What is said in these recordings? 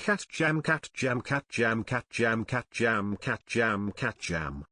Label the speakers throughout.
Speaker 1: cat jam cat jam cat jam cat jam cat jam cat jam cat jam.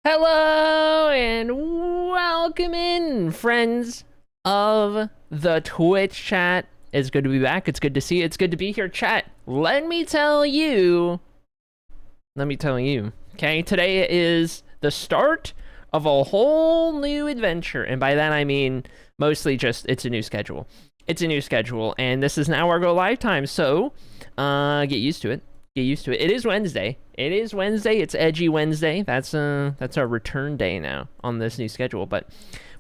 Speaker 2: Hello and welcome in, friends of the Twitch chat. It's good to be back. It's good to see you. It's good to be here, chat. Let me tell you. Okay, today is the start of a whole new adventure. And by that I mean mostly just it's a new schedule. It's a new schedule, and this is now our go live time, so get used to it. Get used to it. It is Wednesday. It is Wednesday. It's Edgy Wednesday. That's our return day now on this new schedule. But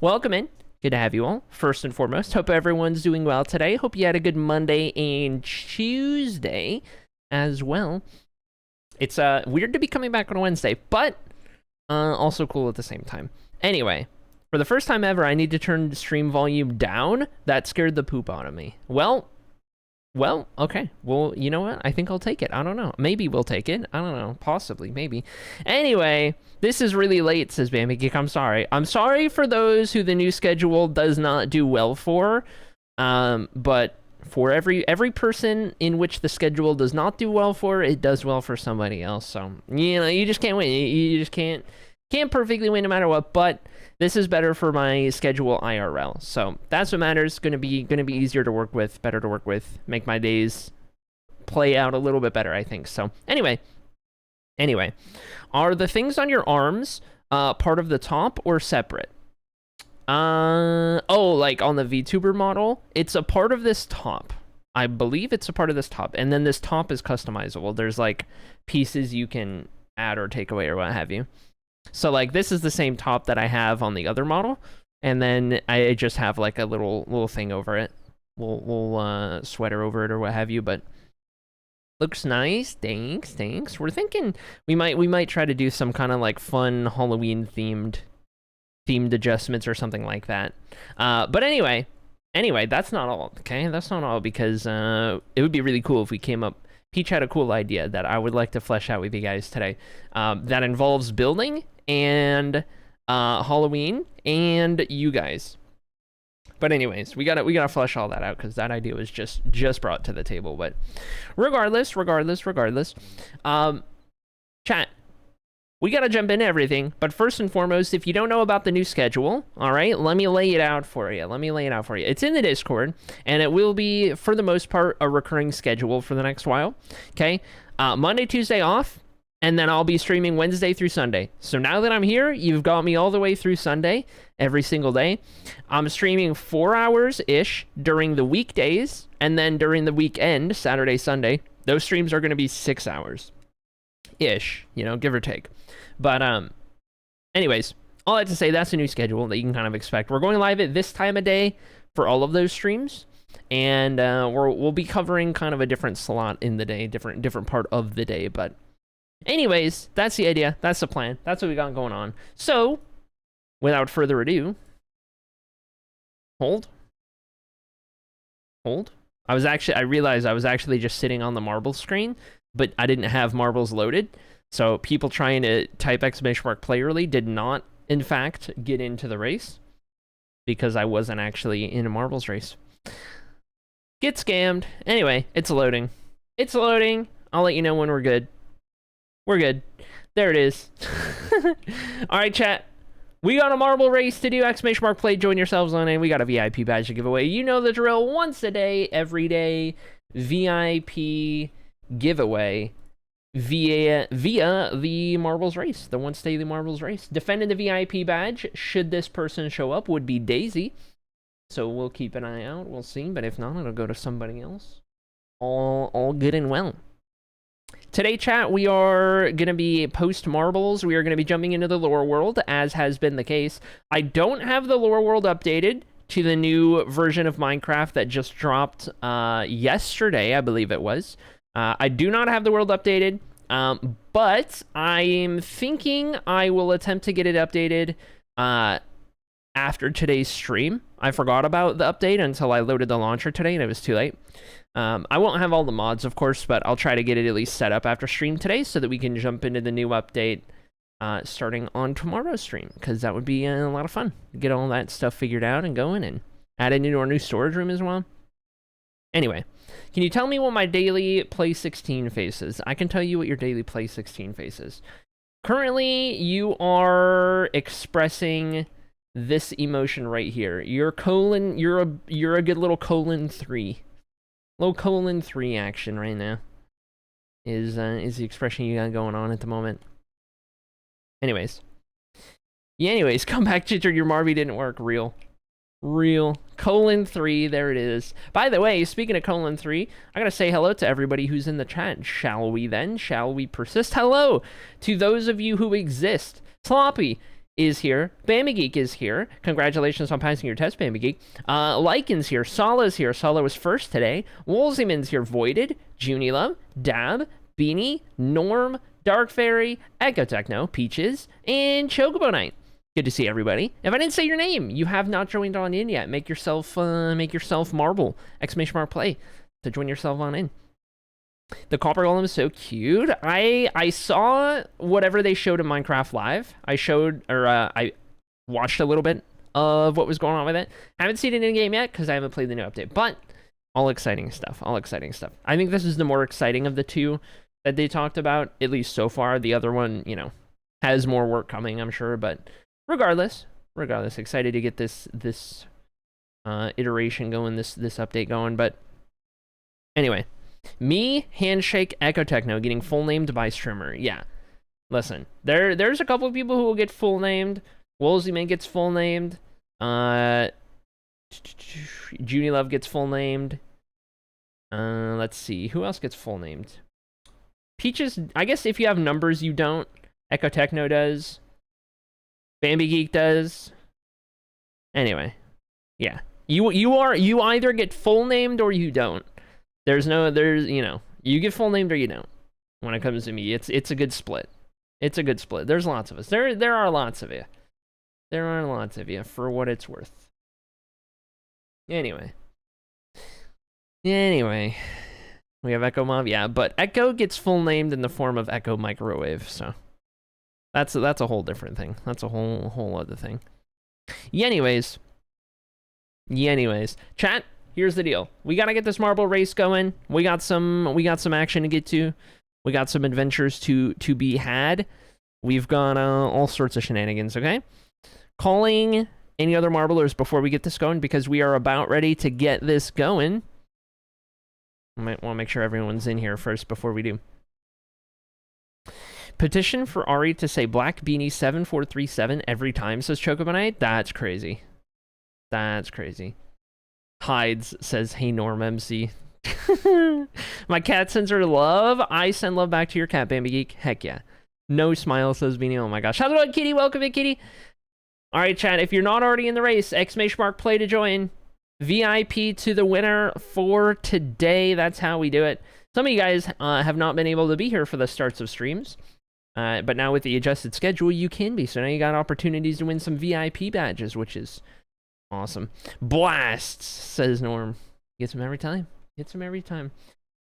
Speaker 2: welcome in. Good to have you all. First and foremost, hope everyone's doing well today. Hope you had a good Monday and Tuesday as well. It's weird to be coming back on a Wednesday, but also cool at the same time. Anyway, for the first time ever, I need to turn the stream volume down. That scared the poop out of me. Well, okay. Well, you know what? I think I'll take it. I don't know. Maybe we'll take it. I don't know. Possibly. Maybe. Anyway, this is really late, says Bambi Geek. I'm sorry. I'm sorry for those who the new schedule does not do well for. But for every person in which the schedule does not do well for, it does well for somebody else. So, you know, you just can't win. You just can't perfectly win no matter what. But this is better for my schedule IRL. So that's what matters. Gonna be easier to work with, better to work with, make my days play out a little bit better, I think. So anyway, are the things on your arms part of the top or separate? Oh, like on the VTuber model, it's a part of this top. I believe it's a part of this top, and then this top is customizable. There's like pieces you can add or take away or what have you. So like this is the same top that I have on the other model, and then I just have like a little thing over it, little sweater over it or what have you. But looks nice. Thanks. We're thinking we might try to do some kind of like fun Halloween themed themed adjustments or something like that. But anyway, that's not all, okay? That's not all, because it would be really cool if we came up... Peach had a cool idea that I would like to flesh out with you guys today, that involves building and Halloween and you guys. But anyways, we gotta flesh all that out, because that idea was just brought to the table. But regardless, chat, we gotta jump into everything. But first and foremost, if you don't know about the new schedule, all right, let me lay it out for you. It's in the Discord, and it will be, for the most part, a recurring schedule for the next while. Okay, Monday, Tuesday off, and then I'll be streaming Wednesday through Sunday. So now that I'm here, you've got me all the way through Sunday, every single day. I'm streaming 4 hours-ish during the weekdays, and then during the weekend, Saturday, Sunday, those streams are going to be 6 hours-ish, you know, give or take. But anyways, all that to say, that's a new schedule that you can kind of expect. We're going live at this time of day for all of those streams, and we'll be covering kind of a different slot in the day, different part of the day. But anyways, that's the idea, that's the plan, that's what we got going on. So without further ado, hold. I realized I was actually just sitting on the marble screen, but I didn't have marbles loaded. So people trying to type !play early did not, in fact, get into the race, because I wasn't actually in a marbles race. Get scammed. Anyway, it's loading. I'll let you know when we're good. We're good. There it is. All right, chat. We got a marble race to do! !play. Join yourselves on in. We got a VIP badge to give away. You know the drill. Once a day, every day, VIP giveaway via the marbles race, the once daily marbles race. Defending the VIP badge, should this person show up, would be Daisy. So we'll keep an eye out. We'll see. But if not, it'll go to somebody else. All good and well. Today, chat, we are going to be post-marbles. We are going to be jumping into the lore world, as has been the case. I don't have the lore world updated to the new version of Minecraft that just dropped yesterday, I believe it was. I do not have the world updated, but I'm thinking I will attempt to get it updated after today's stream. I forgot about the update until I loaded the launcher today, and it was too late. I won't have all the mods, of course, but I'll try to get it at least set up after stream today so that we can jump into the new update starting on tomorrow's stream, because that would be a lot of fun. Get all that stuff figured out and going, and add it into our new storage room as well. Anyway, can you tell me what my daily play 16 face is? I can tell you what your daily play 16 face is. Currently, you are expressing this emotion right here. You're a good little :3. Little :3 action right now is the expression you got going on at the moment. Anyways, come back, Ginger. Your Marby didn't work. Real :3. There it is. By the way, speaking of :3, I gotta say hello to everybody who's in the chat. Shall we then? Shall we persist? Hello to those of you who exist. Sloppy is here. Bambi Geek is here. Congratulations on passing your test, Bambi Geek. Lycan's here. Sala's here. Sala was first today. Woolsyman's here. Voided. Junilove. Dab. Beanie. Norm. Dark Fairy. Echo Techno. Peaches. And Chocobo Knight. Good to see everybody. If I didn't say your name, you have not joined on in yet. Make yourself marble! !play to join yourself on in. The Copper Golem is so cute. I saw whatever they showed in Minecraft Live. I watched a little bit of what was going on with it. Haven't seen it in game yet because I haven't played the new update. But all exciting stuff. I think this is the more exciting of the two that they talked about, at least so far. The other one, you know, has more work coming, I'm sure. But regardless, excited to get this iteration going, this update going. But anyway. Me, Handshake, Echo Techno getting full named by streamer. Yeah. Listen, there's a couple of people who will get full named. Woolsyman gets full named. Junilove gets full named. Let's see. Who else gets full named? Peaches, I guess if you have numbers, you don't. Echo Techno does. Bambi Geek does. Anyway. Yeah. You either get full named or you don't. You get full named or you don't. When it comes to me, it's a good split. There's lots of us. There are lots of you. There are lots of you, for what it's worth. Anyway. We have Echo Mob, yeah, but Echo gets full named in the form of Echo Microwave, so that's a whole different thing. That's a whole other thing. Anyways, chat. Here's the deal. We gotta get this marble race going. We got some action to get to. We got some adventures to be had. We've got all sorts of shenanigans. Okay, calling any other marblers before we get this going because we are about ready to get this going. I might want to make sure everyone's in here first before we do. Petition for Ari to say Black Beanie 7437 every time, says Chocobonite. That's crazy. That's crazy. Hides says, hey Norm MC. My cat sends her love. I send love back to your cat, Bambi Geek. Heck yeah. No smile, says Beanie. Oh my gosh. How's it going, Kitty? Welcome in, Kitty. All right, chat. If you're not already in the race, !play to join. VIP to the winner for today. That's how we do it. Some of you guys have not been able to be here for the starts of streams. But now with the adjusted schedule, you can be. So now you got opportunities to win some VIP badges, which is awesome. Blasts, says Norm. Gets them every time. Gets them every time.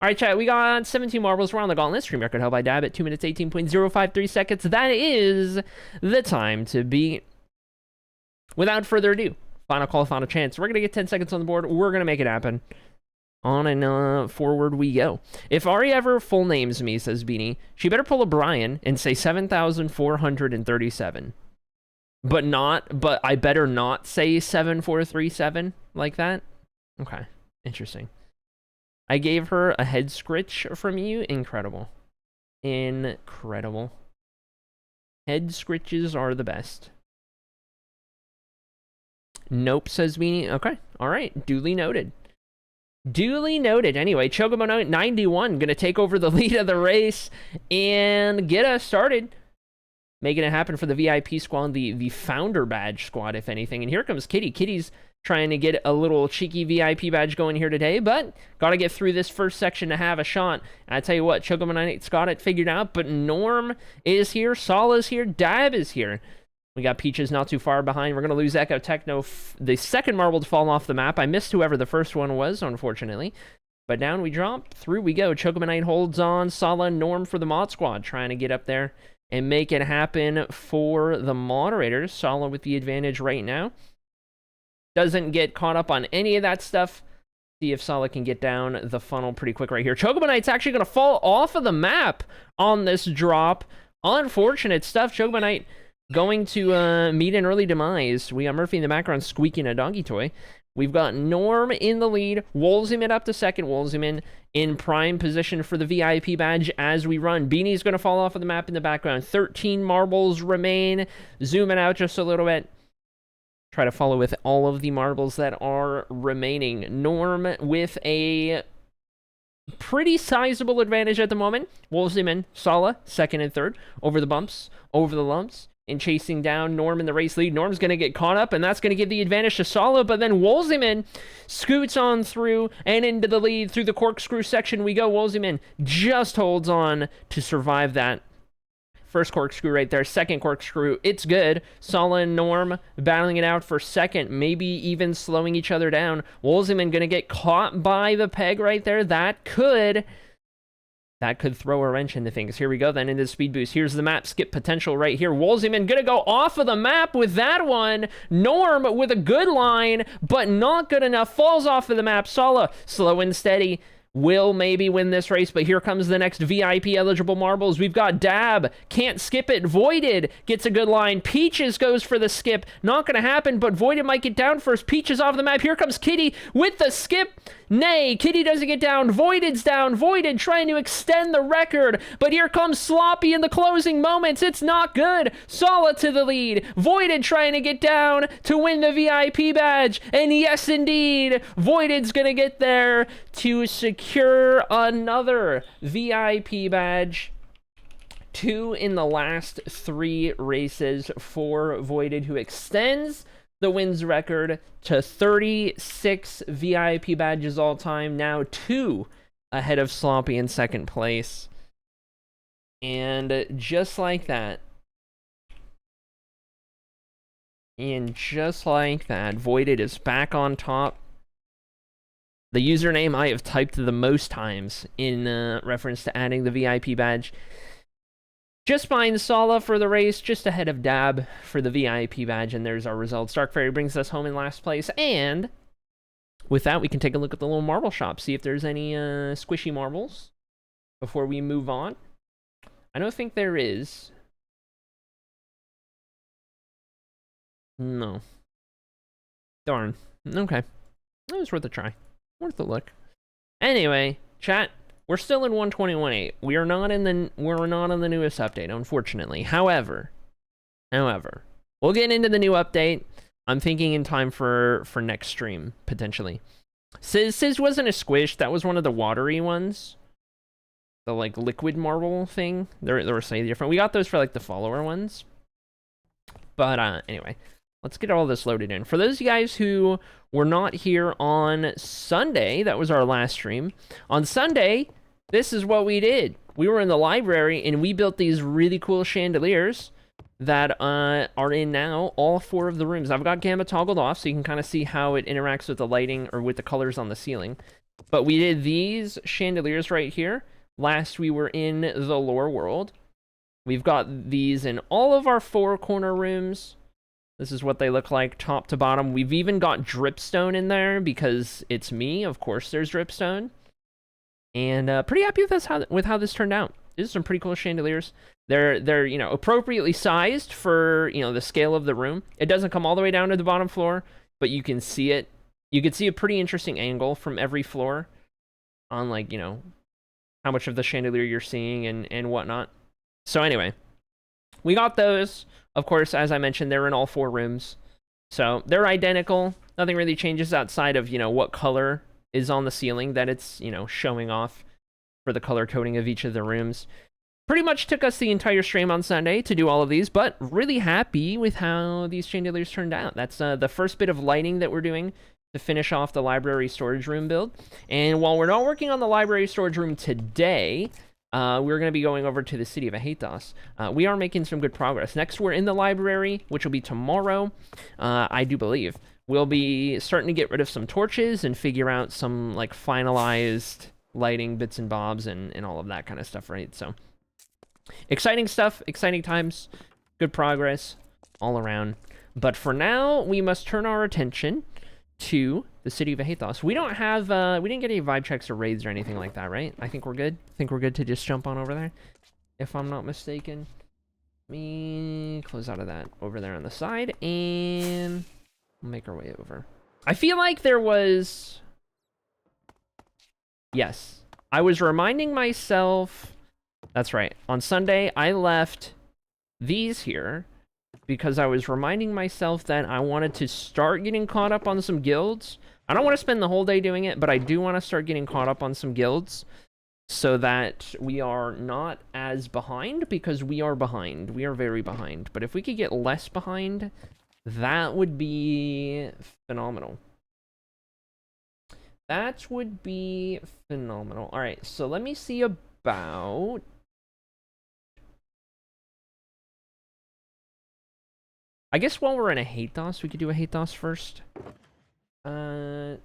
Speaker 2: All right, chat. We got 17 marbles. We're on the Gauntlet. Stream record held by Dab at 2 minutes, 18.053 seconds. That is the time to beat. Without further ado, final call, final chance. We're going to get 10 seconds on the board. We're going to make it happen. On and forward we go. If Ari ever full names me, says Beanie, she better pull a Brian and say 7,437. But I better not say 7437 like that. Okay, interesting. I gave her a head scritch from you. Incredible. Incredible. Head scritches are the best. Nope, says Beanie. Okay, all right, duly noted. Duly noted. Anyway, Chocobo 91 gonna take over the lead of the race and get us started. Making it happen for the VIP squad, the founder badge squad, if anything. And here comes Kitty. Kitty's trying to get a little cheeky VIP badge going here today, but gotta get through this first section to have a shot. I tell you what, Chocobo 98's got it figured out, but Norm is here, Saul is here, Dab is here. We got Peaches not too far behind. We're going to lose Echo Techno, the second marble to fall off the map. I missed whoever the first one was, unfortunately. But down we drop. Through we go. Chocobanite holds on. Sala, Norm for the mod squad. Trying to get up there and make it happen for the moderators. Sala with the advantage right now. Doesn't get caught up on any of that stuff. See if Sala can get down the funnel pretty quick right here. Chocobanite's actually going to fall off of the map on this drop. Unfortunate stuff. Chocobanite going to meet an early demise. We got Murphy in the background squeaking a doggy toy. We've got Norm in the lead. Wolziman up to second. Wolziman in prime position for the VIP badge as we run. Beanie's going to fall off of the map in the background. 13 marbles remain. Zooming out just a little bit. Try to follow with all of the marbles that are remaining. Norm with a pretty sizable advantage at the moment. Wolziman, Sala, second and third. Over the bumps, over the lumps. And chasing down Norm in the race lead. Norm's going to get caught up, and that's going to give the advantage to Sala, but then Wolziman scoots on through and into the lead. Through the corkscrew section we go. Wolziman just holds on to survive that. First corkscrew right there. Second corkscrew. It's good. Sala and Norm battling it out for second, maybe even slowing each other down. Wolziman going to get caught by the peg right there. That could throw a wrench into things. Here we go then into the speed boost. Here's the map skip potential right here. Wolziman gonna go off of the map with that one. Norm with a good line, but not good enough. Falls off of the map. Sala, slow and steady. Will maybe win this race, but here comes the next VIP eligible marbles. We've got Dab, can't skip it. Voided gets a good line. Peaches goes for the skip. Not gonna happen, but Voided might get down first. Peaches off the map. Here comes Kitty with the skip. Nay, Kitty doesn't get down. Voided's down. Voided trying to extend the record, but here comes Sloppy in the closing moments. It's not good. Sala to the lead. Voided trying to get down to win the VIP badge, and yes indeed, Voided's gonna get there to secure another VIP badge. 2 in the last 3 races for Voided, who extends the wins record to 36 VIP badges all time. Now 2 ahead of Sloppy in second place. And just like that, And just like that, Voided is back on top. The username I have typed the most times in reference to adding the VIP badge. Just behind Sala for the race, just ahead of Dab for the VIP badge, and there's our results. Dark Fairy brings us home in last place, and with that, we can take a look at the little marble shop, see if there's any squishy marbles before we move on. I don't think there is. No. Darn. Okay. That was worth a try. Worth a look. Anyway, chat, we're still in 121.8. We're not on the newest update, unfortunately. However, we'll get into the new update. I'm thinking in time for next stream, potentially. Sizz wasn't a squish. That was one of the watery ones. The, like, liquid marble thing. They were slightly different. We got those for, like, the follower ones. But, anyway. Let's get all this loaded in. For those of you guys who were not here on Sunday, that was our last stream. On Sunday, this is what we did. We were in the library, and we built these really cool chandeliers that are in now all 4 of the rooms. I've got gamma toggled off, so you can kind of see how it interacts with the lighting or with the colors on the ceiling. But we did these chandeliers right here. Last, we were in the lore world. We've got these in all of our 4 corner rooms. This is what they look like, top to bottom. We've even got dripstone in there because it's me. Of course, there's dripstone. And pretty happy with how this turned out. These are some pretty cool chandeliers. They're you know, appropriately sized for, you know, the scale of the room. It doesn't come all the way down to the bottom floor, but you can see it. You can see a pretty interesting angle from every floor on, like, you know, how much of the chandelier you're seeing and whatnot. So anyway, we got those. Of course, as I mentioned, they're in all 4 rooms. So they're identical. Nothing really changes outside of, you know, what color is on the ceiling that it's, you know, showing off for the color coding of each of the rooms. Pretty much took us the entire stream on Sunday to do all of these, but really happy with how these chandeliers turned out. That's the first bit of lighting that we're doing to finish off the library storage room build. And while we're not working on the library storage room today, we're going to be going over to the city of Ahatos. We are making some good progress. Next, we're in the library, which will be tomorrow, I do believe. We'll be starting to get rid of some torches and figure out some, like, finalized lighting bits and bobs and all of that kind of stuff, right? So, exciting stuff, exciting times, good progress all around. But for now, we must turn our attention to the city of Ahatos. We don't have, we didn't get any vibe checks or raids or anything like that, right? I think we're good. I think we're good to just jump on over there, if I'm not mistaken. Let me close out of that over there on the side, and we'll make our way over. I feel like there was... Yes. I was reminding myself... That's right. On Sunday, I left these here because I was reminding myself that I wanted to start getting caught up on some guilds. I don't want to spend the whole day doing it, but I do want to start getting caught up on some guilds so that we are not as behind, because we are behind. We are very behind. But if we could get less behind, that would be phenomenal. That would be phenomenal. All right, so let me see about... I guess while we're in Ahatos, we could do Ahatos first. Oh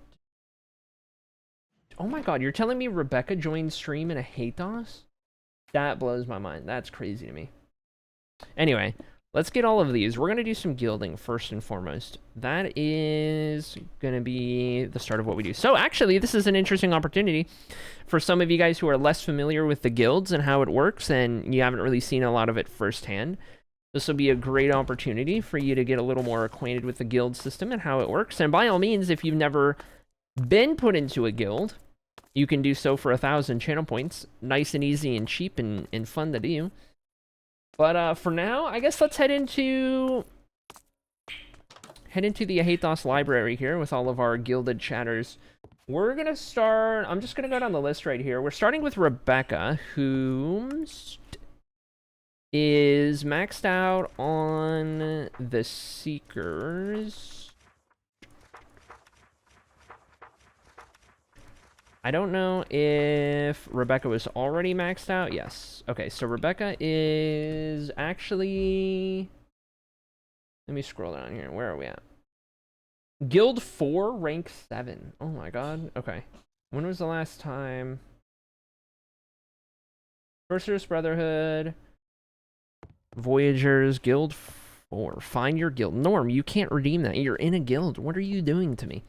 Speaker 2: my god, you're telling me Rebecca joined stream in Ahatos? That blows my mind. That's crazy to me. Anyway, let's get all of these. We're going to do some guilding first and foremost. That is going to be the start of what we do. So actually, this is an interesting opportunity for some of you guys who are less familiar with the guilds and how it works, and you haven't really seen a lot of it firsthand. This will be a great opportunity for you to get a little more acquainted with the guild system and how it works. And by all means, if you've never been put into a guild, you can do so for 1,000 channel points. Nice and easy and cheap and fun to do. But for now, I guess let's head into the Ahatos library here with all of our gilded chatters. We're going to start... I'm just going to go down the list right here. We're starting with Rebecca, who is maxed out on the Seekers. I don't know if Rebecca was already maxed out. Yes. Okay, so Rebecca is actually... Let me scroll down here. Where are we at? Guild 4, rank 7. Oh my god. Okay. When was the last time? Sorcerer's Brotherhood. Voyagers, Guild 4. Find your guild. Norm, you can't redeem that. You're in a guild. What are you doing to me?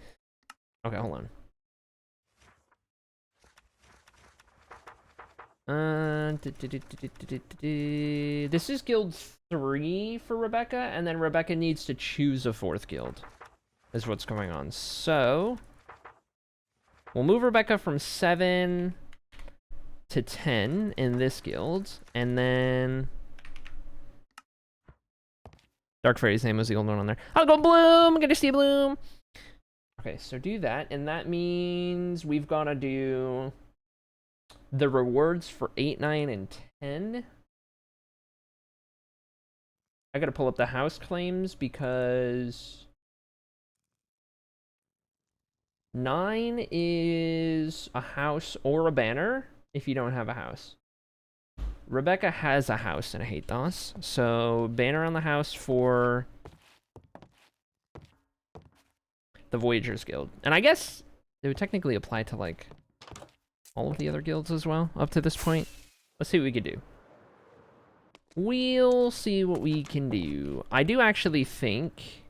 Speaker 2: Okay, hold on. This is Guild 3 for Rebecca, and then Rebecca needs to choose a 4th guild. Is what's going on. So, we'll move Rebecca from 7 to 10 in this guild, and then... Dark Fairy's name was the old one on there. I'll go Bloom! I'm gonna see Bloom! Okay, so do that, and that means we've got to do the rewards for 8, 9, and 10. I gotta pull up the house claims because 9 is a house or a banner if you don't have a house. Rebecca has a house in a hate DOS, so banner on the house for the Voyagers Guild. And I guess it would technically apply to, like, all of the other guilds as well, up to this point. Let's see what we can do. We'll see what we can do. I do actually think...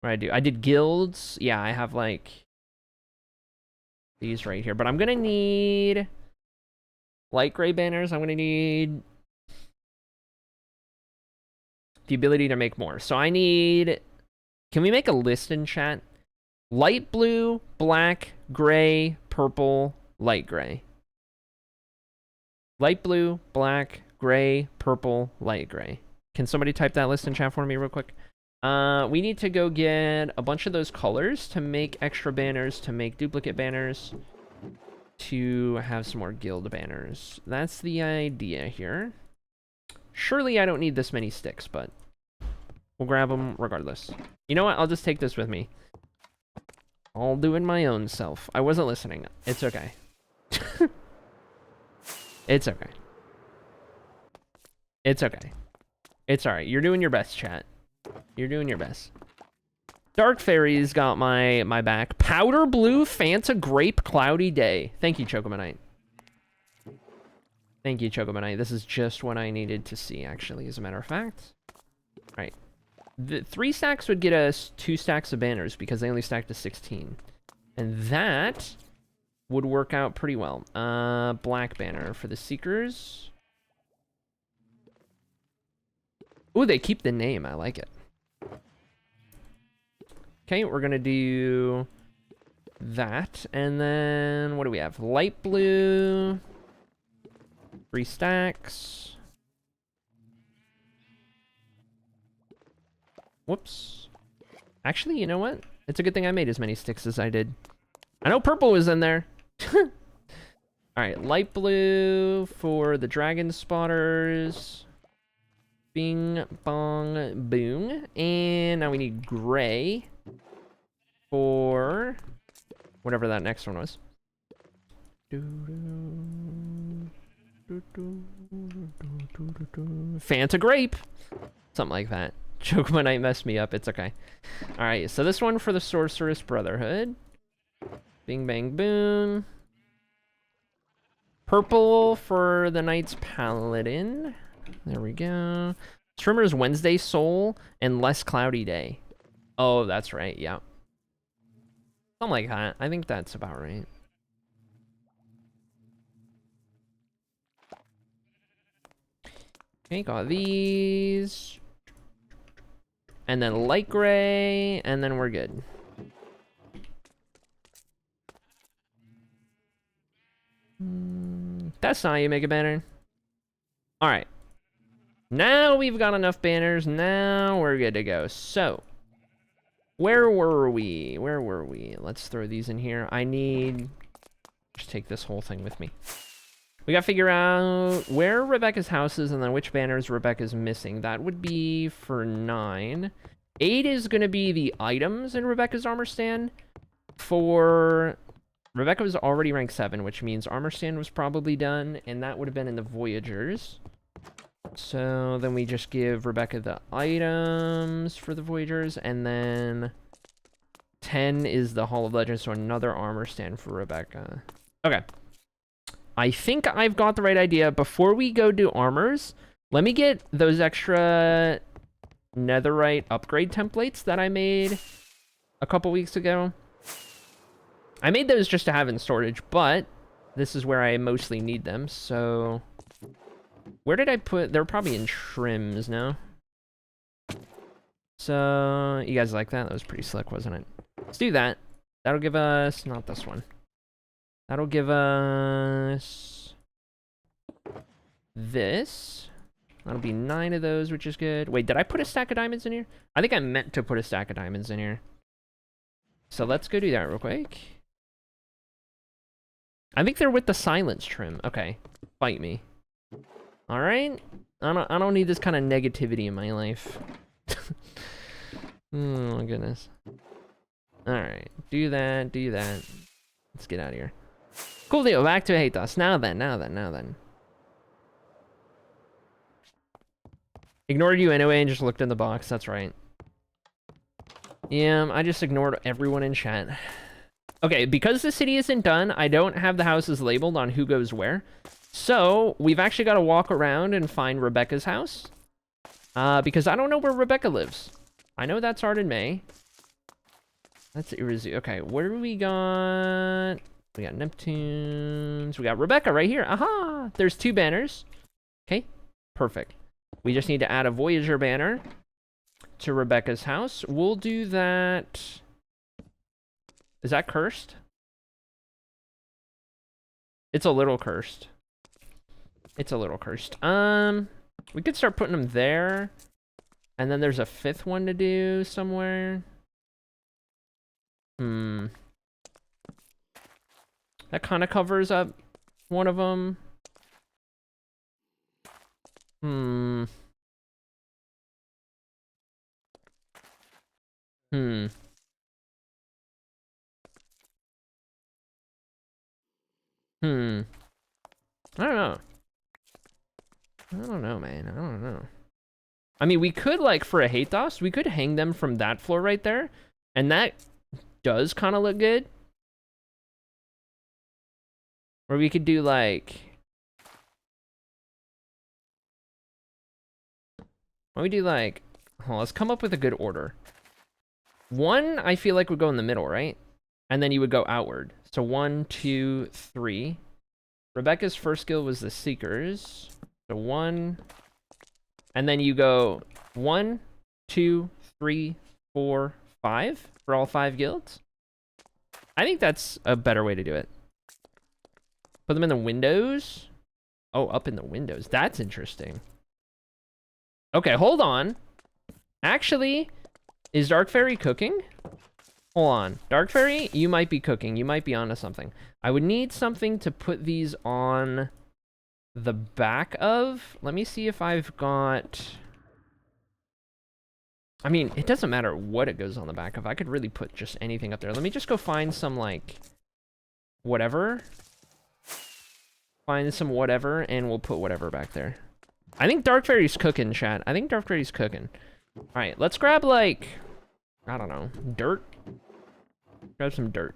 Speaker 2: What I did guilds. Yeah, I have, like, these right here. But I'm gonna need... light gray banners. I'm gonna need... the ability to make more. So I need... Can we make a list in chat? Light blue, black, gray, purple, light gray. Light blue, black, gray, purple, light gray. Can somebody type that list in chat for me real quick? We need to go get a bunch of those colors to make extra banners, to make duplicate banners, to have some more guild banners. That's the idea here. Surely I don't need this many sticks, but we'll grab them regardless. You know what? I'll just take this with me. I'll do it my own self. I wasn't listening. It's okay. It's okay. It's okay. It's alright. You're doing your best, chat. You're doing your best. Dark Fairy's got my back. Powder blue Fanta grape cloudy day. Thank you, Chocomanite. Thank you, Chocomanite. This is just what I needed to see, actually, as a matter of fact. Alright. The 3 stacks would get us 2 stacks of banners because they only stacked to 16. And that would work out pretty well. Black banner for the Seekers. Ooh, they keep the name. I like it. Okay, we're gonna do that. And then, what do we have? Light blue. 3 stacks. Whoops. Actually, you know what? It's a good thing I made as many sticks as I did. I know purple was in there. Alright, light blue for the dragon spotters. Bing, bong, boom. And now we need gray for whatever that next one was. Fanta grape. Something like that. Chocomanite messed me up. It's okay. Alright, so this one for the Sorceress Brotherhood. Bing, bang, boom. Purple for the Knights Paladin. There we go. Trimmer's Wednesday Soul and Less Cloudy Day. Oh, that's right. Yeah. Something like that. I think that's about right. Okay, got these. And then light gray, and then we're good. That's not how you make a banner. Alright. Now we've got enough banners. Now we're good to go. So, where were we? Where were we? Let's throw these in here. I need... just take this whole thing with me. We gotta figure out where Rebecca's house is and then which banners Rebecca's missing. That would be for 9. 8 is gonna be the items in Rebecca's armor stand. For... Rebecca was already rank 7, which means armor stand was probably done, and that would have been in the Voyagers. So then we just give Rebecca the items for the Voyagers, and then 10 is the Hall of Legends, so another armor stand for Rebecca. Okay. I think I've got the right idea. Before we go do armors, let me get those extra netherite upgrade templates that I made a couple weeks ago. I made those just to have in storage, but this is where I mostly need them, so... Where did I put... They're probably in trims now. So, you guys like that? That was pretty slick, wasn't it? Let's do that. That'll give us... Not this one. That'll give us... This. That'll be 9 of those, which is good. Wait, did I put a stack of diamonds in here? I think I meant to put a stack of diamonds in here. So let's go do that real quick. I think they're with the silence trim. Okay. Fight me. Alright? I don't need this kind of negativity in my life. Oh my goodness. Alright. Do that, do that. Let's get out of here. Cool deal. Back to hate us. Now then. Ignored you anyway and just looked in the box. That's right. Yeah, I just ignored everyone in chat. Okay, because the city isn't done, I don't have the houses labeled on who goes where. So, we've actually got to walk around and find Rebecca's house. Because I don't know where Rebecca lives. I know that's Arden May. That's Irizu. Okay, where do we got? We got Neptunes. We got Rebecca right here. Aha! There's 2 banners. Okay, perfect. We just need to add a Voyager banner to Rebecca's house. We'll do that... Is that cursed? It's a little cursed. It's a little cursed. We could start putting them there. And then there's a 5th one to do somewhere. That kind of covers up one of them. I don't know. I don't know, man. I don't know. I mean, we could, like, for a hate DOS, we could hang them from that floor right there. And that does kind of look good. Or we could do, like... Why don't we do, like... Oh, let's come up with a good order. 1, I feel like would go in the middle, right? And then you would go outward. So 1, 2, 3. Rebecca's first skill was the Seekers. So 1. And then you go 1, 2, 3, 4, 5 for all 5 guilds. I think that's a better way to do it. Put them in the windows. Oh, up in the windows. That's interesting. Okay, hold on. Actually, is Dark Fairy cooking? Hold on. Dark Fairy, you might be cooking. You might be onto something. I would need something to put these on the back of. Let me see if I've got... I mean, it doesn't matter what it goes on the back of. I could really put just anything up there. Let me just go find some, like, whatever. Find some whatever, and we'll put whatever back there. I think Dark Fairy's cooking, chat. I think Dark Fairy's cooking. Alright, let's grab, like... I don't know. Dirt? Grab some dirt.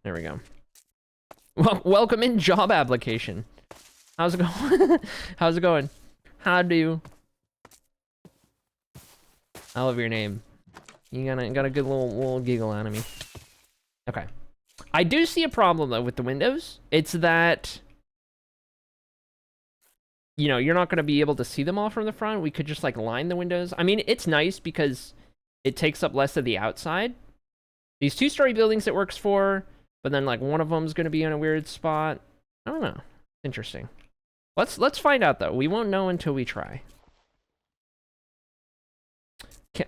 Speaker 2: There we go. Well, welcome in job application. How's it going? How's it going? How do? I love your name. You got a good little giggle out of me. Okay. I do see a problem though with the windows. It's that, you know, you're not going to be able to see them all from the front. We could just like line the windows. I mean, it's nice because it takes up less of the outside. These 2-story buildings it works for, but then like one of them's going to be in a weird spot. I don't know. Interesting. Let's find out though. We won't know until we try.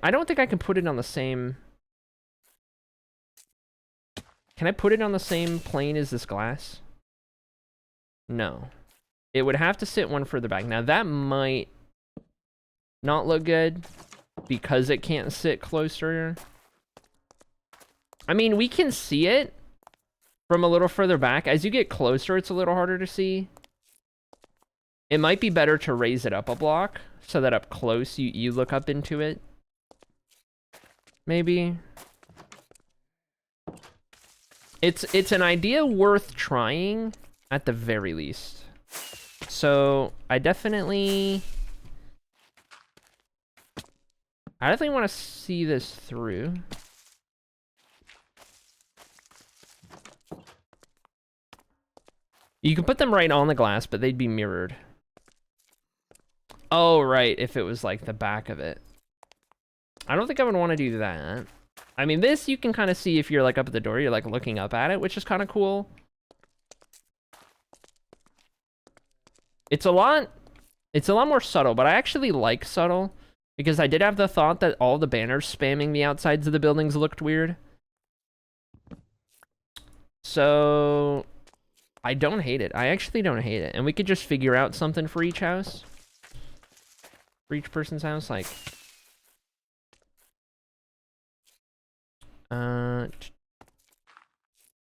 Speaker 2: I don't think I can put it on the same... Can I put it on the same plane as this glass? No. It would have to sit one further back. Now that might not look good because it can't sit closer. I mean, we can see it from a little further back. As you get closer, it's a little harder to see. It might be better to raise it up a block so that up close you look up into it. Maybe. It's an idea worth trying at the very least. So I definitely want to see this through. You can put them right on the glass, but they'd be mirrored. Oh, right, if it was like the back of it. I don't think I would want to do that. I mean, this you can kind of see if you're like up at the door, you're like looking up at it, which is kind of cool. It's a lot more subtle, but I actually like subtle because I did have the thought that all the banners spamming the outsides of the buildings looked weird. So I don't hate it. I actually don't hate it. And we could just figure out something for each house. For each person's house, like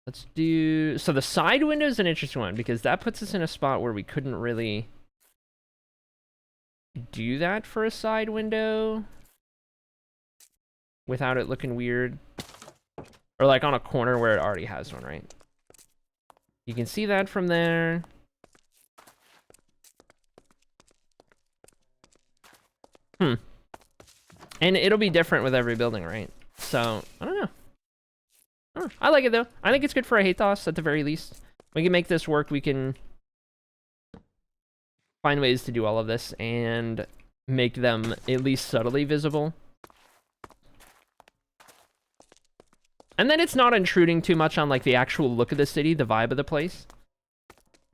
Speaker 2: let's do, so the side window is an interesting one because that puts us in a spot where we couldn't really do that for a side window without it looking weird. Or like on a corner where it already has one, right? You can see that from there. And it'll be different with every building, right? So, I don't know. I like it though. I think it's good for a hate toss at the very least. We can make this work. We can find ways to do all of this and make them at least subtly visible. And then it's not intruding too much on like the actual look of the city, the vibe of the place.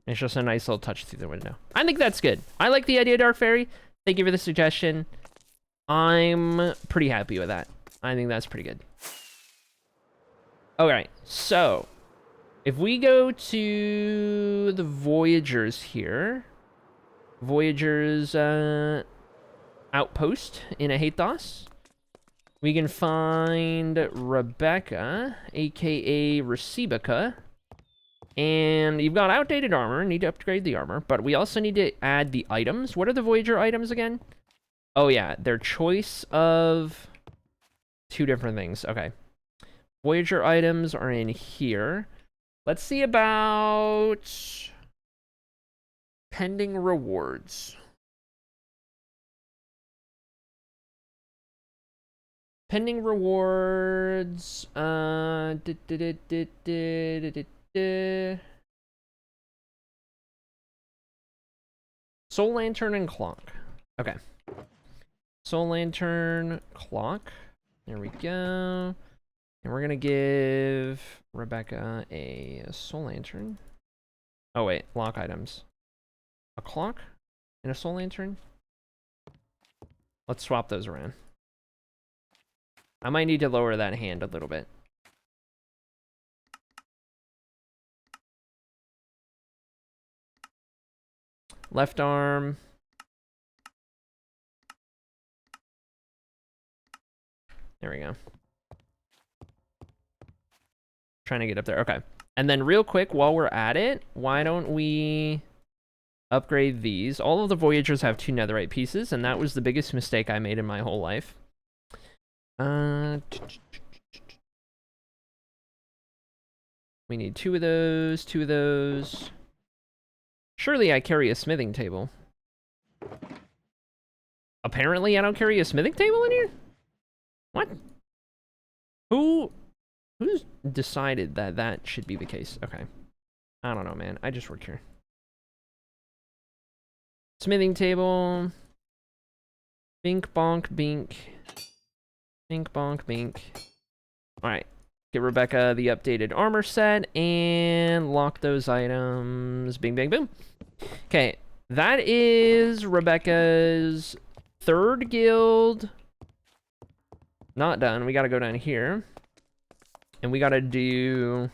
Speaker 2: It's just a nice little touch through the window. I think that's good. I like the idea, Dark Fairy. Thank you for the suggestion. I'm pretty happy with that. I think that's pretty good. Alright, so if we go to the Voyagers here, Voyagers outpost in a Hathos, we can find Rebecca, aka Recibica, and you've got outdated armor, need to upgrade the armor, but we also need to add the items. What are the Voyager items again? Oh yeah, their choice of two different things. Okay. Voyager items are in here. Let's see about pending rewards. Pending rewards. Soul Lantern and Clock. Okay. Soul Lantern, Clock. There we go. And we're gonna give Rebecca a Soul Lantern. Oh wait, lock items. A clock and a Soul Lantern. Let's swap those around. I might need to lower that hand a little bit. Left arm. There we go. Trying to get up there. Okay. And then real quick, while we're at it, why don't we upgrade these? All of the Voyagers have 2 netherite pieces, and that was the biggest mistake I made in my whole life. We need 2 of those, 2 of those. Surely I carry a smithing table. Apparently I don't carry a smithing table in here? What? Who's decided that that should be the case? Okay. I don't know, man. I just work here. Smithing table. Bink, bonk, bink. Bink, bonk, bink. Alright. Get Rebecca the updated armor set and lock those items. Bing, bang, boom. Okay. That is Rebecca's 3rd guild. Not done. We gotta go down here. And we gotta do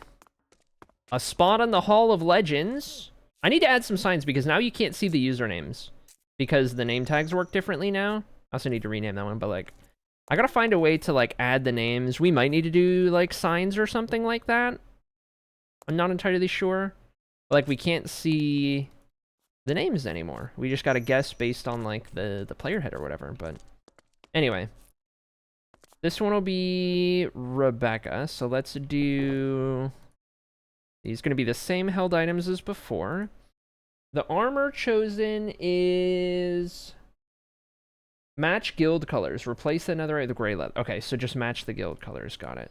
Speaker 2: a spot on the Hall of Legends. I need to add some signs because now you can't see the usernames because the name tags work differently now. I also need to rename that one, but like, I gotta find a way to like add the names. We might need to do like signs or something like that. I'm not entirely sure. Like we can't see the names anymore. We just gotta guess based on like the player head or whatever. But anyway, this one will be Rebecca. So let's do. These gonna be the same held items as before. The armor chosen is match guild colors. Replace another the gray leather. Okay, so just match the guild colors. Got it.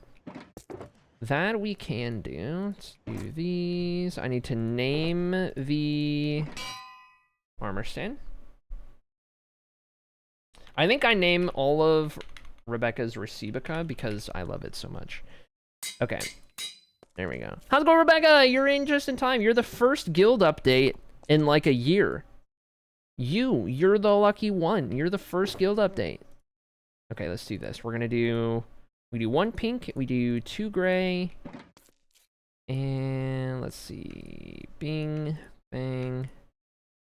Speaker 2: That we can do. Let's do these. I need to name the armor stand. I think I name all of Rebecca's Recibica because I love it so much. Okay. There we go. How's it going, Rebecca? You're in just in time. You're the first guild update in like a year. You're the lucky one. You're the first guild update. Okay, let's do this. We're gonna do... We do 1 pink, we do 2 gray, and let's see, bing, bang,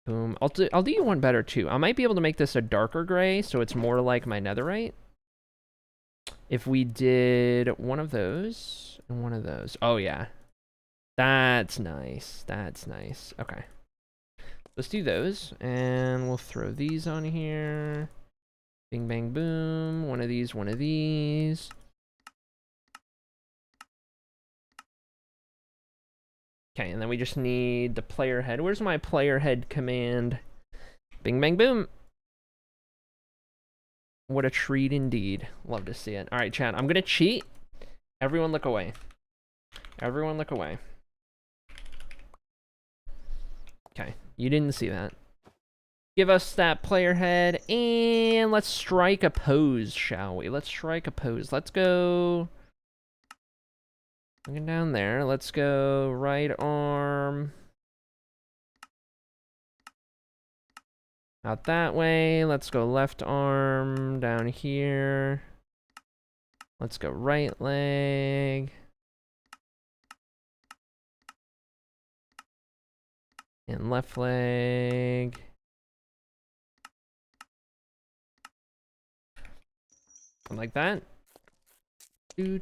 Speaker 2: boom. I'll do you one better too. I might be able to make this a darker gray, so it's more like my netherite. If we did one of those and one of those. Oh yeah, that's nice. That's nice. Okay, let's do those, and we'll throw these on here. Bing, bang, boom. One of these, one of these. Okay, and then we just need the player head. Where's my player head command? Bing, bang, boom. What a treat indeed. Love to see it. All right, chat, I'm going to cheat. Everyone look away. Everyone look away. Okay, you didn't see that. Give us that player head, and let's strike a pose, shall we? Let's strike a pose. Let's go... Looking down there, let's go right arm. Out that way, let's go left arm down here. Let's go right leg. And left leg. Something like that. Do.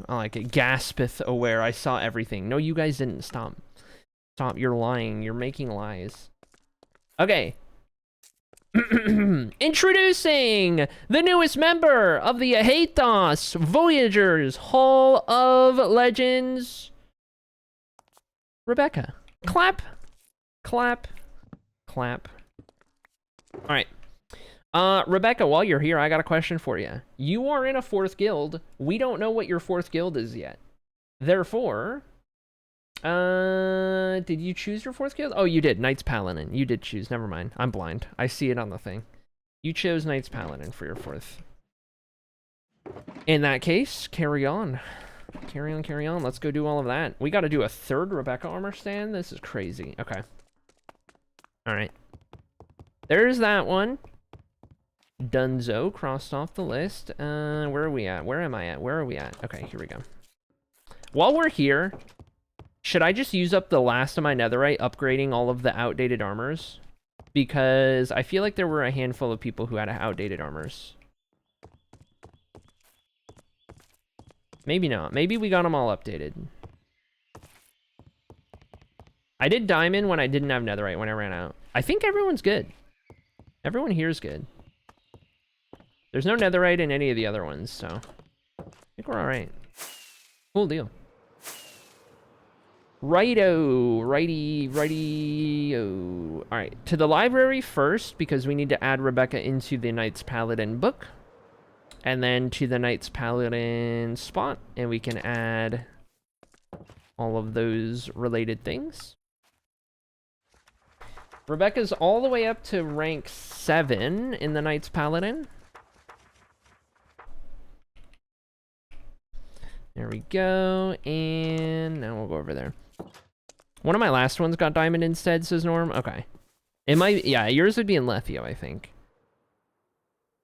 Speaker 2: I like it. Gaspeth aware. I saw everything. No, you guys didn't. Stop. Stop. You're lying. You're making lies. Okay. Introducing the newest member of the Ahatos Voyagers Hall of Legends, Rebecca. Clap. Clap. Clap. All right. Rebecca, while you're here, I got a question for you. You are in a 4th guild. We don't know what your 4th guild is yet. Therefore, did you choose your 4th guild? Oh, you did. Knights Paladin. You did choose. Never mind. I'm blind. I see it on the thing. You chose Knights Paladin for your 4th. In that case, carry on. Carry on, carry on. Let's go do all of that. We got to do a 3rd Rebecca armor stand. This is crazy. Okay. All right. There's that one. Dunzo crossed off the list. Where are we at? Where am I at? Where are we at? Okay, here we go. While we're here, should I just use up the last of my netherite upgrading all of the outdated armors? Because I feel like there were a handful of people who had outdated armors. Maybe not. Maybe we got them all updated. I did diamond when I didn't have netherite when I ran out. I think everyone's good. Everyone here is good. There's no netherite in any of the other ones, so I think we're all right. Cool deal. Righto, righty-o. All right, to the library first, because we need to add Rebecca into the Knights Paladin book. And then to the Knights Paladin spot, and we can add all of those related things. Rebecca's all the way up to rank 7 in the Knights Paladin. There we go, and now we'll go over there. One of my last ones got diamond instead, says Norm. Okay. It might, yeah, yours would be in Lethio, I think.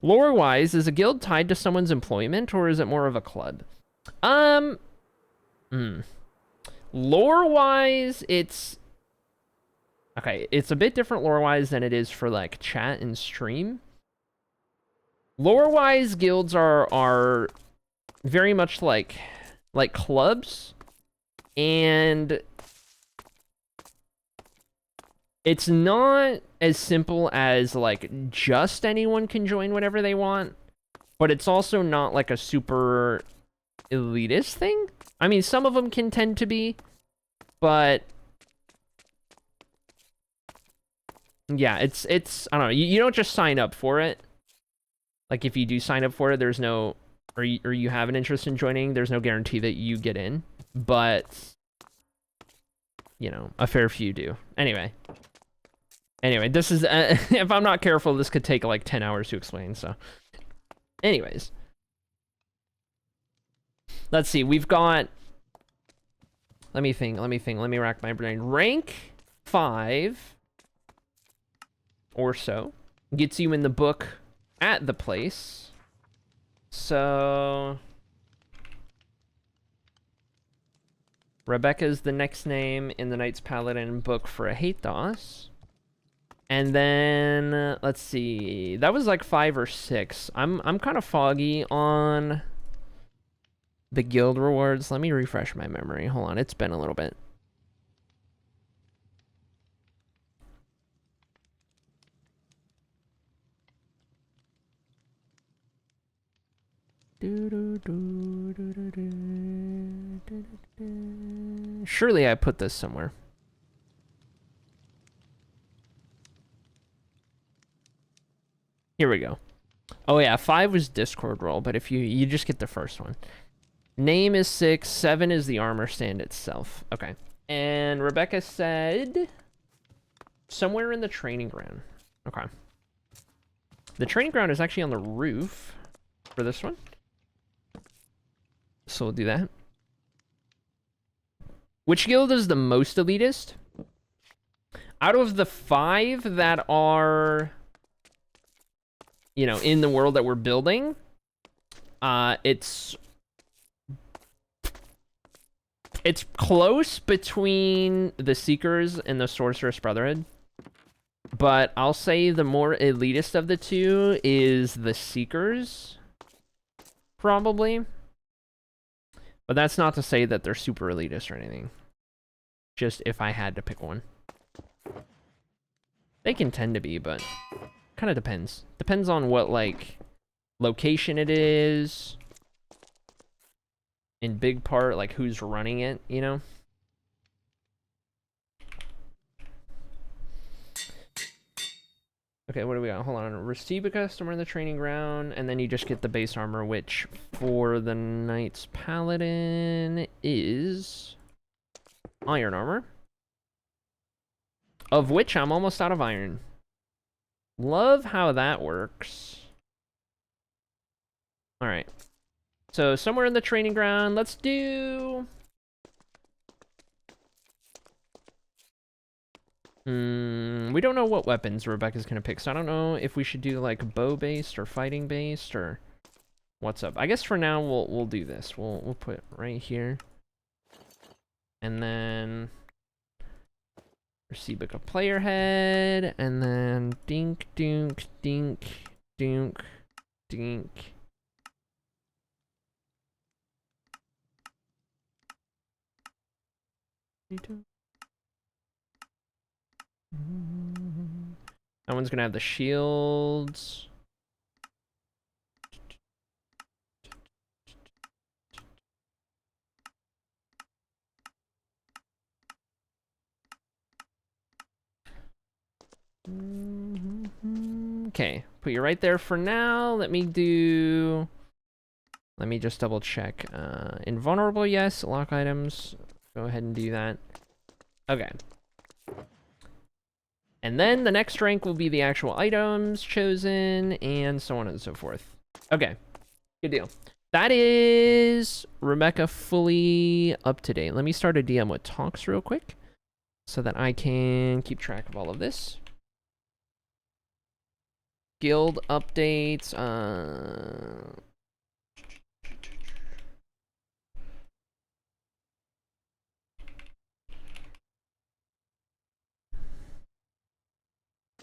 Speaker 2: Lore-wise, is a guild tied to someone's employment, or is it more of a club? Lore-wise, it's... Okay, it's a bit different lore-wise than it is for, like, chat and stream. Lore-wise, guilds are very much like clubs, and It's not as simple as like just anyone can join whatever they want, but it's also not like a super elitist thing. I mean, some of them can tend to be, but yeah, it's I don't know. You don't just sign up for it. Like if you do sign up for it, there's no, or you have an interest in joining, there's no guarantee that you get in, but you know, a fair few do. Anyway, this is if I'm not careful, this could take like 10 hours to explain. So, anyways, let's see. We've got. Let me think. Let me rack my brain. Rank 5 or so gets you in the book at the place. So Rebecca's the next name in the Knights Paladin book for a Hathos. And then let's see. That was like 5 or 6. I'm kind of foggy on the guild rewards. Let me refresh my memory. Hold on, it's been a little bit. Surely I put this somewhere. Here we go. Oh yeah, 5 was Discord roll, but if you just get the first one. Name is 6, 7 is the armor stand itself. Okay. And Rebecca said somewhere in the training ground. Okay. The training ground is actually on the roof for this one. So we'll do that. Which guild is the most elitist? Out of the 5 that are, you know, in the world that we're building, it's close between the Seekers and the Sorceress Brotherhood. But I'll say the more elitist of the two is the Seekers. Probably. But that's not to say that they're super elitist or anything. Just if I had to pick one. They can tend to be, but kind of depends. Depends on what, like, location it is. In big part, like, who's running it, you know? Okay, what do we got? Hold on. Receive a customer in the training ground, and then you just get the base armor, which for the Knights Paladin is iron armor. Of which I'm almost out of iron. Love how that works. Alright. So somewhere in the training ground, let's do... we don't know what weapons Rebecca's gonna pick, so I don't know if we should do like bow-based or fighting-based or what's up. I guess for now we'll do this. We'll put it right here, and then receive a player head, and then dink dink dink dink dink. That one's gonna have the shields. Okay, put you right there for now. Let me just double check. Invulnerable, yes. Lock items. Go ahead and do that. Okay. And then the next rank will be the actual items chosen, and so on and so forth. Okay, good deal. That is Rebecca fully up to date. Let me start a DM with talks real quick, so that I can keep track of all of this. Guild updates.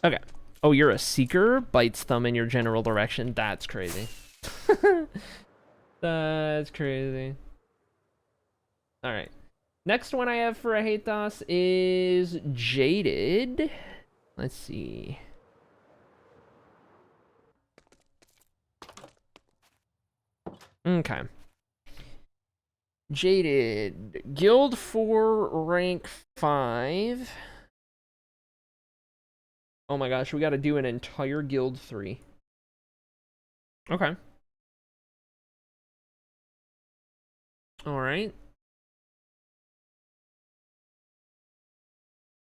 Speaker 2: Okay. Oh, you're a seeker? Bites thumb in your general direction. That's crazy. That's crazy. Alright. Next one I have for a hate DOS is Jaded. Let's see. Okay. Jaded. Guild 4, rank 5. Oh my gosh, we gotta do an entire guild 3. Okay. Alright.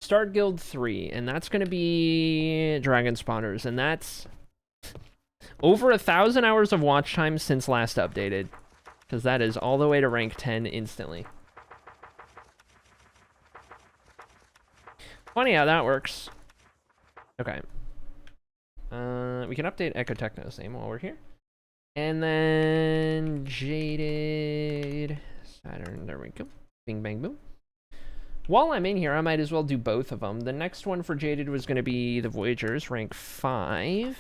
Speaker 2: Start guild 3, and that's gonna be Dragon Spawners, and that's over 1,000 hours of watch time since last updated. Because that is all the way to rank 10 instantly. Funny how that works. Okay. We can update Echo Techno's name while we're here. And then Jaded Saturn. There we go. Bing, bang, boom. While I'm in here, I might as well do both of them. The next one for Jaded was going to be the Voyagers, rank 5.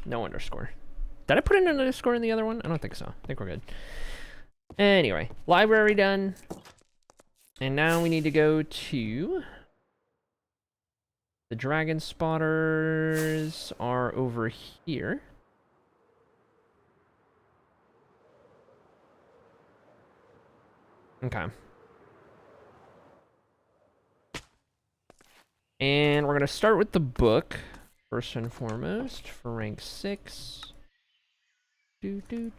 Speaker 2: No underscore. Did I put in an underscore in the other one? I don't think so. I think we're good. Anyway, library done. And now we need to go to... The Dragon Spotters are over here. Okay. And we're going to start with the book. First and foremost, for rank 6. I need to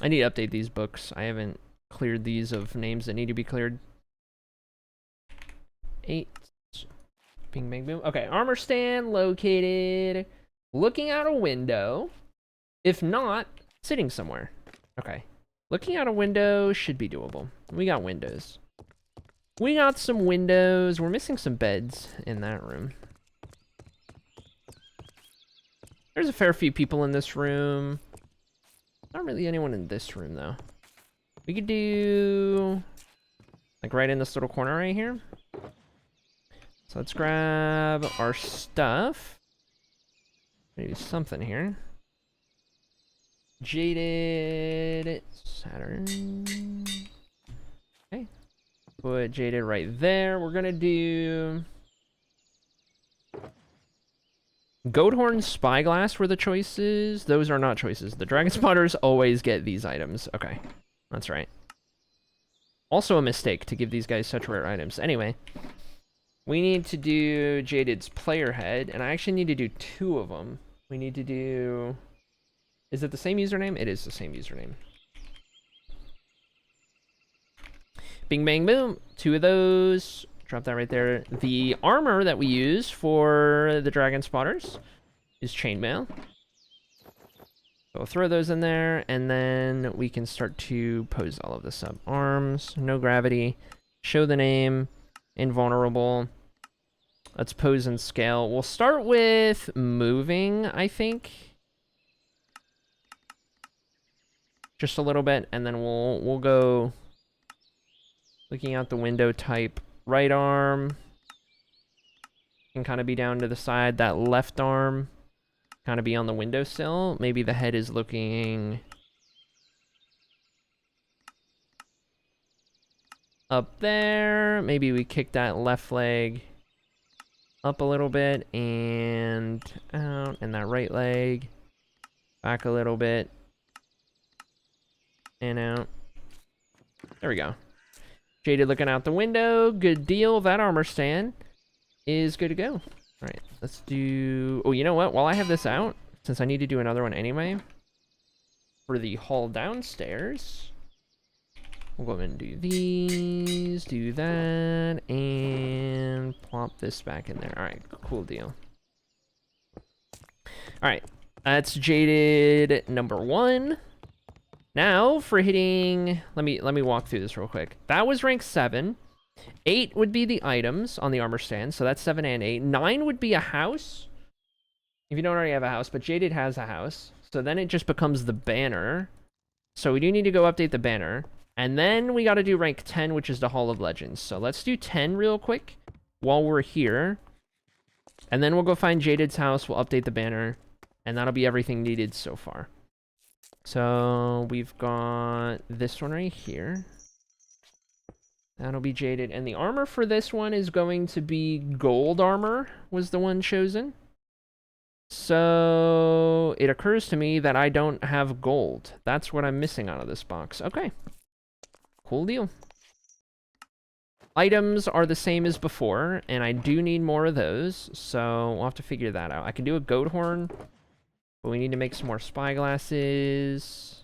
Speaker 2: update these books. I haven't cleared these of names that need to be cleared. 8. Bing, bang, boom. Okay, armor stand located. Looking out a window. If not, sitting somewhere. Okay. Looking out a window should be doable. We got windows. We got some windows. We're missing some beds in that room. There's a fair few people in this room. Not really anyone in this room, though. We could do... like, right in this little corner right here. So let's grab our stuff. Maybe something here. Jaded Saturn. Okay. Put Jaded right there. We're gonna do... Goathorn Spyglass were the choices. Those are not choices. The Dragon Spotters always get these items. Okay, that's right. Also a mistake to give these guys such rare items. Anyway, we need to do Jaded's player head, and I actually need to do 2 of them. We need to do... Is it the same username? It is the same username. Bing, bang, boom. 2 of those. Drop that right there. The armor that we use for the Dragon Spotters is chainmail. We'll throw those in there, and then we can start to pose all of this up. Arms, no gravity, show the name, invulnerable. Let's pose and scale. We'll start with moving, I think. Just a little bit, and then we'll go looking out the window type. Right arm can kind of be down to the side. That left arm kind of be on the windowsill. Maybe the head is looking up there. Maybe we kick that left leg up a little bit and out. And that right leg back a little bit and out. There we go. Jaded looking out the window. Good deal. That armor stand is good to go. All right, let's do... Oh, you know what? While I have this out, since I need to do another one anyway, for the hall downstairs, we'll go ahead and do these, do that, and plop this back in there. All right, cool deal. All right, that's Jaded number 1. Now, for hitting... Let me walk through this real quick. That was rank 7. 8 would be the items on the armor stand, so that's 7 and 8. 9 would be a house, if you don't already have a house, but Jaded has a house. So then it just becomes the banner. So we do need to go update the banner. And then we got to do rank 10, which is the Hall of Legends. So let's do 10 real quick. while we're here. And then we'll go find Jaded's house, we'll update the banner, and that'll be everything needed so far. So we've got this one right here. That'll be Jaded. And the armor for this one is going to be gold armor, was the one chosen. So it occurs to me that I don't have gold. That's what I'm missing out of this box. Okay. Cool deal. Items are the same as before, and I do need more of those, so we'll have to figure that out. I can do a goat horn, but we need to make some more spyglasses.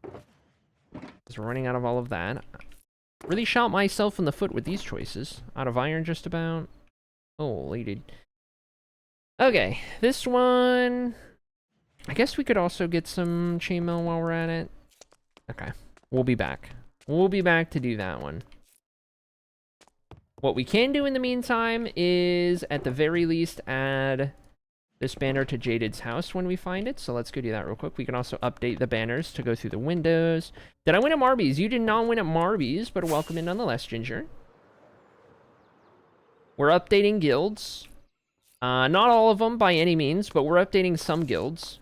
Speaker 2: Because we're running out of all of that. Really shot myself in the foot with these choices. Out of iron just about. Holy dude. Okay, this one... I guess we could also get some chainmail while we're at it. Okay, we'll be back. We'll be back to do that one. What we can do in the meantime is, at the very least, add this banner to Jaded's house when we find it. So let's go do that real quick. We can also update the banners to go through the windows. Did I win at Marby's? You did not win at Marby's, but welcome in nonetheless, Ginger. We're updating guilds. Not all of them by any means, but we're updating some guilds.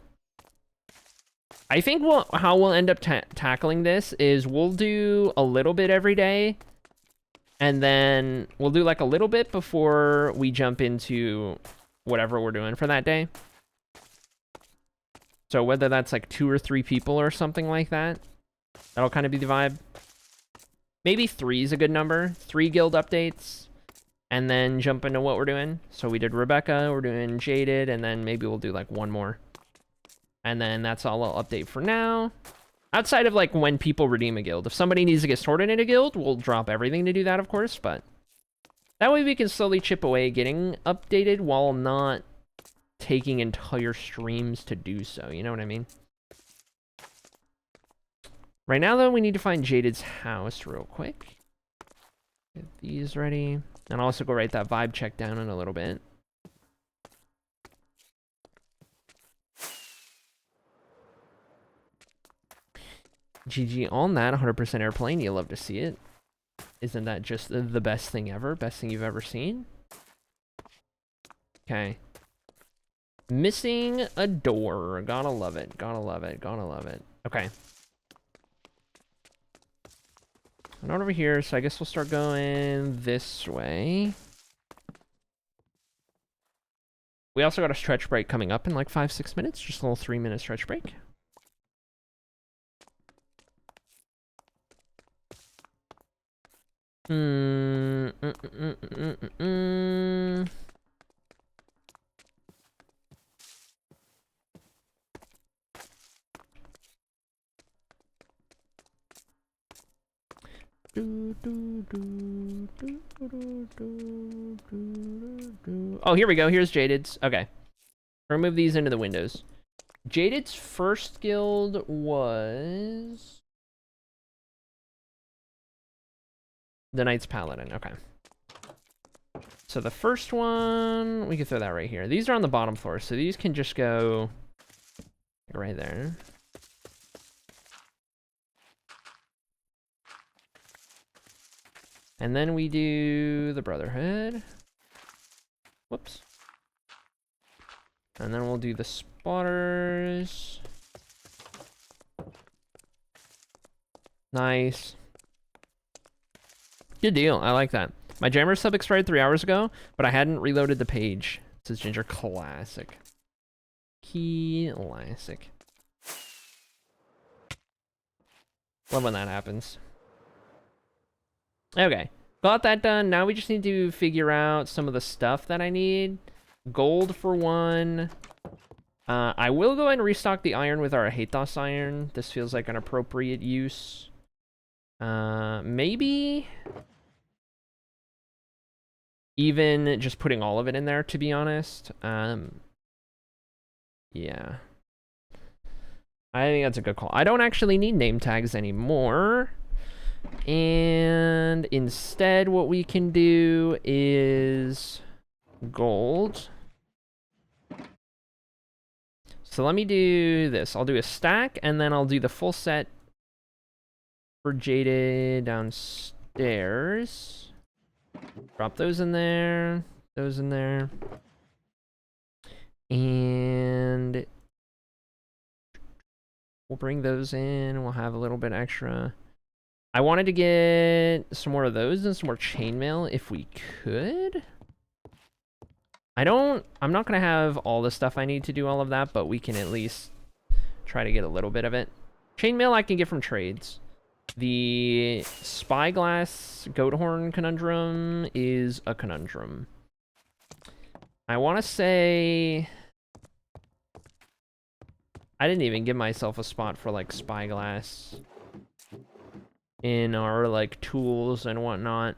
Speaker 2: I think how we'll end up tackling this is we'll do a little bit every day. And then we'll do like a little bit before we jump into whatever we're doing for that day. So whether that's like 2 or 3 people or something like that, that'll kind of be the vibe. Maybe 3 is a good number. 3 guild updates, and then jump into what we're doing. So we did Rebecca, we're doing Jaded, and then maybe we'll do like 1 more. And then that's all I'll update for now. Outside of, like, when people redeem a guild. If somebody needs to get sorted in a guild, we'll drop everything to do that, of course, but... That way we can slowly chip away getting updated while not taking entire streams to do so, you know what I mean? Right now, though, we need to find Jaded's house real quick. Get these ready. And I'll also go write that vibe check down in a little bit. GG on that, 100% airplane. You love to see it. Isn't that just the best thing ever? Best thing you've ever seen? Okay. Missing a door. Gotta love it. Gotta love it. Gotta love it. Okay. Not over here, so I guess we'll start going this way. We also got a stretch break coming up in like 5-6 minutes. Just a little 3-minute stretch break. Oh, here we go. Here's Jaded's. Okay. Remove these into the windows. Jaded's first guild was... the Knight's Paladin. Okay. So the first one, we can throw that right here. These are on the bottom floor, so these can just go right there. And then we do the Brotherhood. Whoops. And then we'll do the Spotters. Nice. Good deal. I like that. My Jammer sub expired 3 hours ago, but I hadn't reloaded the page. Says Ginger. Classic. Classic. Love when that happens. Okay. Got that done. Now we just need to figure out some of the stuff that I need. Gold for 1. I will go ahead and restock the iron with our Hathos iron. This feels like an appropriate use. Maybe... even just putting all of it in there, to be honest. Yeah. I think that's a good call. I don't actually need name tags anymore. And instead, what we can do is gold. So let me do this. I'll do a stack, and then I'll do the full set for Jaded downstairs. Drop those in there. Those in there. And we'll bring those in. We'll have a little bit extra. I wanted to get some more of those and some more chainmail if we could. I'm not going to have all the stuff I need to do all of that, but we can at least try to get a little bit of it. Chainmail I can get from trades. The spyglass goat horn conundrum is a conundrum. I want to say... I didn't even give myself a spot for, like, spyglass in our, like, tools and whatnot.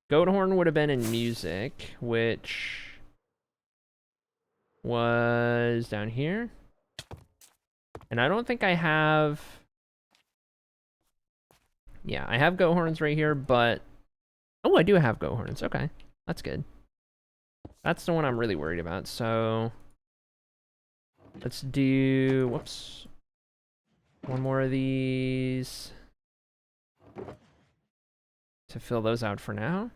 Speaker 2: Goat horn would have been in music, which was down here. And I don't think I have... Yeah, I have goat horns right here, but... Oh, I do have goat horns. Okay, that's good. That's the one I'm really worried about, so... Let's do... Whoops. One more of these. To fill those out for now.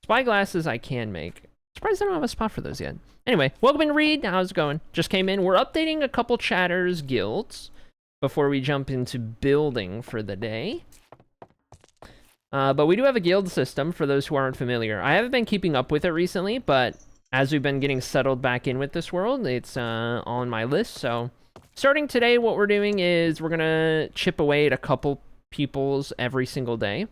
Speaker 2: Spyglasses I can make. Surprised I don't have a spot for those yet. Anyway, welcome in, Reed. How's it going? Just came in. We're updating a couple chatters guilds before we jump into building for the day. But we do have a guild system for those who aren't familiar. I haven't been keeping up with it recently, but as we've been getting settled back in with this world, it's on my list. So starting today, what we're doing is we're going to chip away at a couple people's every single day.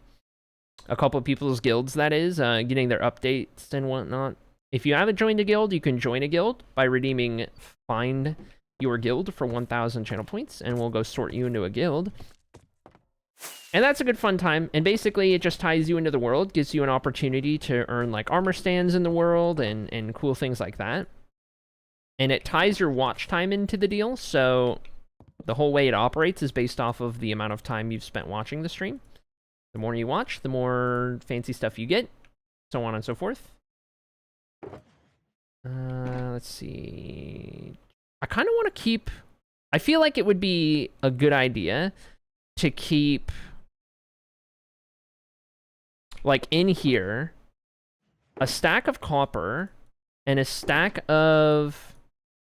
Speaker 2: A couple people's guilds, that is, getting their updates and whatnot. If you haven't joined a guild, you can join a guild by redeeming Find Your Guild for 1,000 channel points, and we'll go sort you into a guild. And that's a good fun time, and basically it just ties you into the world, gives you an opportunity to earn like armor stands in the world and cool things like that. And it ties your watch time into the deal, so the whole way it operates is based off of the amount of time you've spent watching the stream. The more you watch, the more fancy stuff you get, so on and so forth. Let's see. I kind of want to keep... I feel like it would be a good idea to keep... like in here, a stack of copper and a stack of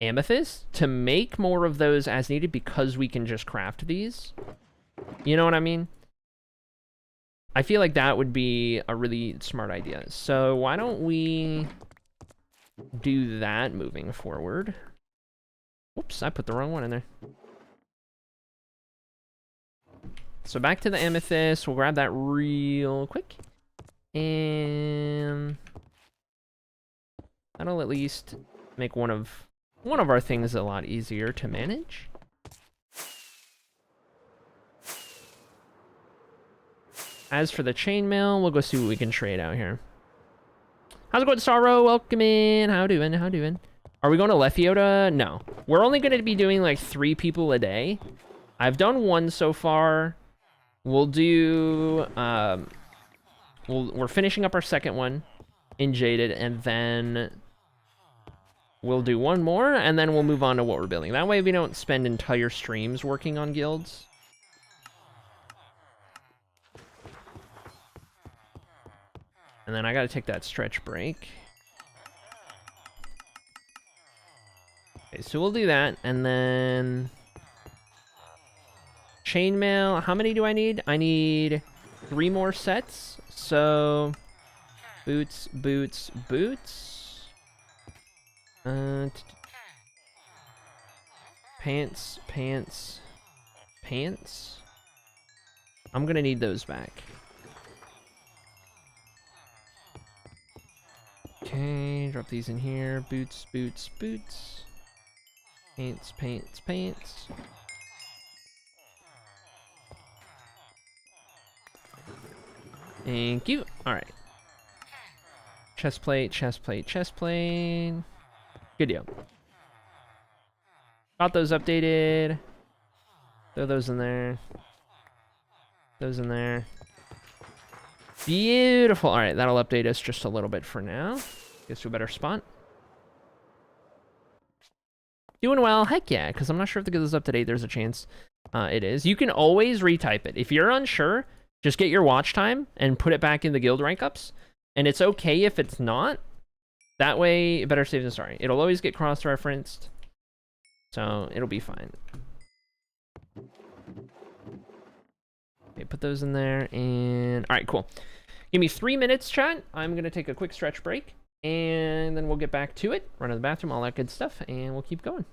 Speaker 2: amethyst to make more of those as needed because we can just craft these. You know what I mean? I feel like that would be a really smart idea. So why don't we do that moving forward? Whoops, I put the wrong one in there. So back to the amethyst. We'll grab that real quick. And that'll at least make one of our things a lot easier to manage. As for the chainmail, we'll go see what we can trade out here. How's it going, Sorrow? Welcome in. How doing? How doing? Are we going to Lethiota? No. We're only going to be doing like 3 people a day. I've done 1 so far. We'll do... we're finishing up our second one in Jaded, and then we'll do 1 more, and then we'll move on to what we're building. That way we don't spend entire streams working on guilds. And then I gotta take that stretch break. Okay, so we'll do that, and then... chainmail, how many do I need? I need 3 more sets. So, boots, boots, boots. Pants, pants, pants. I'm gonna need those back. Okay, drop these in here. Boots, boots, boots. Pants, pants, pants. Thank you. Alright. Chest plate, chest plate, chest plate. Good deal. Got those updated. Throw those in there. Those in there. Beautiful. Alright, that'll update us just a little bit for now. Get to a better spot. Doing well. Heck yeah, because I'm not sure if the guild is up to date. There's a chance it is. You can always retype it. If you're unsure, Just get your watch time and put it back in the guild rank ups. And it's okay if it's not. That way, better safe than sorry. It'll always get cross-referenced. So it'll be fine. Okay, put those in there. And all right, cool. Give me 3 minutes, chat. I'm going to take a quick stretch break. And then we'll get back to it. Run to the bathroom, all that good stuff. And we'll keep going.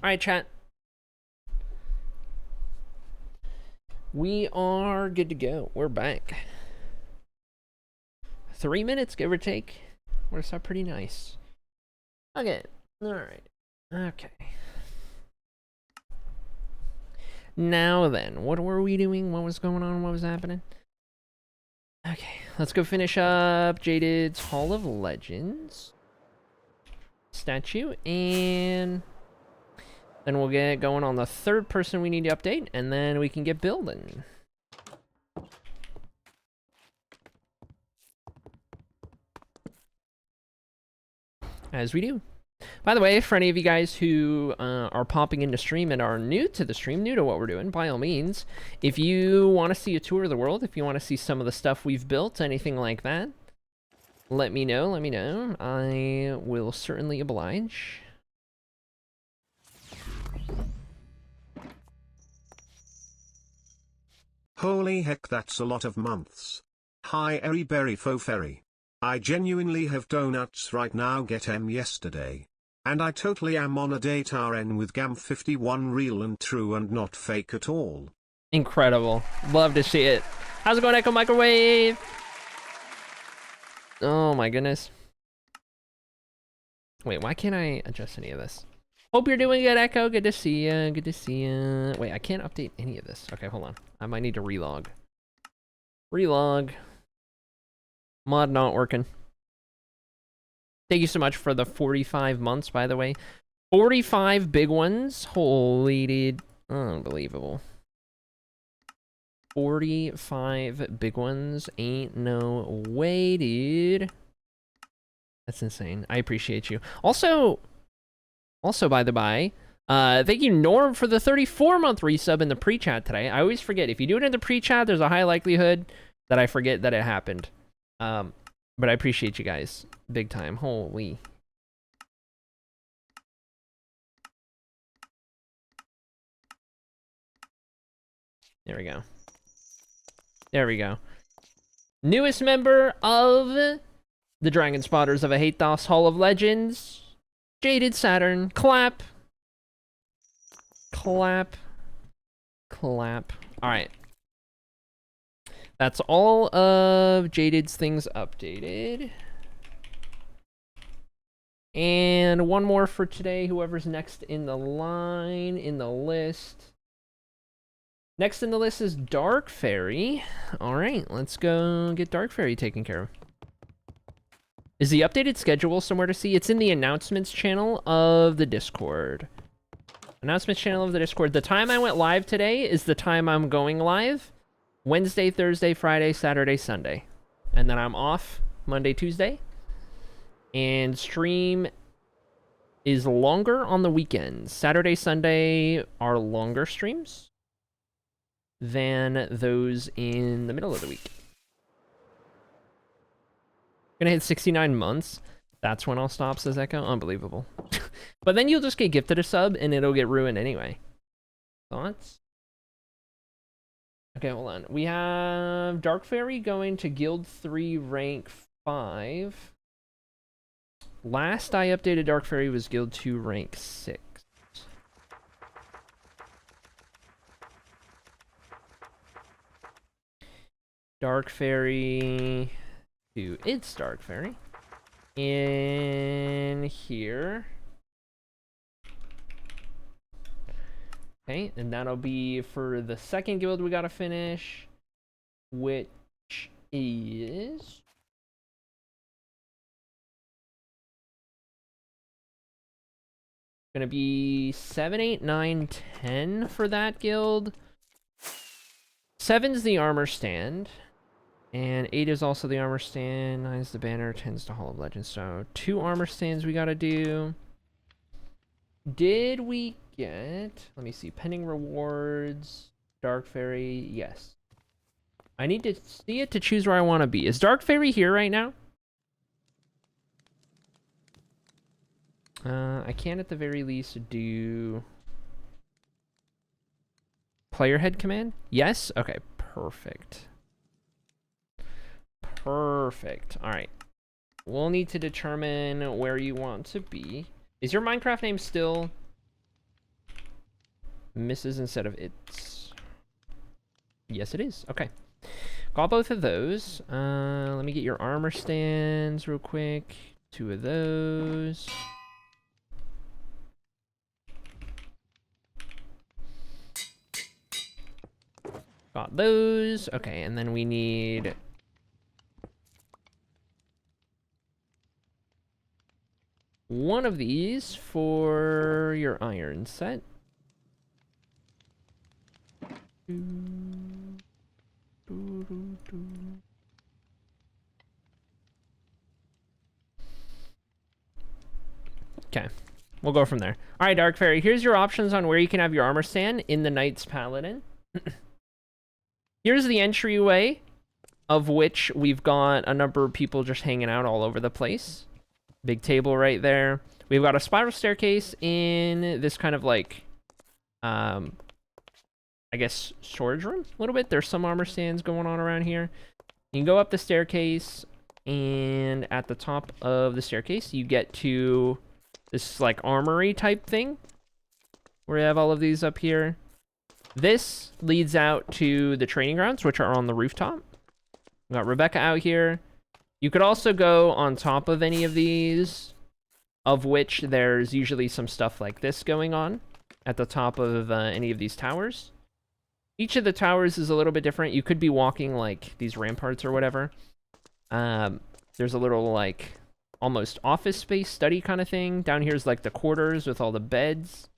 Speaker 2: All right, chat. We are good to go. We're back. 3 minutes, give or take. Works out pretty nice. Okay. All right. Okay. Now then, what were we doing? What was going on? What was happening? Okay, let's go finish up Jaded's Hall of Legends statue, and then we'll get going on the third person we need to update, and then we can get building. As we do. By the way, for any of you guys who are popping into stream and are new to the stream, new to what we're doing, by all means, if you want to see a tour of the world, if you want to see some of the stuff we've built, anything like that, let me know, let me know. I will certainly oblige.
Speaker 1: Holy heck, that's a lot of months. Hi Eriberry Foferry. I genuinely have donuts right now, get em yesterday. And I totally am on a date RN with Gam51 real and true and not fake at all.
Speaker 2: Incredible. Love to see it. How's it going, Echo Microwave? Oh my goodness. Wait, why can't I adjust any of this? Hope you're doing good, Echo. Good to see ya. Good to see ya. Wait, I can't update any of this. Okay, hold on. I might need to relog. Relog. Mod not working. Thank you so much for the 45 months, by the way. 45 big ones. Holy dude. Unbelievable. 45 big ones. Ain't no way, dude. That's insane. I appreciate you. Also, by the by, thank you, Norm, for the 34-month resub in the pre-chat today. I always forget. If you do it in the pre-chat, there's a high likelihood that I forget that it happened. But I appreciate you guys. Big time. Holy. There we go. There we go. Newest member of the Dragon Spotters of Ahathos Hall of Legends. Jaded Saturn. Clap. Clap. Clap. Alright. That's all of Jaded's things updated. And one more for today. Whoever's next in the line, in the list. Next in the list is Dark Fairy. Alright, let's go get Dark Fairy taken care of. Is the updated schedule somewhere to see? It's in the announcements channel of the Discord. Announcements channel of the Discord. The time I went live today is the time I'm going live. Wednesday, Thursday, Friday, Saturday, Sunday. And then I'm off Monday, Tuesday. And stream is longer on the weekends. Saturday, Sunday are longer streams than those in the middle of the week. Gonna hit 69 months. That's when I'll stop, says Echo. Unbelievable. But then you'll just get gifted a sub and it'll get ruined anyway. Thoughts? Okay, hold on. We have Dark Fairy going to Guild 3 rank 5. Last I updated Dark Fairy was Guild 2 rank 6. Dark Fairy to its Dark Fairy. In here. Okay, and that'll be for the second guild we gotta finish, which is gonna be 7, 8, 9, 10 for that guild. 7's the armor stand, and 8 is also the armor stand. 9 is the banner, 10 is the Hall of Legends. So 2 armor stands we gotta do. Did we get, let me see, pending rewards, Dark Fairy? Yes. I need to see it to choose where I want to be. Is Dark Fairy here right now? I can at the very least do player head command. Yes. Okay, perfect. Perfect. All right, we'll need to determine where you want to be. Is your Minecraft name still Mrs. instead of it's? Yes, it is. Okay. Got both of those. Let me get your armor stands real quick. 2 of those. Got those. Okay, and then we need one of these for your iron set. Okay, we'll go from there. All right, Dark Fairy, here's your options on where you can have your armor stand in the Knight's Paladin. Here's the entryway, of which we've got a number of people just hanging out all over the place. Big table right there. We've got a spiral staircase in this kind of like, I guess, storage room a little bit. There's some armor stands going on around here. You can go up the staircase, and at the top of the staircase, you get to this like armory type thing, where you have all of these up here. This leads out to the training grounds, which are on the rooftop. We got Rebecca out here. You could also go on top of any of these of which there's usually some stuff like this going on at the top of any of these towers. Each of the towers is a little bit different. You could be walking like these ramparts or whatever. There's a little like almost office space study kind of thing. Down here's like the quarters with all the beds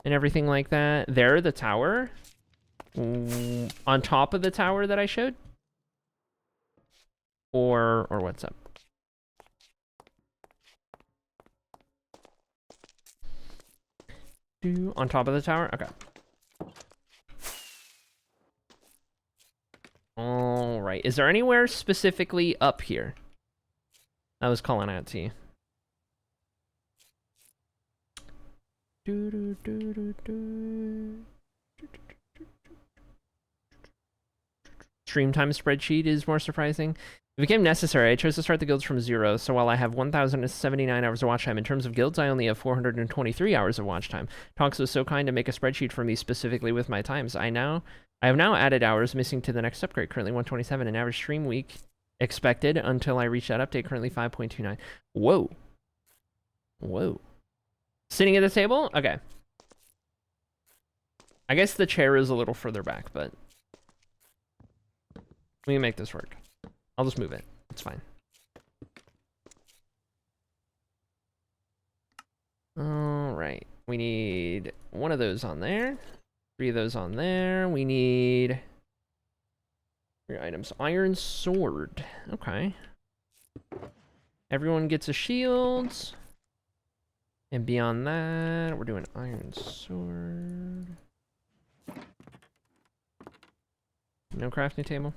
Speaker 2: and everything like that. There, the tower. On top of the tower that I showed. Or what's up? On top of the tower? Okay. All right. Is there anywhere specifically up here I was calling out to you? Stream time spreadsheet is more surprising. It became necessary. I chose to start the guilds from 0, so while I have 1,079 hours of watch time, in terms of guilds, I only have 423 hours of watch time. Tonks was so kind to make a spreadsheet for me specifically with my times. I have now added hours missing to the next upgrade, currently 127, an average stream week expected until I reach that update, currently 5.29. Whoa. Whoa. Sitting at the table? Okay. I guess the chair is a little further back, but we can make this work. I'll just move it. It's fine. All right. We need one of those on there. 3 of those on there. We need 3 items. Iron sword. Okay. Everyone gets a shield. And beyond that, we're doing iron sword. No crafting table.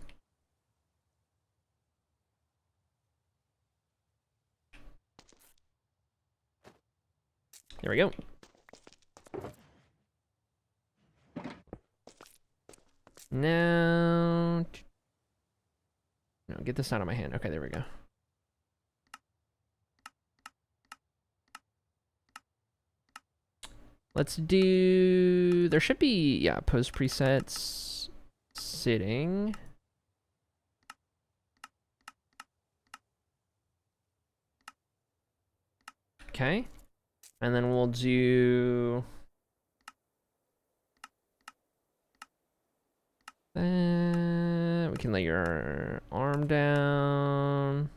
Speaker 2: There we go. Now, no, get this out of my hand. Okay, there we go. Let's do, there should be, yeah, post presets sitting. Okay. And then we'll do that. We can lay your arm down.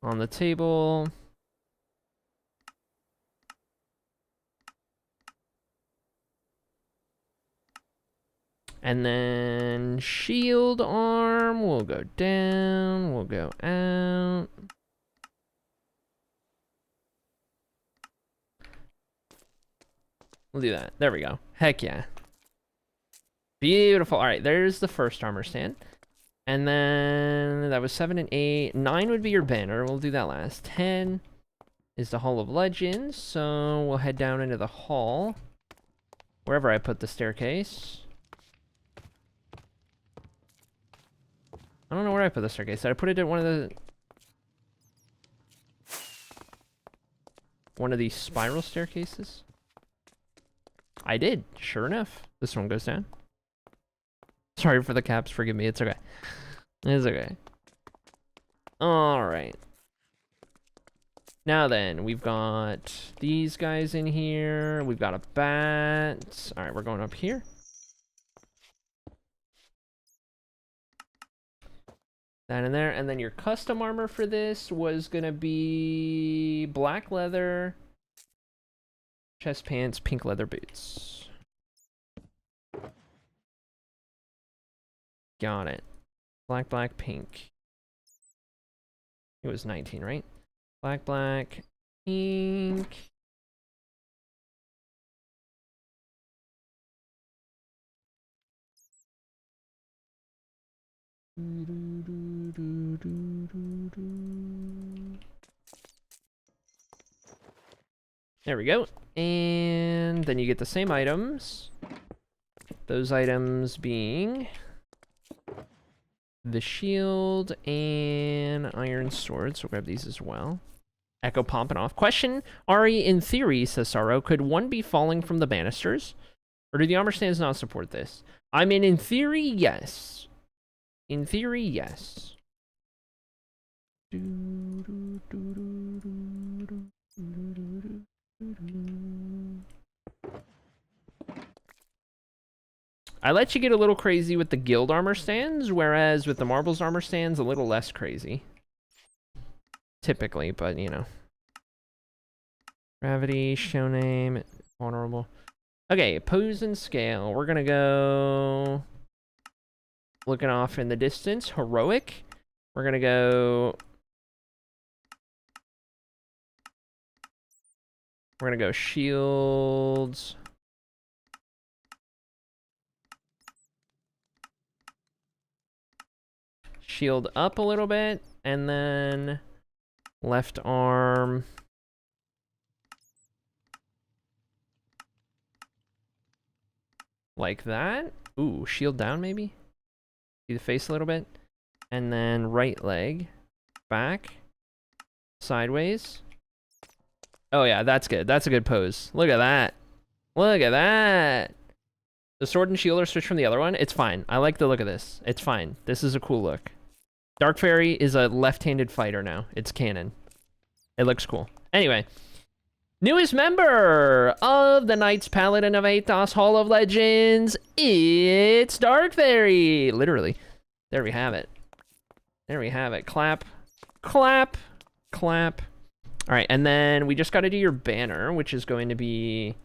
Speaker 2: On the table. And then shield arm will go down, will go out. We'll do that. There we go. Heck yeah. Beautiful. All right, there's the first armor stand. And then that was 7 and 8. 9 would be your banner. We'll do that last. 10 is the Hall of Legends. So we'll head down into the hall. Wherever I put the staircase. I don't know where I put the staircase. Did I put it at one of these spiral staircases? I did. Sure enough. This one goes down. Sorry for the caps. Forgive me. It's okay. It's okay. All right. Now then, we've got these guys in here. We've got a bat. All right, we're going up here. That in there, and then your custom armor for this was gonna be black leather, chest pants, pink leather boots. Got it. Black, black, pink. It was 19, right? Black, black, pink. There we go. And then you get the same items. Those items being the shield and iron sword. So grab these as well. Echo popping off. Question, Ari, in theory, says Sorrow, could one be falling from the banisters? Or do the armor stands not support this? I mean, in theory, yes. In theory, yes. I let you get a little crazy with the guild armor stands, whereas with the marbles armor stands, a little less crazy. Typically, but you know. Gravity, show name, vulnerable. Okay, pose and scale. We're gonna go... Looking off in the distance, heroic. We're gonna go... We're gonna go shields. Shield up a little bit, and then left arm. Like that. Ooh, shield down maybe? See the face a little bit? And then right leg. Back. Sideways. Oh yeah, that's good. That's a good pose. Look at that. Look at that. The sword and shield are switched from the other one. It's fine. I like the look of this. It's fine. This is a cool look. Dark Fairy is a left-handed fighter now. It's canon. It looks cool. Anyway. Newest member of the Knights Paladin of Athos Hall of Legends. It's Dark Fairy. Literally. There we have it. There we have it. Clap. Clap. Clap. All right, and then we just got to do your banner, which is going to be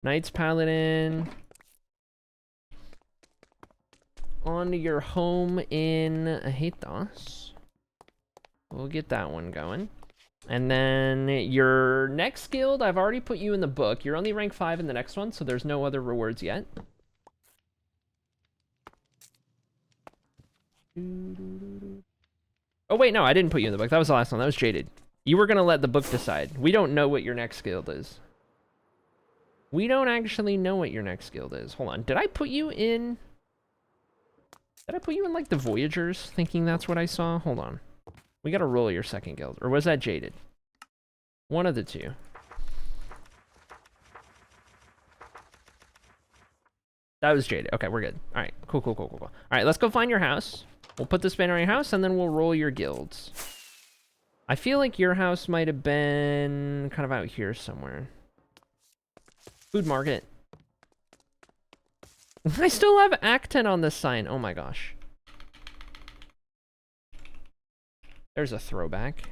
Speaker 2: Knights Paladin on your home in Athos. We'll get that one going. And then your next guild, I've already put you in the book. You're only rank 5 in the next one, so there's no other rewards yet. Oh, wait, no, I didn't put you in the book. That was the last one. That was Jaded. You were going to let the book decide. We don't know what your next guild is. We don't actually know what your next guild is. Hold on. Did I put you in... Did I put you in, like, the Voyagers, thinking that's what I saw? Hold on. We got to roll your second guild. Or was that Jaded? One of the two. That was Jaded. Okay, we're good. All right. Cool, cool, cool, cool, cool. All right, let's go find your house. We'll put this banner on your house, and then we'll roll your guilds. I feel like your house might have been kind of out here somewhere. Food market. I still have Acton on this sign. Oh my gosh. There's a throwback.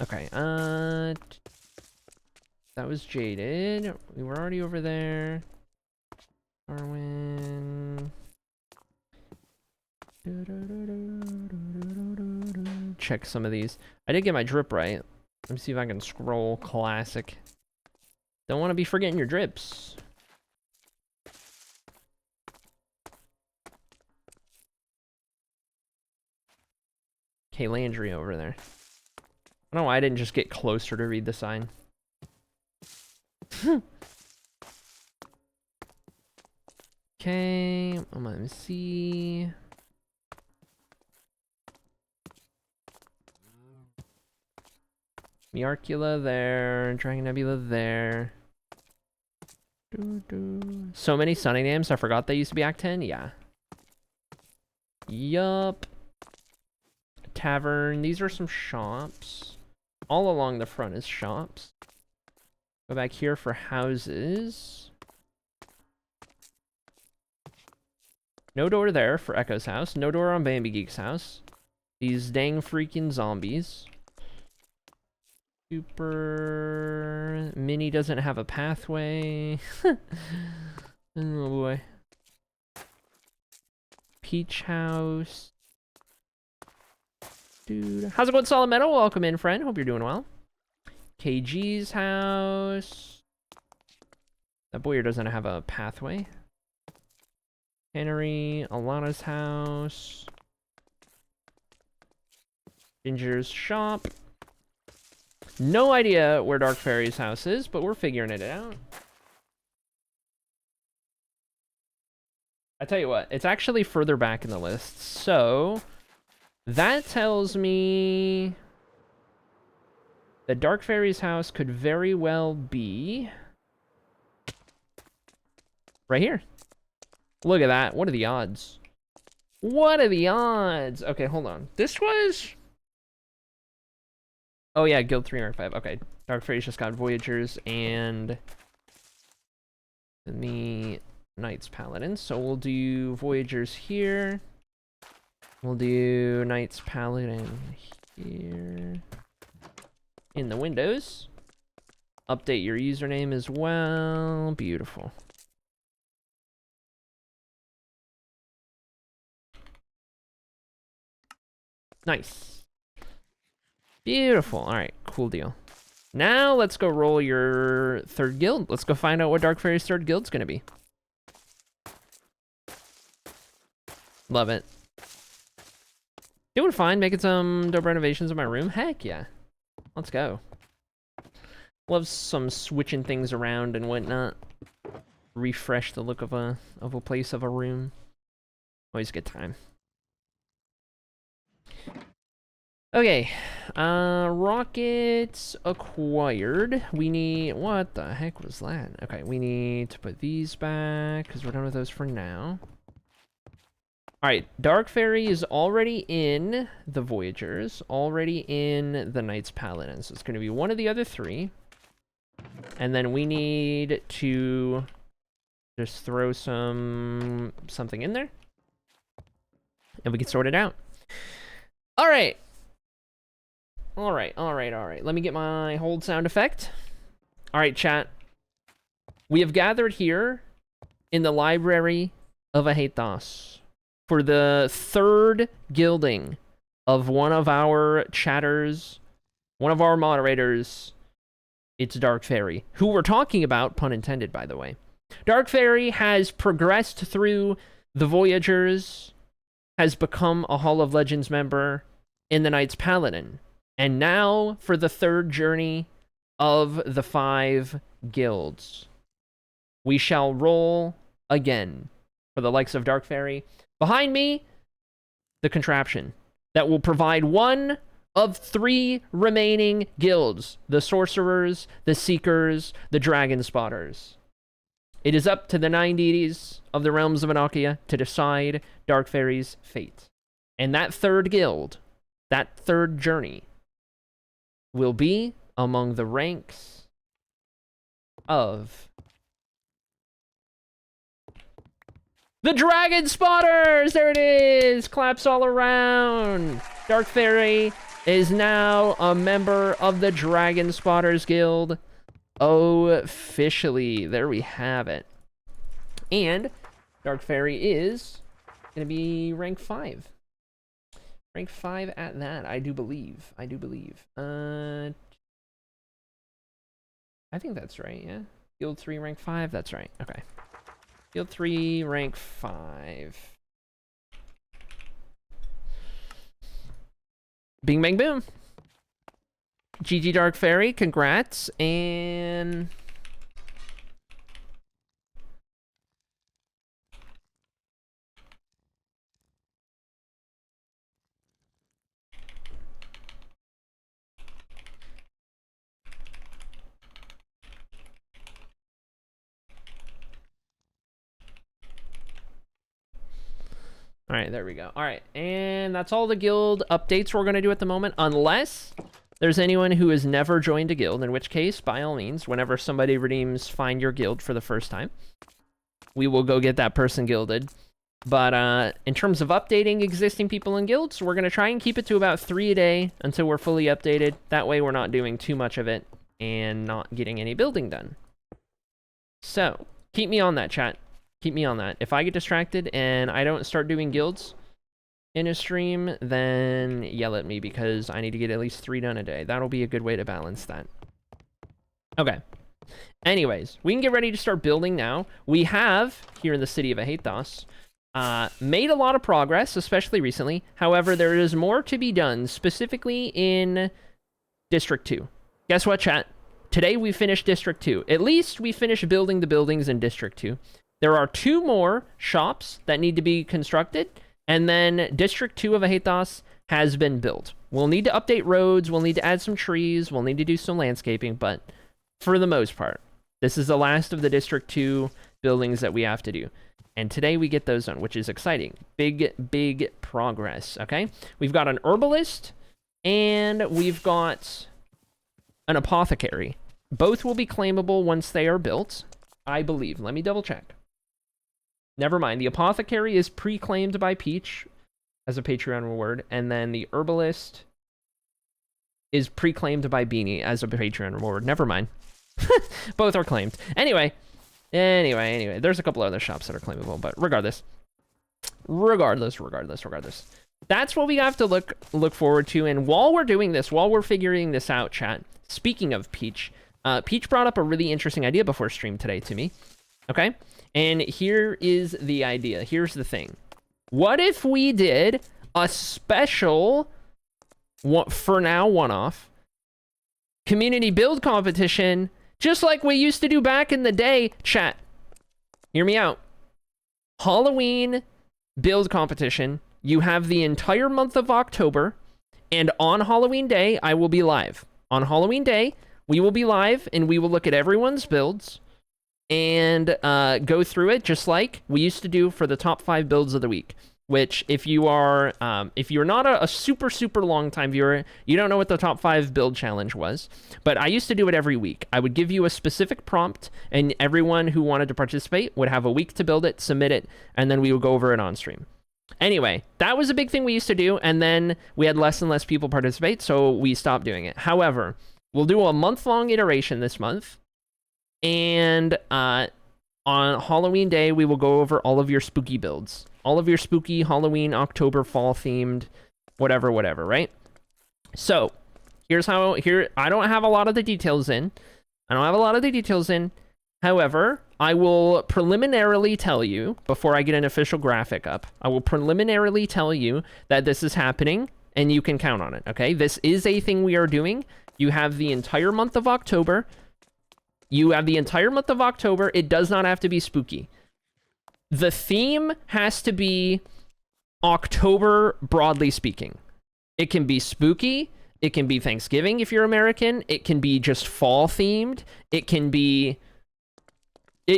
Speaker 2: Okay, that was Jaded. We were already over there. Darwin. Check some of these. I did get my drip right. Let me see if I can scroll classic. Don't want to be forgetting your drips. Okay, Landry over there. I don't know why I didn't just get closer to read the sign. Okay, let me see. Miarcula there, Dragon Nebula there. So many sunny names, I forgot they used to be Act 10, yeah. Yup. Tavern, these are some shops. All along the front is shops. Go back here for houses. No door there for Echo's house. No door on Bambi Geek's house. These dang freaking zombies. Super... Mini doesn't have a pathway. Oh boy. Peach house. Dude. How's it going, Solid Metal? Welcome in, friend. Hope you're doing well. KG's house. That Boyer doesn't have a pathway. Henry, Alana's house. Ginger's shop. No idea where Dark Fairy's house is, but we're figuring it out. I tell you what, it's actually further back in the list, so that tells me that Dark Fairy's house could very well be right here. Look at that. What are the odds? What are the odds? Okay, hold on. This was... Oh yeah, Guild 3 Rank 5. Okay, Dark Fairies just got Voyagers and the Knights Paladins. So we'll do Voyagers here. We'll do Knights Paladin here. In the windows. Update your username as well. Beautiful. Nice. Beautiful. All right, cool deal. Now let's go roll your third guild. Let's go find out what Dark Fairy's third guild's gonna be. Love it. Doing fine, making some dope renovations in my room. Heck yeah. Let's go. Love some switching things around and whatnot. Refresh the look of a place, of a room. Always a good time. Okay, rockets acquired. We need, what the heck was that? Okay, we need to put these back, because we're done with those for now. Alright, Dark Fairy is already in the Voyagers, already in the Knights Paladin, so it's going to be one of the other three. And then we need to just throw something in there, and we can sort it out. Alright. Alright. Let me get my hold sound effect. Alright, chat. We have gathered here in the library of Ahathos for the third guilding of one of our chatters, one of our moderators. It's Dark Fairy, who we're talking about, pun intended, by the way. Dark Fairy has progressed through the Voyagers, has become a Hall of Legends member in the Knights Paladin. And now for the third journey of the 5 guilds. We shall roll again for the likes of Dark Fairy. Behind me, the contraption that will provide one of 3 remaining guilds. The Sorcerers, the Seekers, the Dragon Spotters. It is up to the 9 deities of the realms of Annocia to decide Dark Fairy's fate. And that third guild, that third journey, will be among the ranks of the Dragon Spotters! There it is! Claps all around! Dark Fairy is now a member of the Dragon Spotters Guild. Officially. There we have it. And Dark Fairy is going to be rank 5. Rank 5 at that, I do believe. I think that's right, yeah? Guild 3, rank 5? That's right, okay. Guild 3, rank 5. Bing, bang, boom. GG Dark Fairy, congrats, and... All right, there we go. All right, and that's all the guild updates we're going to do at the moment, unless there's anyone who has never joined a guild, in which case, by all means, whenever somebody redeems Find Your Guild for the first time, we will go get that person guilded. But in terms of updating existing people in guilds, we're going to try and keep it to about 3 a day until we're fully updated. That way we're not doing too much of it and not getting any building done. So, keep me on that, chat. Keep me on that. If I get distracted and I don't start doing guilds in a stream, then yell at me because I need to get at least 3 done a day. That'll be a good way to balance that. Okay. Anyways, we can get ready to start building now. We have, here in the city of Ahathos, made a lot of progress, especially recently. However, there is more to be done, specifically in District 2. Guess what, chat? Today we finished District 2. At least we finished building the buildings in District 2. There are 2 more shops that need to be constructed, and then District 2 of Ahathos has been built. We'll need to update roads, we'll need to add some trees, we'll need to do some landscaping, but for the most part, this is the last of the District 2 buildings that we have to do. And today we get those done, which is exciting. Big progress, okay? We've got an herbalist, and we've got an apothecary. Both will be claimable once they are built, I believe. Let me double check. Never mind. The apothecary is pre-claimed by Peach as a Patreon reward, and then the herbalist is pre-claimed by Beanie as a Patreon reward. Never mind. Both are claimed. Anyway, there's a couple other shops that are claimable, but regardless. That's what we have to look forward to. And while we're doing this, while we're figuring this out, chat, speaking of Peach, Peach brought up a really interesting idea before stream today to me. Okay? And here is the idea. Here's the thing. What if we did a special, for now, one-off, community build competition, just like we used to do back in the day? Chat, hear me out. Halloween build competition. You have the entire month of October, and on Halloween Day, I will be live. On Halloween Day, we will be live, and we will look at everyone's builds and go through it just like we used to do for the top 5 builds of the week. Which, if you're not a super long time viewer, you don't know what the top 5 build challenge was. But I used to do it every week. I would give you a specific prompt, and everyone who wanted to participate would have a week to build it, submit it, and then we would go over it on stream. Anyway, that was a big thing we used to do, and then we had less and less people participate, so we stopped doing it. However, we'll do a month-long iteration this month, and on Halloween Day, we will go over all of your spooky builds. All of your spooky Halloween, October, fall-themed, whatever, right? So, I don't have a lot of the details in. However, I will preliminarily tell you, before I get an official graphic up, I will preliminarily tell you that this is happening, and you can count on it, okay? This is a thing we are doing. You have the entire month of October. It does not have to be spooky. The theme has to be October, broadly speaking. It can be spooky. It can be Thanksgiving if you're American. It can be just fall themed. It can be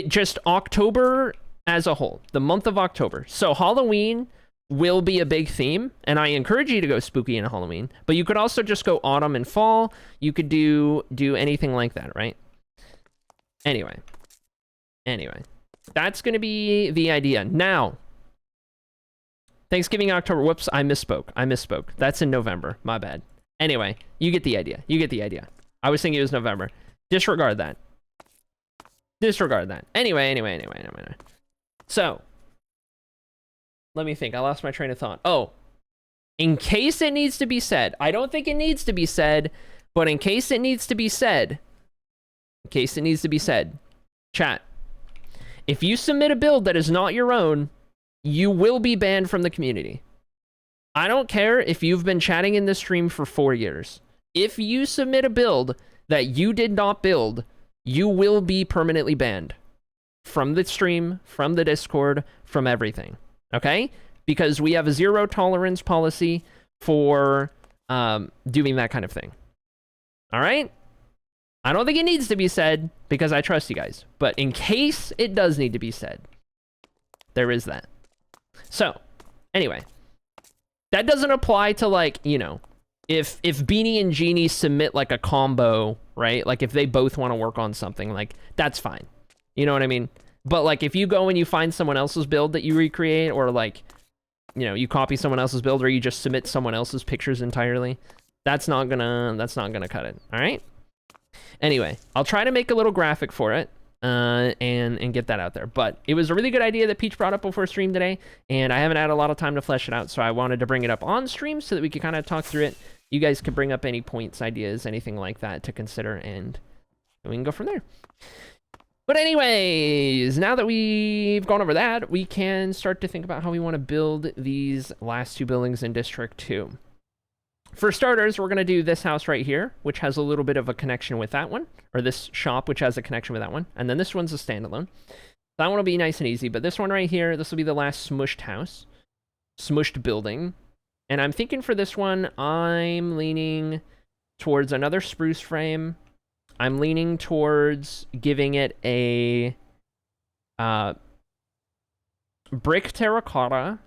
Speaker 2: just October as a whole, the month of October. So Halloween will be a big theme, and I encourage you to go spooky in Halloween, but you could also just go autumn and fall. You could do anything like that, right? Anyway. That's going to be the idea. Now, Thanksgiving, October. Whoops, I misspoke. That's in November. My bad. Anyway, you get the idea. I was thinking it was November. Disregard that. Anyway. So, let me think. I lost my train of thought. Oh, in case it needs to be said. I don't think it needs to be said, but in case it needs to be said. Chat. If you submit a build that is not your own, you will be banned from the community. I don't care if you've been chatting in this stream for 4 years. If you submit a build that you did not build, you will be permanently banned. From the stream, from the Discord, from everything. Okay? Because we have a 0 tolerance policy for doing that kind of thing. Alright? I don't think it needs to be said, because I trust you guys. But in case it does need to be said, there is that. So, anyway. That doesn't apply to, like, you know, if Beanie and Genie submit, like, a combo, right? Like, if they both want to work on something, like, that's fine. You know what I mean? But, like, if you go and you find someone else's build that you recreate, or, like, you know, you copy someone else's build, or you just submit someone else's pictures entirely, that's not gonna cut it, all right? Anyway, I'll try to make a little graphic for it, and get that out there. But it was a really good idea that Peach brought up before stream today, and I haven't had a lot of time to flesh it out, so I wanted to bring it up on stream so that we could kind of talk through it. You guys could bring up any points, ideas, anything like that to consider, and we can go from there. But anyways, now that we've gone over that, we can start to think about how we want to build these last 2 buildings in District 2. For starters, we're going to do this house right here, which has a little bit of a connection with that one, or this shop, which has a connection with that one, and then this one's a standalone. That one will be nice and easy, but this one right here, this will be the last smushed house, smushed building, and I'm thinking for this one, I'm leaning towards another spruce frame. I'm leaning towards giving it a Uh, brick terracotta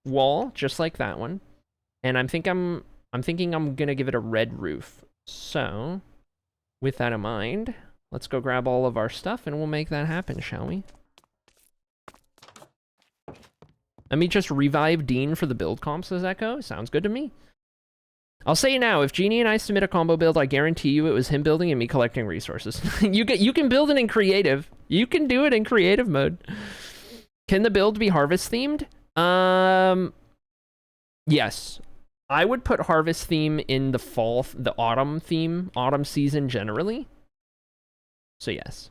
Speaker 2: wall, just like that one. And I'm thinking I'm gonna give it a red roof. So, with that in mind, let's go grab all of our stuff and we'll make that happen, shall we? Let me just revive Dean for the build comps as Echo. Sounds good to me. I'll say it now, if Genie and I submit a combo build, I guarantee you it was him building and me collecting resources. You can build it in creative. You can do it in creative mode. Can the build be harvest themed? Yes. I would put harvest theme in the fall, the autumn theme, autumn season generally. So yes.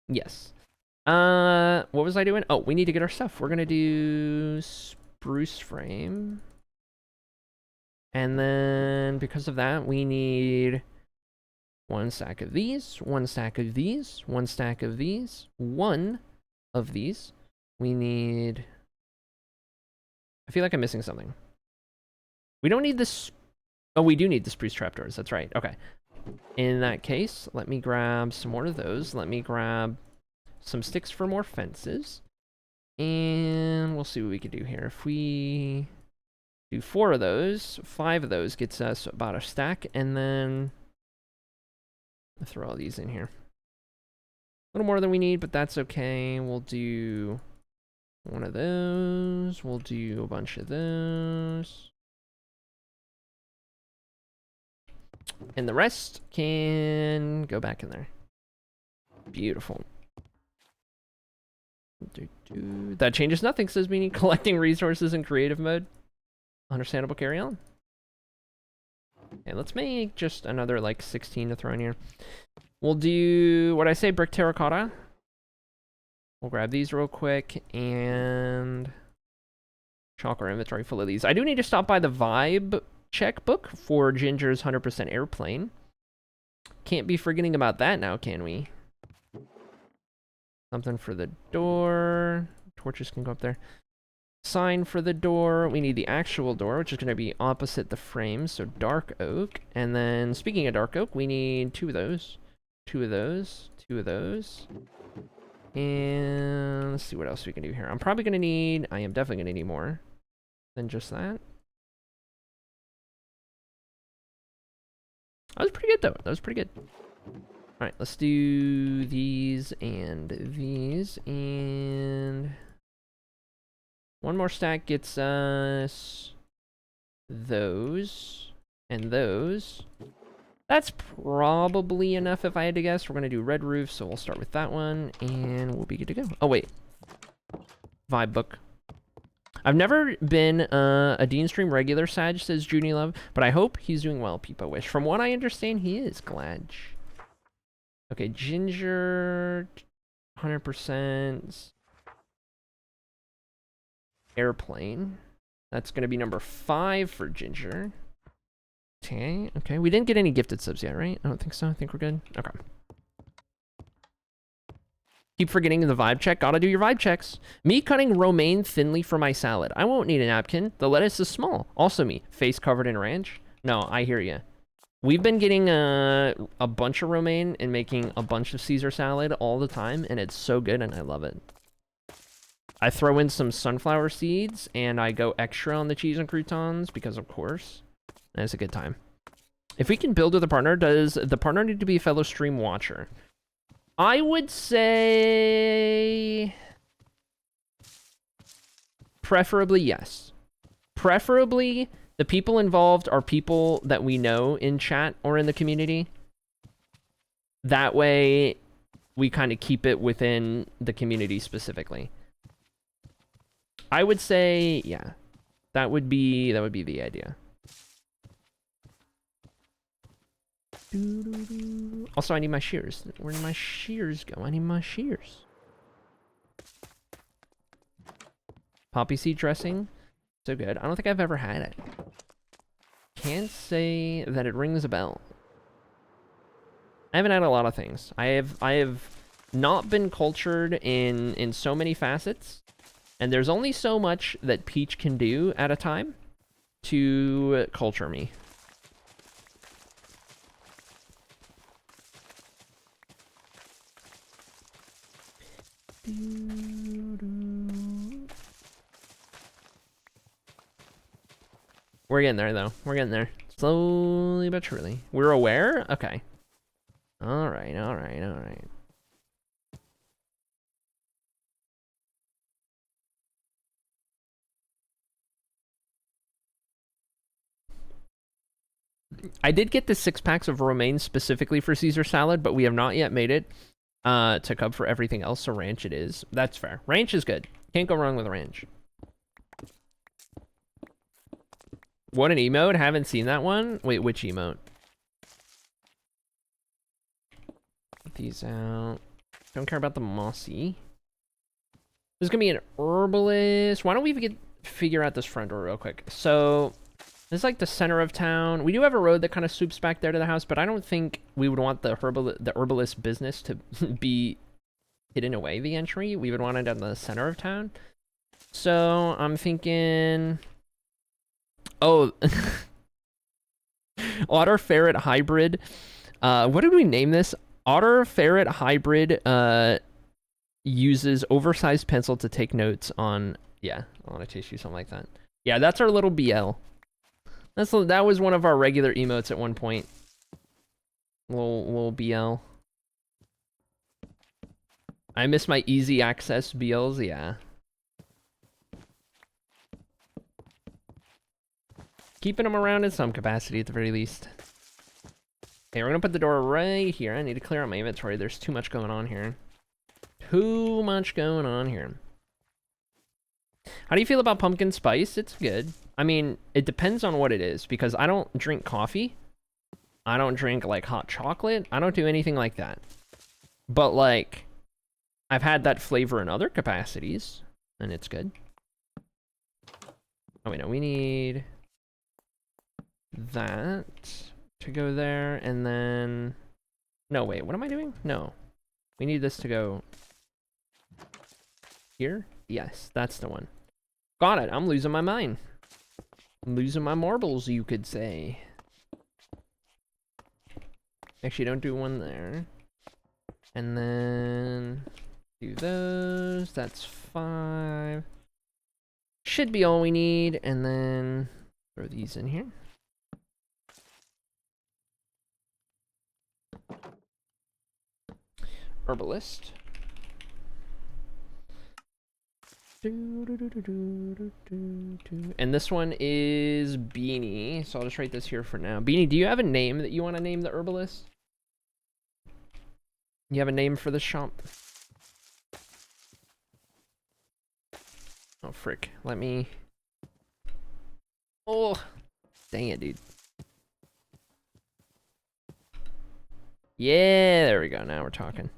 Speaker 2: Yes. What was I doing? Oh, we need to get our stuff. We're gonna do spruce frame. And then because of that, we need 1 stack of these, 1 stack of these, 1 stack of these, 1 of these. We need... I feel like I'm missing something. We don't need this... Oh, we do need the spruce trapdoors. That's right. Okay. In that case, let me grab some more of those. Let me grab some sticks for more fences. And we'll see what we can do here. If we do 4 of those, 5 of those gets us about a stack. And then I'll throw all these in here. A little more than we need, but that's okay. We'll do 1 of those. We'll do a bunch of those. And the rest can go back in there. Beautiful. That changes nothing, says me collecting resources in creative mode. Understandable, carry on. Okay, let's make just another like 16 to throw in here. We'll do, what I say, brick terracotta. We'll grab these real quick and chalk our inventory full of these. I do need to stop by the vibe checkbook for Ginger's 100% airplane. Can't be forgetting about that now, can we? Something for the door. Torches can go up there. Sign for the door. We need the actual door, which is going to be opposite the frame, so dark oak. And then, speaking of dark oak, we need 2 of those. 2 of those. 2 of those. And let's see what else we can do here. I'm probably going to need... I am definitely going to need more than just that. That was pretty good, though. That was pretty good. All right, let's do these and these. And 1 more stack gets us those and those. That's probably enough if I had to guess. We're going to do red roof, so we'll start with that one, and we'll be good to go. Oh, wait. Vibe book. I've never been a Dean Stream regular, Sag, says Junie Love, but I hope he's doing well, Peepo Wish. From what I understand, he is, Glad. Okay, Ginger, 100%. Airplane. That's going to be number 5 for Ginger. Okay, okay. We didn't get any gifted subs yet, right? I don't think so. I think we're good. Okay. Keep forgetting the vibe check. Gotta do your vibe checks. Me cutting romaine thinly for my salad. I won't need a napkin. The lettuce is small. Also me. Face covered in ranch. No, I hear you. We've been getting a bunch of romaine and making a bunch of Caesar salad all the time, and it's so good, and I love it. I throw in some sunflower seeds, and I go extra on the cheese and croutons, because of course. And it's a good time. If we can build with a partner, does the partner need to be a fellow stream watcher? I would say... preferably yes. Preferably... the people involved are people that we know in chat or in the community. That way, we kind of keep it within the community specifically. I would say, yeah, that would be the idea. Also, I need my shears. Where did my shears go? I need my shears. Poppy seed dressing. So good. I don't think I've ever had it. Can't say that it rings a bell. I haven't had a lot of things. I have not been cultured in so many facets, and there's only so much that Peach can do at a time to culture me. We're getting there, though. We're getting there. Slowly but surely. We're aware? Okay. Alright, alright, alright. I did get the 6 packs of romaine specifically for Caesar salad, but we have not yet made it to Cub for everything else, so ranch it is. That's fair. Ranch is good. Can't go wrong with ranch. What an emote? Haven't seen that one. Wait, which emote? Get these out. Don't care about the mossy. There's gonna be an herbalist. Why don't we figure out this front door real quick? So this is like the center of town. We do have a road that kind of swoops back there to the house, but I don't think we would want the herbalist business to be hidden away the entry. We would want it in the center of town. So I'm thinking, oh, otter ferret hybrid. What did we name this? Otter ferret hybrid uses oversized pencil to take notes on, yeah, on a tissue, something like that. Yeah, that's our little BL. That was one of our regular emotes at one point. Little BL. I miss my easy access BLs, yeah. Keeping them around in some capacity at the very least. Okay, we're gonna put the door right here. I need to clear out my inventory. There's too much going on here. Too much going on here. How do you feel about pumpkin spice? It's good. I mean, it depends on what it is, because I don't drink coffee. I don't drink, like, hot chocolate. I don't do anything like that. But, like, I've had that flavor in other capacities, and it's good. Oh, wait, no, we need that to go there, and then... No, wait, what am I doing? No. We need this to go... here? Yes, that's the one. Got it, I'm losing my mind. I'm losing my marbles, you could say. Actually, don't do one there. And then... do those, that's 5. Should be all we need, and then... throw these in here. Herbalist. And this one is Beanie, so I'll just write this here for now. Beanie, do you have a name that you want to name the herbalist? You have a name for the shop? Oh, frick. Let me... oh, dang it, dude. Yeah, there we go. Now we're talking.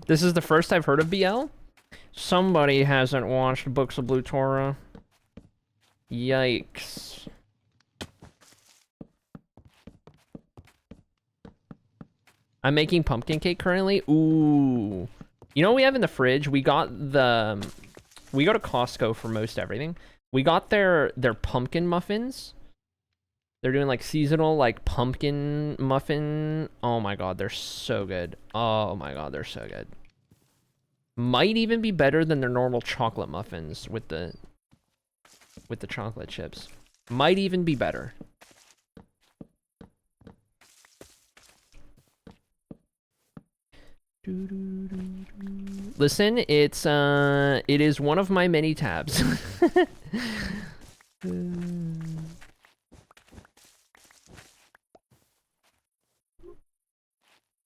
Speaker 2: This is the first I've heard of BL? Somebody hasn't watched Books of Blue Torah. Yikes. I'm making pumpkin cake currently. Ooh. You know what we have in the fridge? We got the... we go to Costco for most everything. We got their pumpkin muffins. They're doing like seasonal like pumpkin muffin. Oh my god, they're so good. Oh my god, they're so good. Might even be better than their normal chocolate muffins with the chocolate chips. Might even be better. Listen, it is one of my many tabs.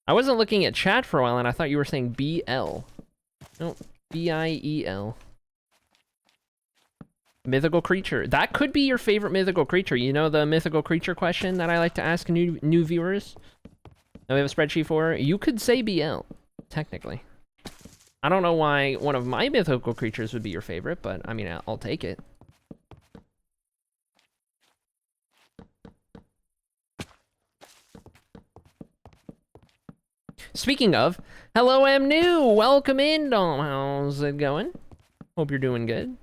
Speaker 2: I wasn't looking at chat for a while and I thought you were saying BL. No, BIEL. Mythical creature. That could be your favorite mythical creature. You know the mythical creature question that I like to ask new viewers? That we have a spreadsheet for? You could say BL, technically. I don't know why one of my mythical creatures would be your favorite, but I mean, I'll take it. Speaking of, hello, I'm new. Welcome in, Dom. How's it going? Hope you're doing good.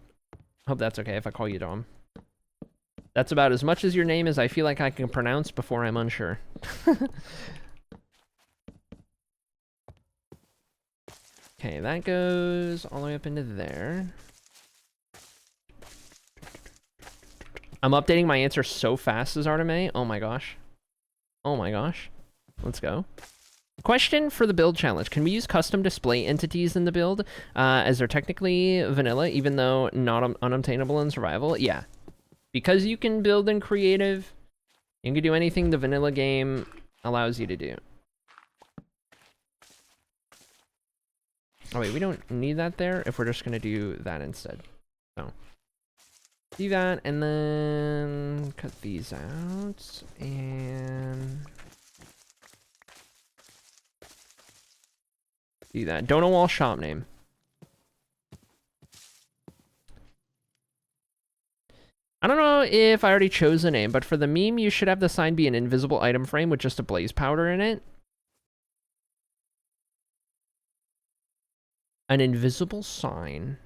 Speaker 2: Hope that's okay if I call you Dom. That's about as much as your name as I feel like I can pronounce before I'm unsure. Okay, that goes all the way up into there. I'm updating my answer so fast as Arteme. Oh my gosh. Oh my gosh. Let's go. Question for the build challenge. Can we use custom display entities in the build as they're technically vanilla, even though not unobtainable in survival? Yeah. Because you can build in creative, you can do anything the vanilla game allows you to do. Oh wait, we don't need that there if we're just gonna do that instead. So do that and then cut these out and do that. Donut Wall shop name. I don't know if I already chose a name, but for the meme, you should have the sign be an invisible item frame with just a blaze powder in it. An invisible sign.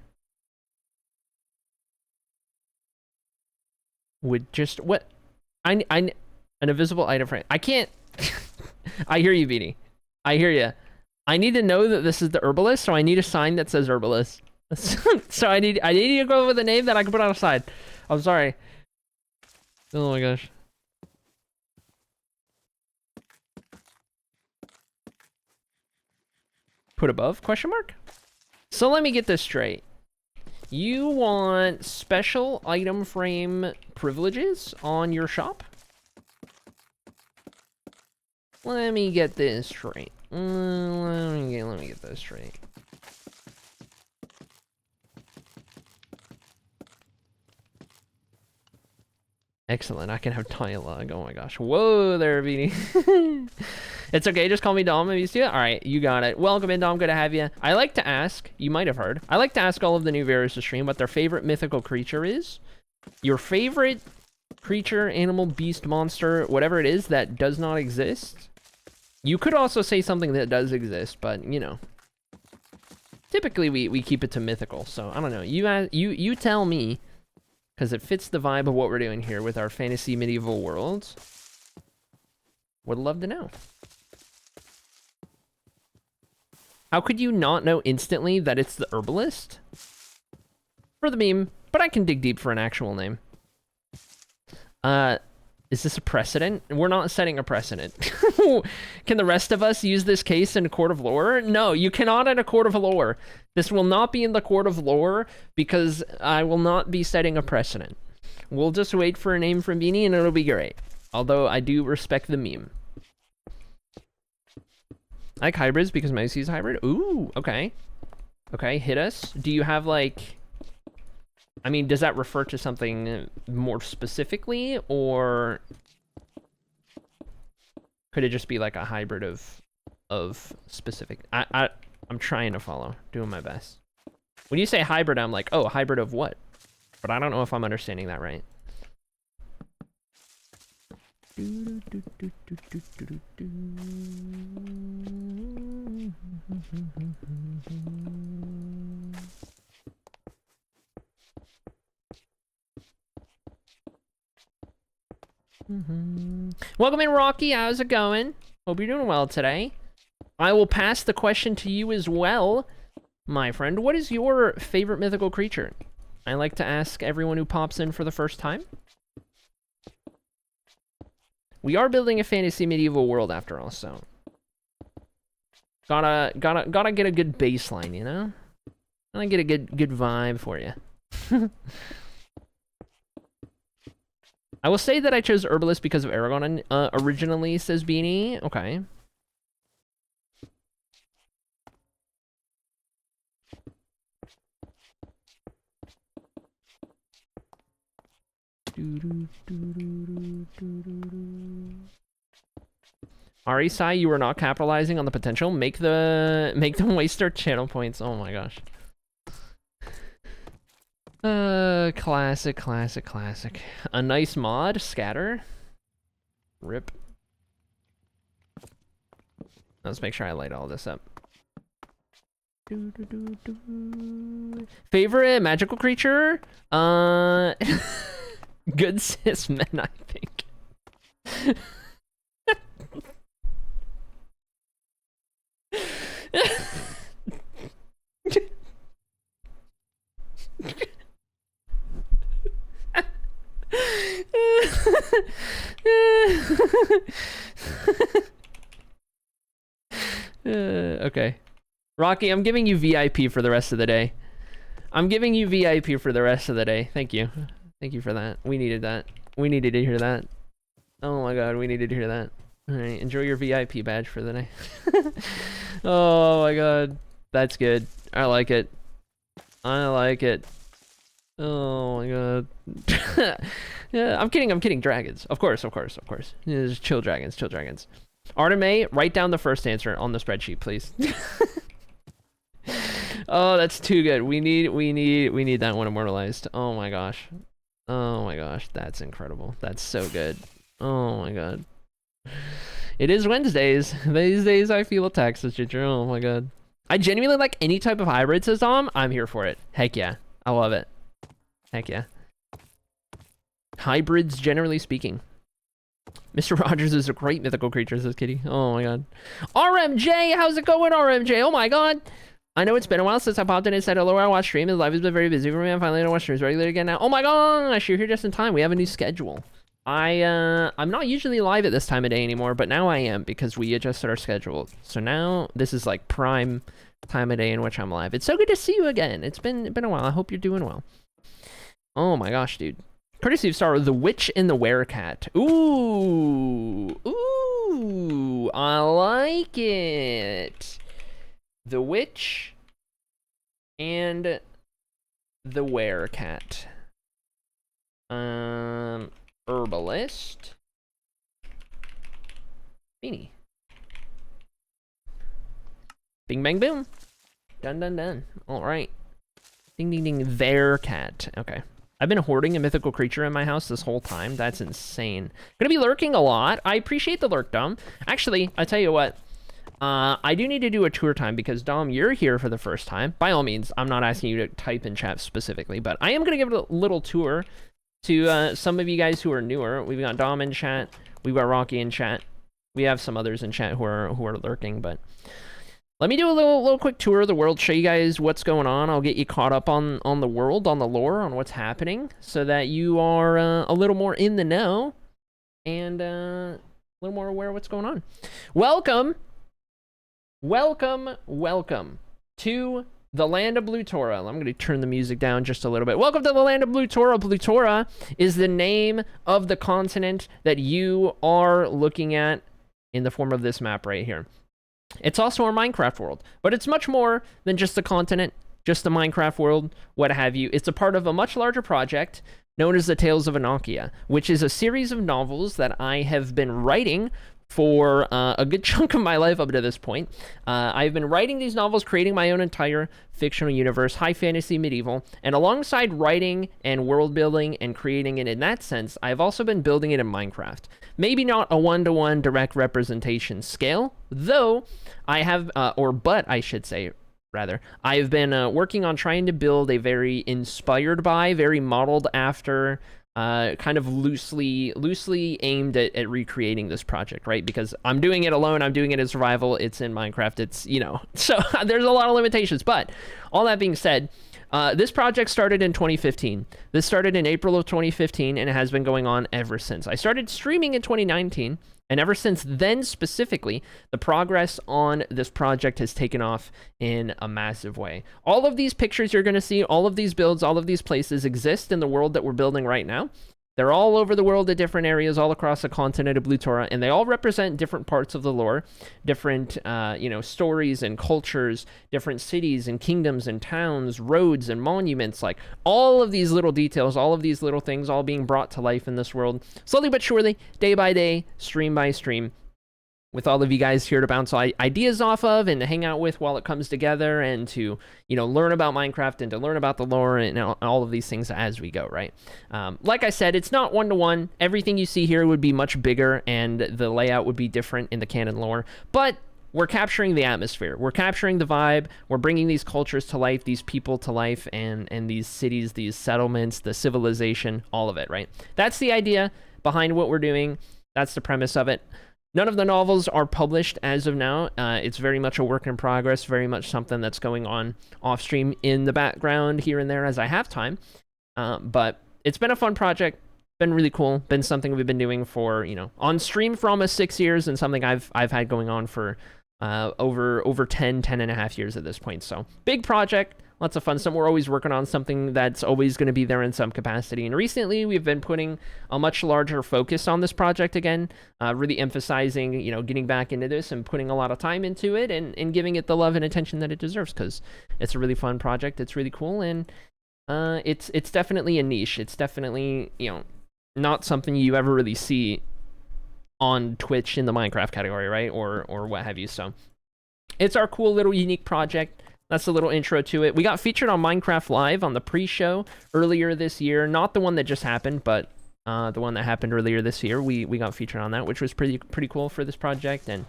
Speaker 2: With just, what? An invisible item frame. I can't. I hear you, Beanie. I hear you. I need to know that this is the herbalist, so I need a sign that says herbalist. So I need to go with a name that I can put on a side. I'm sorry. Oh my gosh. Put above, question mark? So let me get this straight. You want special item frame privileges on your shop? Let me get this straight. Let me get this straight. Excellent, I can have dialogue. Oh my gosh. Whoa there, Beanie. It's okay, just call me Dom. I'm used to it. All right, you got it. Welcome in, Dom. Good to have you. I like to ask, you might have heard, I like to ask all of the new viewers to stream what their favorite mythical creature is. Your favorite creature, animal, beast, monster, whatever it is that does not exist. You could also say something that does exist, but you know. Typically we keep it to mythical, so I don't know. You tell me, because it fits the vibe of what we're doing here with our fantasy medieval worlds. Would love to know. How could you not know instantly that it's the herbalist? For the meme, but I can dig deep for an actual name. Is this a precedent? We're not setting a precedent. Can the rest of us use this case in a court of lore? No, you cannot in a court of lore. This will not be in the court of lore because I will not be setting a precedent. We'll just wait for a name from Beanie and it'll be great. Although I do respect the meme. I like hybrids because Mousy is hybrid. Ooh, okay. Okay, hit us. Do you have like... I mean, does that refer to something more specifically, or could it just be like a hybrid of specific? I'm trying to follow, doing my best. When you say hybrid, I'm like, oh, hybrid of what? But I don't know if I'm understanding that right. Welcome in, Rocky. How's it going? Hope you're doing well today. I will pass the question to you as well, my friend. What is your favorite mythical creature? I like to ask everyone who pops in for the first time. We are building a fantasy medieval world after all, so gotta get a good baseline, you know? Gotta get a good vibe for you. I will say that I chose Herbalist because of Aragon originally, says Beanie. Okay. Arisai, you are not capitalizing on the potential. Make them waste their channel points. Oh my gosh. Classic. A nice mod, scatter. Rip. Let's make sure I light all this up. Favorite magical creature? Good cis men, I think. Okay. Rocky, I'm giving you VIP for the rest of the day. I'm giving you VIP for the rest of the day. Thank you. Thank you for that. We needed that. We needed to hear that. Oh my god, we needed to hear that. Alright, enjoy your VIP badge for the day. Oh my god. That's good. I like it. I like it. Oh my god. Yeah, I'm kidding. Dragons. Of course. Yeah, just chill dragons. Arteme, write down the first answer on the spreadsheet, please. Oh, that's too good. We need that one immortalized. Oh my gosh. That's incredible. That's so good. Oh my god. It is Wednesdays. These days I feel attacked, says Ginger. Oh my god. I genuinely like any type of hybrid, says Dom. I'm here for it. Heck yeah. I love it. Heck yeah. Hybrids, generally speaking. Mr. Rogers is a great mythical creature, says Kitty. Oh my god. RMJ, how's it going, RMJ? Oh my god. I know it's been a while since I popped in and said hello. I watched stream. His life has been very busy for me. I'm finally gonna watch streams regularly again now. Oh my gosh, you're here just in time. We have a new schedule. I'm not usually live at this time of day anymore, but now I am because we adjusted our schedule. So now this is like prime time of day in which I'm live. It's so good to see you again. It's been a while. I hope you're doing well. Oh my gosh, dude. Courtesy of Star, The Witch and the Werecat. Ooh, I like it. The Witch and the Werecat. Herbalist. Beanie. Bing bang boom. Done. Alright. Ding ding ding. Werecat. Okay. I've been hoarding a mythical creature in my house this whole time. That's insane. Gonna be lurking a lot. I appreciate the lurk, Dom. Actually, I tell you what. I do need to do a tour time because, Dom, you're here for the first time. By all means, I'm not asking you to type in chat specifically, but I am going to give it a little tour to some of you guys who are newer. We've got Dom in chat. We've got Rocky in chat. We have some others in chat who are lurking, but let me do a little quick tour of the world, show you guys what's going on. I'll get you caught up on the world, on the lore, on what's happening, so that you are a little more in the know and a little more aware of what's going on. Welcome to the land of Blutora. I'm going to turn the music down just a little bit. Welcome to the land of Blutora. Blutora is the name of the continent that you are looking at in the form of this map right here. It's also our Minecraft world, but it's much more than just the continent, just the Minecraft world, what have you. It's a part of a much larger project known as the Tales of Annocia, which is a series of novels that I have been writing for a good chunk of my life up to this point. I've been writing these novels, creating my own entire fictional universe, high fantasy, medieval, and alongside writing and world building and creating it in that sense, I've also been building it in Minecraft. Maybe not a one-to-one direct representation scale, though I have, but I should say, rather, I've been working on trying to build a very inspired by, very modeled after, kind of loosely aimed at recreating this project, right? Because I'm doing it alone, I'm doing it in survival, it's in Minecraft, it's, you know, so there's a lot of limitations. But all that being said, this project started in 2015. This started in April of 2015, and it has been going on ever since. I started streaming in 2019, and ever since then specifically, the progress on this project has taken off in a massive way. All of these pictures you're going to see, all of these builds, all of these places exist in the world that we're building right now. They're all over the world at different areas, all across the continent of Blutora, and they all represent different parts of the lore, different, stories and cultures, different cities and kingdoms and towns, roads and monuments, like all of these little details, all of these little things all being brought to life in this world, slowly but surely, day by day, stream by stream, with all of you guys here to bounce ideas off of and to hang out with while it comes together and to, learn about Minecraft and to learn about the lore and all of these things as we go, right? Like I said, it's not one-to-one. Everything you see here would be much bigger and the layout would be different in the canon lore, but we're capturing the atmosphere. We're capturing the vibe. We're bringing these cultures to life, these people to life, and these cities, these settlements, the civilization, all of it, right? That's the idea behind what we're doing. That's the premise of it. None of the novels are published as of now. It's very much a work in progress, very much something that's going on off stream in the background here and there as I have time. But it's been a fun project, been really cool, been something we've been doing for, on stream for almost 6 years, and something I've had going on for over 10 and a half years at this point. So big project, lots of fun stuff. We're always working on something that's always going to be there in some capacity. And recently we've been putting a much larger focus on this project again, really emphasizing, you know, getting back into this and putting a lot of time into it and giving it the love and attention that it deserves, because it's a really fun project. It's really cool. And it's definitely a niche. It's definitely, you know, not something you ever really see on Twitch in the Minecraft category, right? Or what have you. So it's our cool little unique project. That's a little intro to it. We got featured on Minecraft Live on the pre-show earlier this year. Not the one that just happened, but the one that happened earlier this year. We got featured on that, which was pretty cool for this project and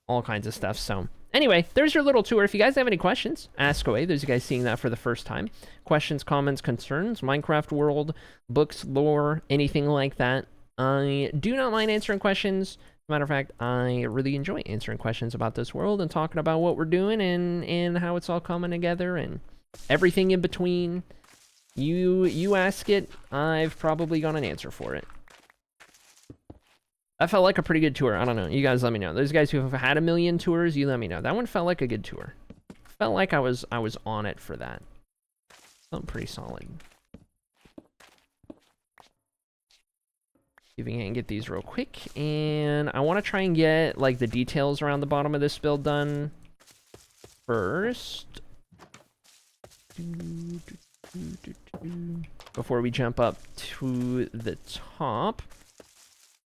Speaker 2: all kinds of stuff. So anyway, there's your little tour. If you guys have any questions, ask away. There's you guys seeing that for the first time. Questions, comments, concerns, Minecraft world, books, lore, anything like that. I do not mind answering questions. Matter of fact, I really enjoy answering questions about this world and talking about what we're doing and how it's all coming together and everything in between. You ask it, I've probably got an answer for it. That felt like a pretty good tour. I don't know. You guys let me know. Those guys who have had a million tours, you let me know. That one felt like a good tour. Felt like I was on it for that. Felt pretty solid. See if we can get these real quick. And I want to try and get like the details around the bottom of this build done first. Before we jump up to the top.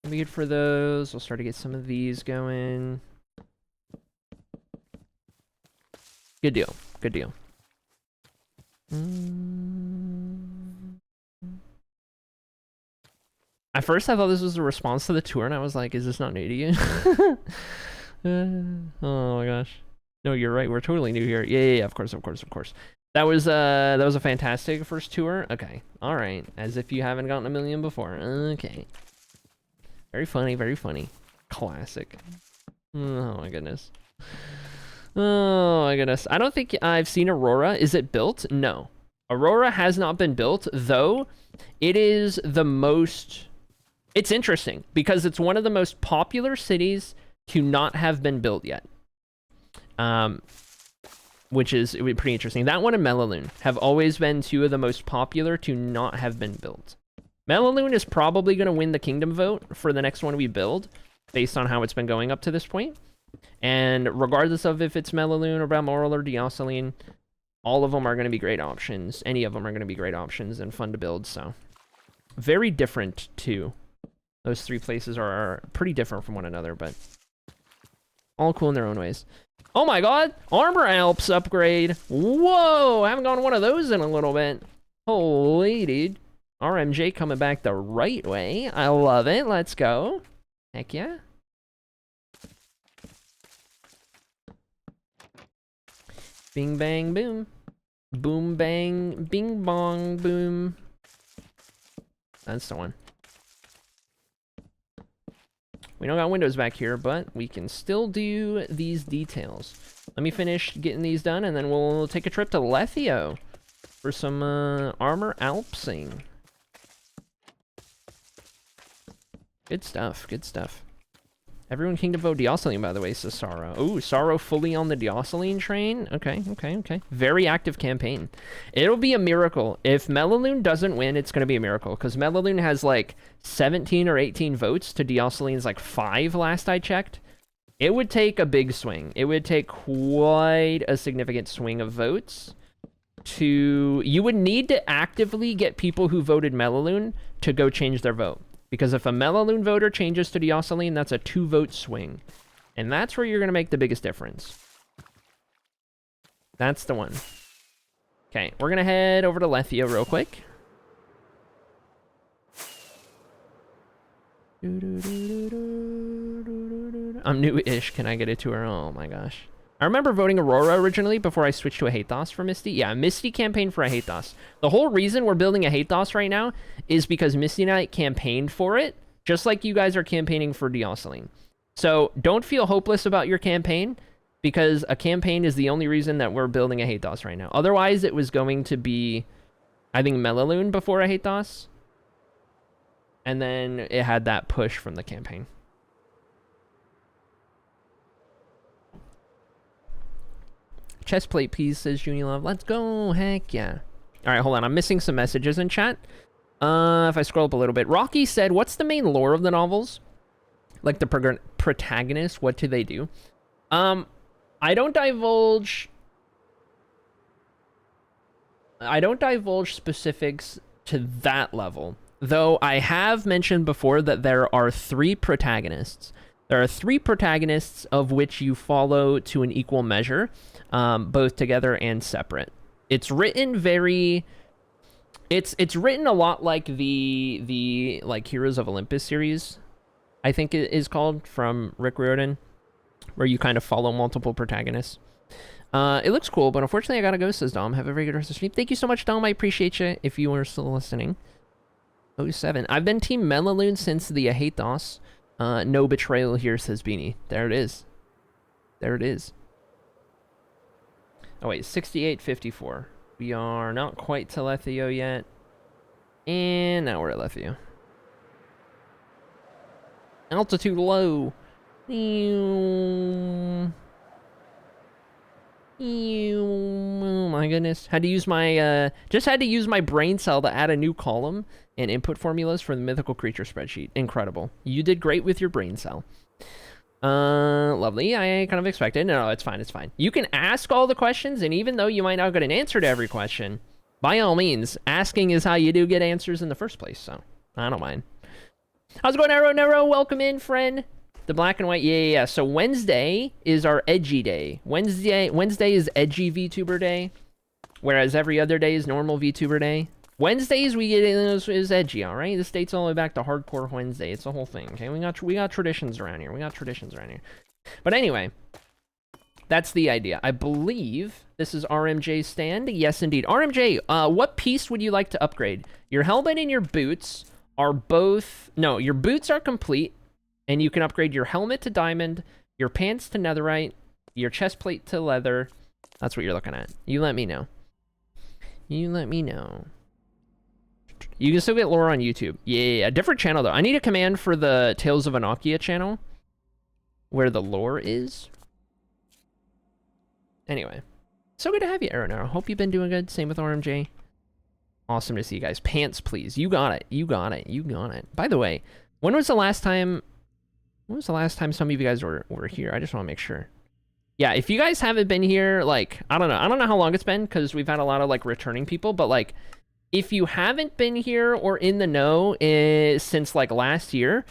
Speaker 2: Be good for those. We'll start to get some of these going. Good deal. Good deal. At first, I thought this was a response to the tour, and I was like, is this not new to you? Oh my gosh. No, you're right. We're totally new here. Yeah, of course. That was a fantastic first tour. Okay. All right. As if you haven't gotten a million before. Okay. Very funny, very funny. Classic. Oh my goodness. Oh my goodness. I don't think I've seen Aurora. Is it built? No. Aurora has not been built, though it is the most... It's interesting because it's one of the most popular cities to not have been built yet. Which is pretty interesting. That one and Melaloon have always been two of the most popular to not have been built. Melaloon is probably going to win the kingdom vote for the next one we build, based on how it's been going up to this point. And regardless of if it's Melaloon or Balmoral or Deoceline, all of them are going to be great options. Any of them are going to be great options and fun to build, so. Very different, too. Those three places are pretty different from one another, but all cool in their own ways. Oh my god! Armor Alps upgrade! Whoa! I haven't gone one of those in a little bit. Holy dude. RMJ coming back the right way. I love it. Let's go. Heck yeah. Bing bang boom. Boom bang bing bong boom. That's the one. We don't got windows back here, but we can still do these details. Let me finish getting these done, and then we'll take a trip to Lethio for some armor alpsing. Good stuff, good stuff. Everyone kingdom vote Deoceline, by the way, says Sorrow. Ooh, Sorrow fully on the Deoceline train. Okay. Very active campaign. It'll be a miracle. If Melaloon doesn't win, it's going to be a miracle. Because Melaloon has like 17 or 18 votes to Deoceline's like 5 last I checked. It would take a big swing. It would take quite a significant swing of votes to... You would need to actively get people who voted Melaloon to go change their vote. Because if a Melaloon voter changes to Deoceline, that's a 2-vote swing. And that's where you're going to make the biggest difference. That's the one. Okay, we're going to head over to Lethio real quick. I'm new-ish. Can I get a tour? Oh my gosh. I remember voting Aurora originally before I switched to a Hathos for Misty. Yeah, Misty campaigned for a Hathos. The whole reason we're building a Hathos right now is because Misty Knight campaigned for it, just like you guys are campaigning for Deoceline. So don't feel hopeless about your campaign, because a campaign is the only reason that we're building a Hathos right now. Otherwise, it was going to be, I think, Melaloon before a Hathos. And then it had that push from the campaign. Chest plate, please, says Junior Love. Let's go. Heck yeah. All right, hold on. I'm missing some messages in chat. If I scroll up a little bit. Rocky said, what's the main lore of the novels? Like the protagonist, what do they do? I don't divulge specifics to that level. Though I have mentioned before that there are 3 protagonists. There are 3 protagonists of which you follow to an equal measure, both together and separate. It's written very... It's written a lot like the like Heroes of Olympus series, I think it is called, from Rick Riordan, where you kind of follow multiple protagonists. It looks cool, but unfortunately I gotta go, says Dom. Have a very good rest of the stream. Thank you so much, Dom. I appreciate you if you are still listening. 07. I've been Team Melaloon since the I Hate DOS. No betrayal here, says Beanie. There it is. There it is. Oh wait, 6854. We are not quite to Lethio yet. And now we're at Lethio. Altitude low. Oh my goodness. Had to use my, just had to use my brain cell to add a new column and input formulas for the mythical creature spreadsheet. Incredible. You did great with your brain cell. Lovely. I kind of expected. No, it's fine. It's fine. You can ask all the questions, and even though you might not get an answer to every question, by all means, asking is how you do get answers in the first place, so I don't mind. How's it going, Nero? Welcome in, friend. The black and white. Yeah. So Wednesday is our edgy day. Wednesday is edgy VTuber day, whereas every other day is normal VTuber day. Wednesdays we get in is edgy, all right? This dates all the way back to Hardcore Wednesday. It's the whole thing, okay? We got traditions around here. But anyway, that's the idea. I believe this is RMJ's stand. Yes, indeed. RMJ, what piece would you like to upgrade? Your helmet and your boots are both... No, your boots are complete, and you can upgrade your helmet to diamond, your pants to netherite, your chest plate to leather. That's what you're looking at. You let me know. You let me know. You can still get lore on YouTube. Yeah, different channel though. I need a command for the Tales of Annocia channel, where the lore is. Anyway, so good to have you, Aeronaro. Hope you've been doing good. Same with RMJ. Awesome to see you guys. Pants, please. You got it. You got it. You got it. By the way, when was the last time some of you guys were here? I just want to make sure. Yeah, if you guys haven't been here, like, I don't know how long it's been, because we've had a lot of, like, returning people, but, like, if you haven't been here or in the know since, like, last year,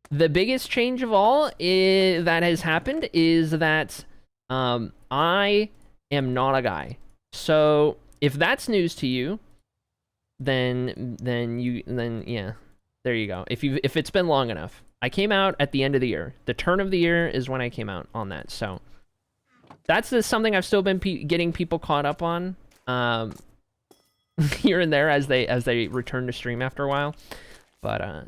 Speaker 2: the biggest change of all that has happened is that I am not a guy. So, if that's news to you, then yeah, there you go. If it's been long enough. I came out at the end of the year. The turn of the year is when I came out on that, so... That's something I've still been getting people caught up on here and there as they return to stream after a while. But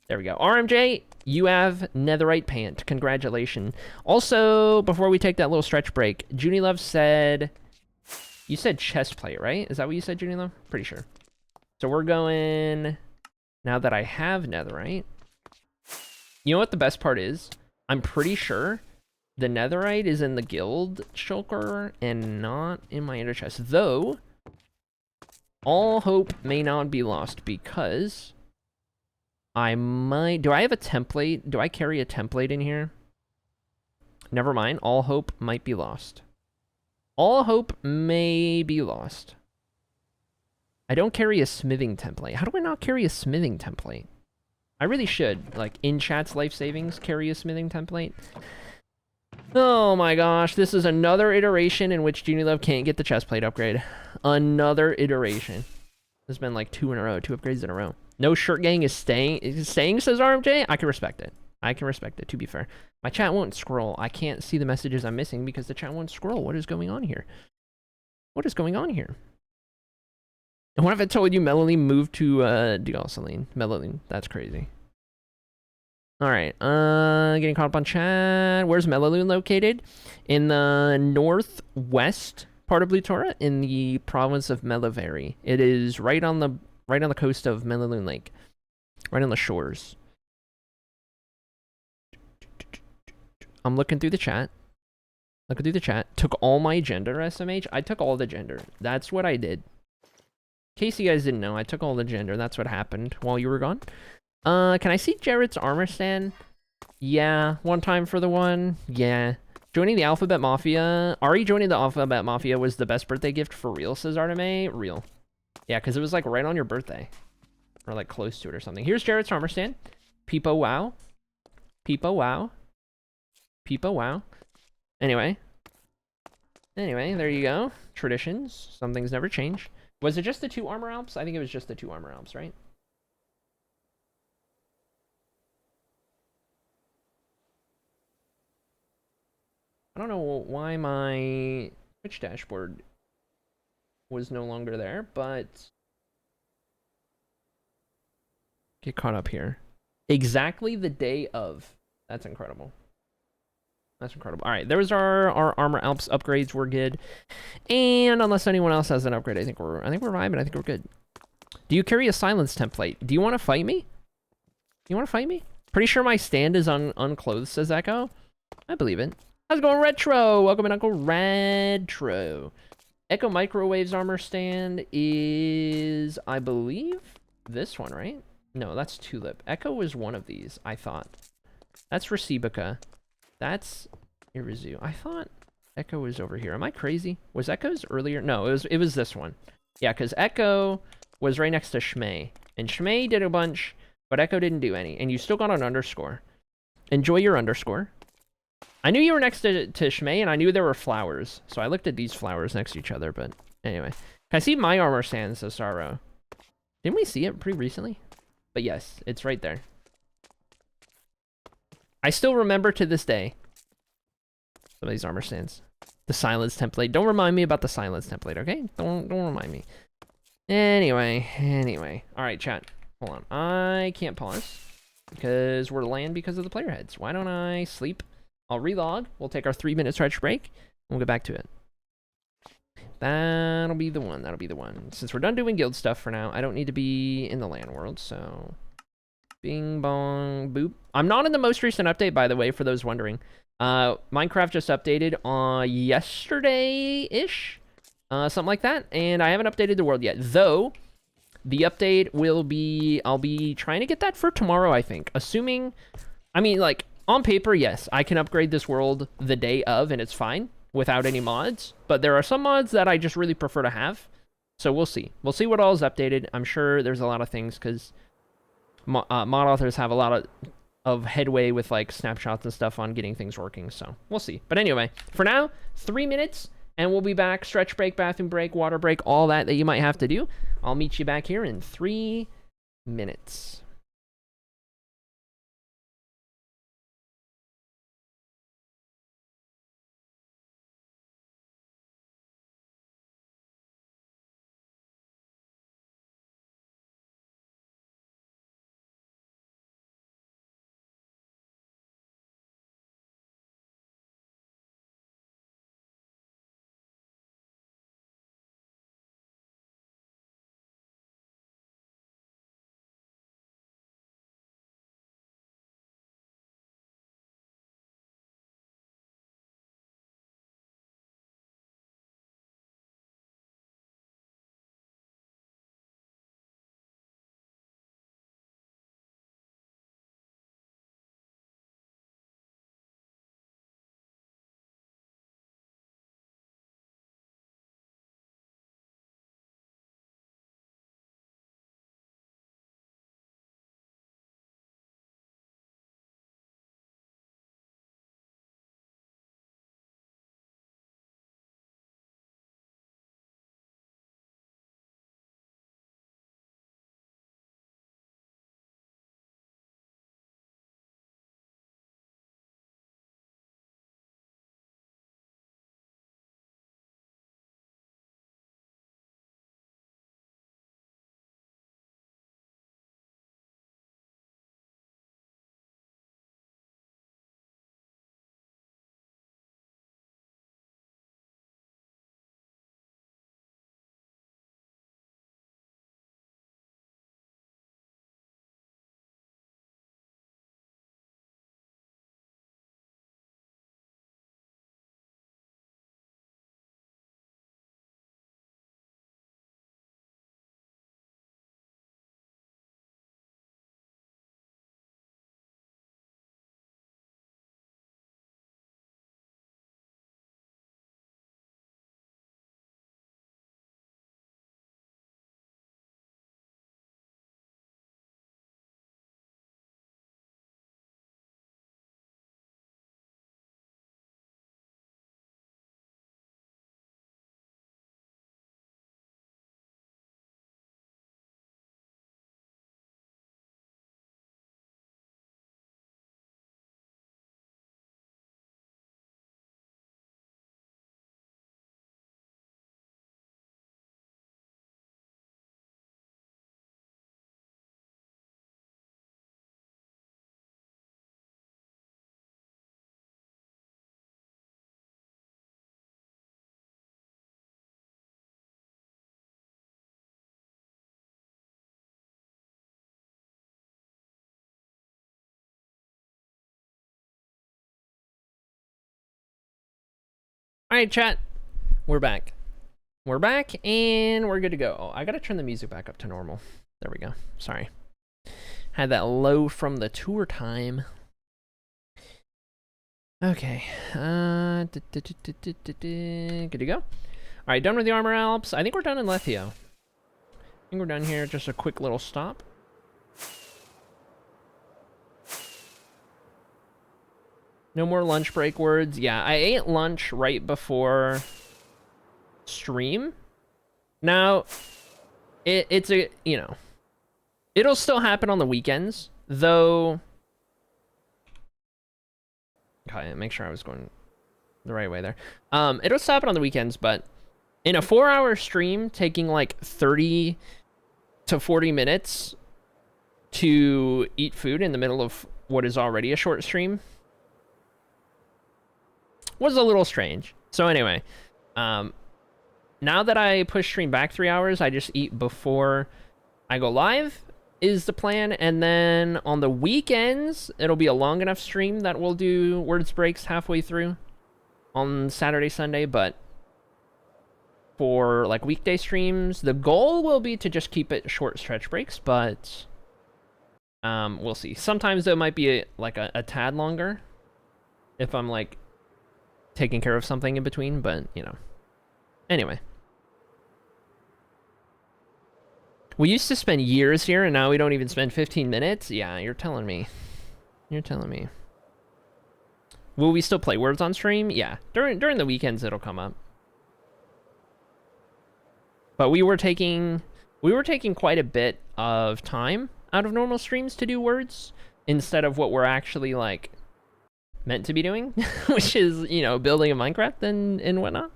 Speaker 2: there we go. RMJ, you have netherite pant. Congratulations. Also, before we take that little stretch break, Junie Love said... You said chest plate, right? Is that what you said, Junie Love? Pretty sure. So we're going... Now that I have netherite... You know what the best part is? I'm pretty sure... The netherite is in the guild shulker and not in my ender chest. Though, all hope may not be lost because I might... Do I have a template? Do I carry a template in here? Never mind. All hope might be lost. All hope may be lost. I don't carry a smithing template. How do I not carry a smithing template? I really should. Like, in chat's life savings, carry a smithing template. Oh my gosh, this is another iteration in which Junie Love can't get the chestplate upgrade. Another iteration. There's been like 2 upgrades in a row. No shirt gang is staying, says RMJ? I can respect it. I can respect it, to be fair. My chat won't scroll. I can't see the messages I'm missing because the chat won't scroll. What is going on here? What is going on here? And what if I told you Melanie moved to Dialsaline? Melanie, that's crazy. Alright, getting caught up on chat. Where's Melaloon located? In the northwest part of Lutora, in the province of Melavari. It is right on the coast of Melaloon Lake. Right on the shores. I'm looking through the chat. Look through the chat. Took all my gender, SMH. I took all the gender. That's what I did. In case you guys didn't know, I took all the gender. That's what happened while you were gone. Can I see Jarrett's armor stand? Yeah. One time for the one. Yeah. Joining the Alphabet Mafia. Ari joining the Alphabet Mafia was the best birthday gift for real, says Arteme. Real. Yeah, because it was like right on your birthday. Or like close to it or something. Here's Jarrett's armor stand. Peepo wow. Peepo wow. Peepo wow. Anyway, there you go. Traditions. Some things never change. Was it just the 2 armor alps? I think it was just the 2 armor alps, right? I don't know why my Twitch dashboard was no longer there, but get caught up here. Exactly the day of. That's incredible. That's incredible. All right, there was our armor alps upgrades. We're good. And unless anyone else has an upgrade, I think we're vibing. I think we're good. Do you carry a silence template? Do you want to fight me? You want to fight me? Pretty sure my stand is unclothed, says Echo. I believe it. How's it going, Retro? Welcome in, Uncle Retro. Echo Microwave's armor stand is, I believe, this one, right? No, that's Tulip. Echo was one of these, I thought. That's Recibica. That's Irizu. I thought Echo was over here. Am I crazy? Was Echo's earlier? No, it was this one. Yeah, because Echo was right next to Shmei. And Shmei did a bunch, but Echo didn't do any. And you still got an underscore. Enjoy your underscore. I knew you were next to Shmei, and I knew there were flowers. So I looked at these flowers next to each other, but anyway. Can I see my armor stand, says Sorrow? Didn't we see it pretty recently? But yes, it's right there. I still remember to this day some of these armor stands. The silence template. Don't remind me about the silence template, okay? Don't remind me. Anyway. All right, chat. Hold on. I can't pause because we're land because of the player heads. Why don't I sleep? I'll relog. We'll take our 3-minute stretch break. And we'll get back to it. That'll be the one. That'll be the one. Since we're done doing guild stuff for now, I don't need to be in the land world, so bing bong boop. I'm not in the most recent update, by the way, for those wondering. Minecraft just updated on yesterday-ish, something like that, and I haven't updated the world yet. Though the update will be, I'll be trying to get that for tomorrow, I think. Assuming, I mean, like on paper, yes, I can upgrade this world the day of, and it's fine without any mods. But there are some mods that I just really prefer to have. So we'll see. We'll see what all is updated. I'm sure there's a lot of things because mod authors have a lot of headway with like snapshots and stuff on getting things working, so we'll see. But anyway, for now, 3 minutes and we'll be back. Stretch break, bathroom break, water break, all that you might have to do. I'll meet you back here in 3 minutes. All right, chat. We're back. We're back, and we're good to go. Oh, I gotta turn the music back up to normal. There we go. Sorry. Had that low from the tour time. Okay. Good to go. All right, done with the Armor Alps. I think we're done in Lethio. I think we're done here. Just a quick little stop. No more lunch break words. Yeah, I ate lunch right before stream. Now, it's a, you know, it'll still happen on the weekends, though. Okay, make sure I was going the right way there. It'll still happen on the weekends, but in a 4-hour stream, taking like 30 to 40 minutes to eat food in the middle of what is already a short stream was a little strange. So anyway, now that I push stream back 3 hours, I just eat before I go live is the plan. And then on the weekends, it'll be a long enough stream that we'll do words breaks halfway through on Saturday, Sunday. But for like weekday streams, the goal will be to just keep it short stretch breaks, but we'll see. Sometimes it might be a tad longer if I'm like taking care of something in between, but you know. Anyway. We used to spend years here, and now we don't even spend 15 minutes? Yeah, you're telling me. You're telling me. Will we still play words on stream? Yeah. During the weekends, it'll come up. But we were taking quite a bit of time out of normal streams to do words, instead of what we're actually, like, meant to be doing, which is, you know, building a Minecraft and whatnot.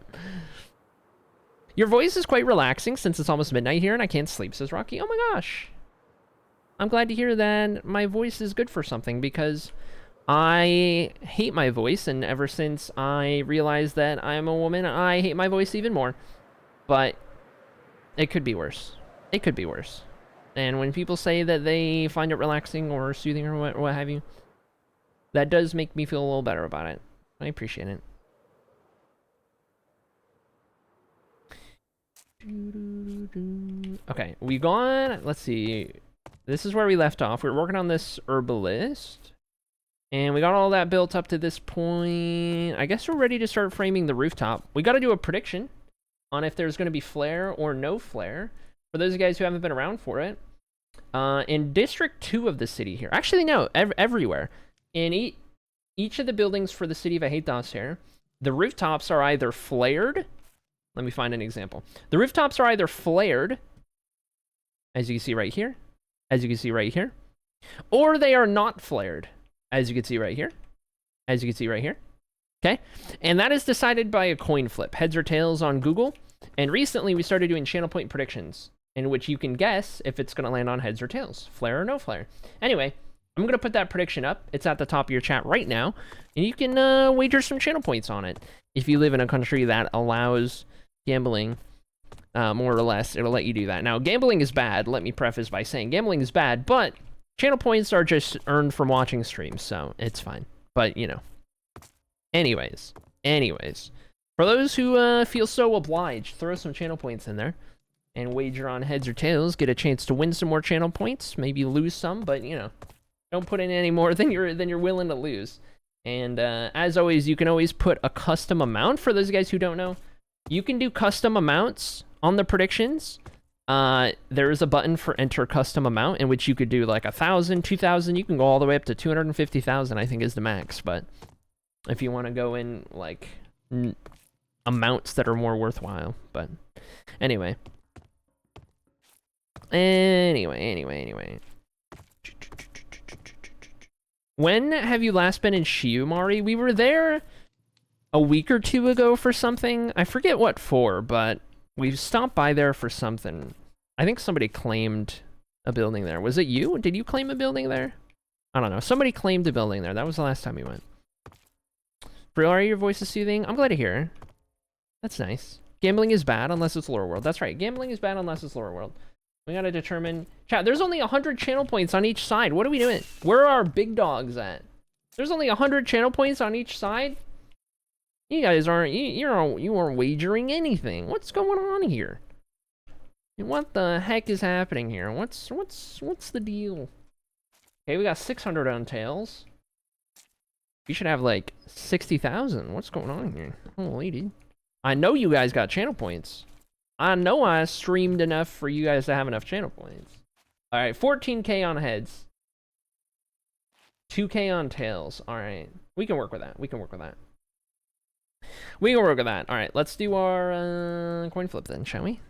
Speaker 2: Your voice is quite relaxing since it's almost midnight here and I can't sleep, says Rocky. Oh my gosh. I'm glad to hear that my voice is good for something, because I hate my voice, and ever since I realized that I'm a woman, I hate my voice even more. But it could be worse. It could be worse. And when people say that they find it relaxing or soothing or what have you, that does make me feel a little better about it. I appreciate it. Okay, we gone. Let's see. This is where we left off. We were working on this herbalist, and we got all that built up to this point. I guess we're ready to start framing the rooftop. We got to do a prediction on if there's going to be flare or no flare. For those of you guys who haven't been around for it, in District 2 of the city here, actually no, everywhere, in each of the buildings for the city of Ahetas here, the rooftops are either flared. Let me find an example. The rooftops are either flared, as you can see right here, as you can see right here, or they are not flared, as you can see right here, as you can see right here. Okay? And that is decided by a coin flip, heads or tails on Google. And recently we started doing channel point predictions, in which you can guess if it's going to land on heads or tails, flare or no flare. Anyway, I'm going to put that prediction up. It's at the top of your chat right now, and you can wager some channel points on it. If you live in a country that allows gambling, more or less, it'll let you do that. Now, gambling is bad. Let me preface by saying gambling is bad, but channel points are just earned from watching streams, so it's fine. But, you know. Anyways. For those who feel so obliged, throw some channel points in there and wager on heads or tails. Get a chance to win some more channel points. Maybe lose some, but, you know, don't put in any more than you're willing to lose. And as always, you can always put a custom amount. For those guys who don't know, you can do custom amounts on the predictions. There is a button for enter custom amount, in which you could do like 1,000, 2,000. You can go all the way up to 250,000, I think is the max. But if you want to go in like amounts that are more worthwhile. But anyway. When have you last been in Shiumari? We were there a week or two ago for something. I forget what for, but we stopped by there for something. I think somebody claimed a building there. Was it you? Did you claim a building there? I don't know. Somebody claimed a building there. That was the last time we went. Brilari, your voice is soothing. I'm glad to hear. That's nice. Gambling is bad unless it's Lore World. That's right. Gambling is bad unless it's Lore World. We gotta determine... Chat, there's only 100 channel points on each side. What are we doing? Where are our big dogs at? There's only 100 channel points on each side? You guys aren't, you aren't wagering anything. What's going on here? What the heck is happening here? What's the deal? Okay, we got 600 on Tails. You should have like 60,000. What's going on here? Holy dude. I know you guys got channel points. I know I streamed enough for you guys to have enough channel points. All right, 14K on heads. 2K on tails. All right, we can work with that. We can work with that. We can work with that. All right, let's do our coin flip then, shall we?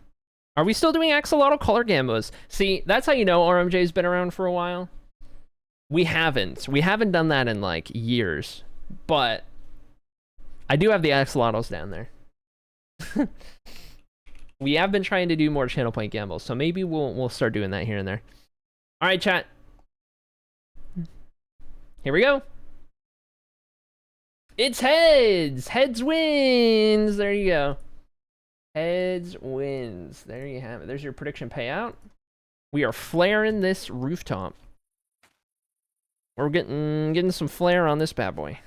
Speaker 2: Are we still doing axolotl color gambos? See, that's how you know RMJ's been around for a while. We haven't. We haven't done that in like years. But I do have the axolotls down there. We have been trying to do more channel point gambles, so maybe we'll start doing that here and there. All right, chat. Here we go. It's heads. Heads wins. There you go. Heads wins. There you have it. There's your prediction payout. We are flaring this rooftop. We're getting some flare on this bad boy.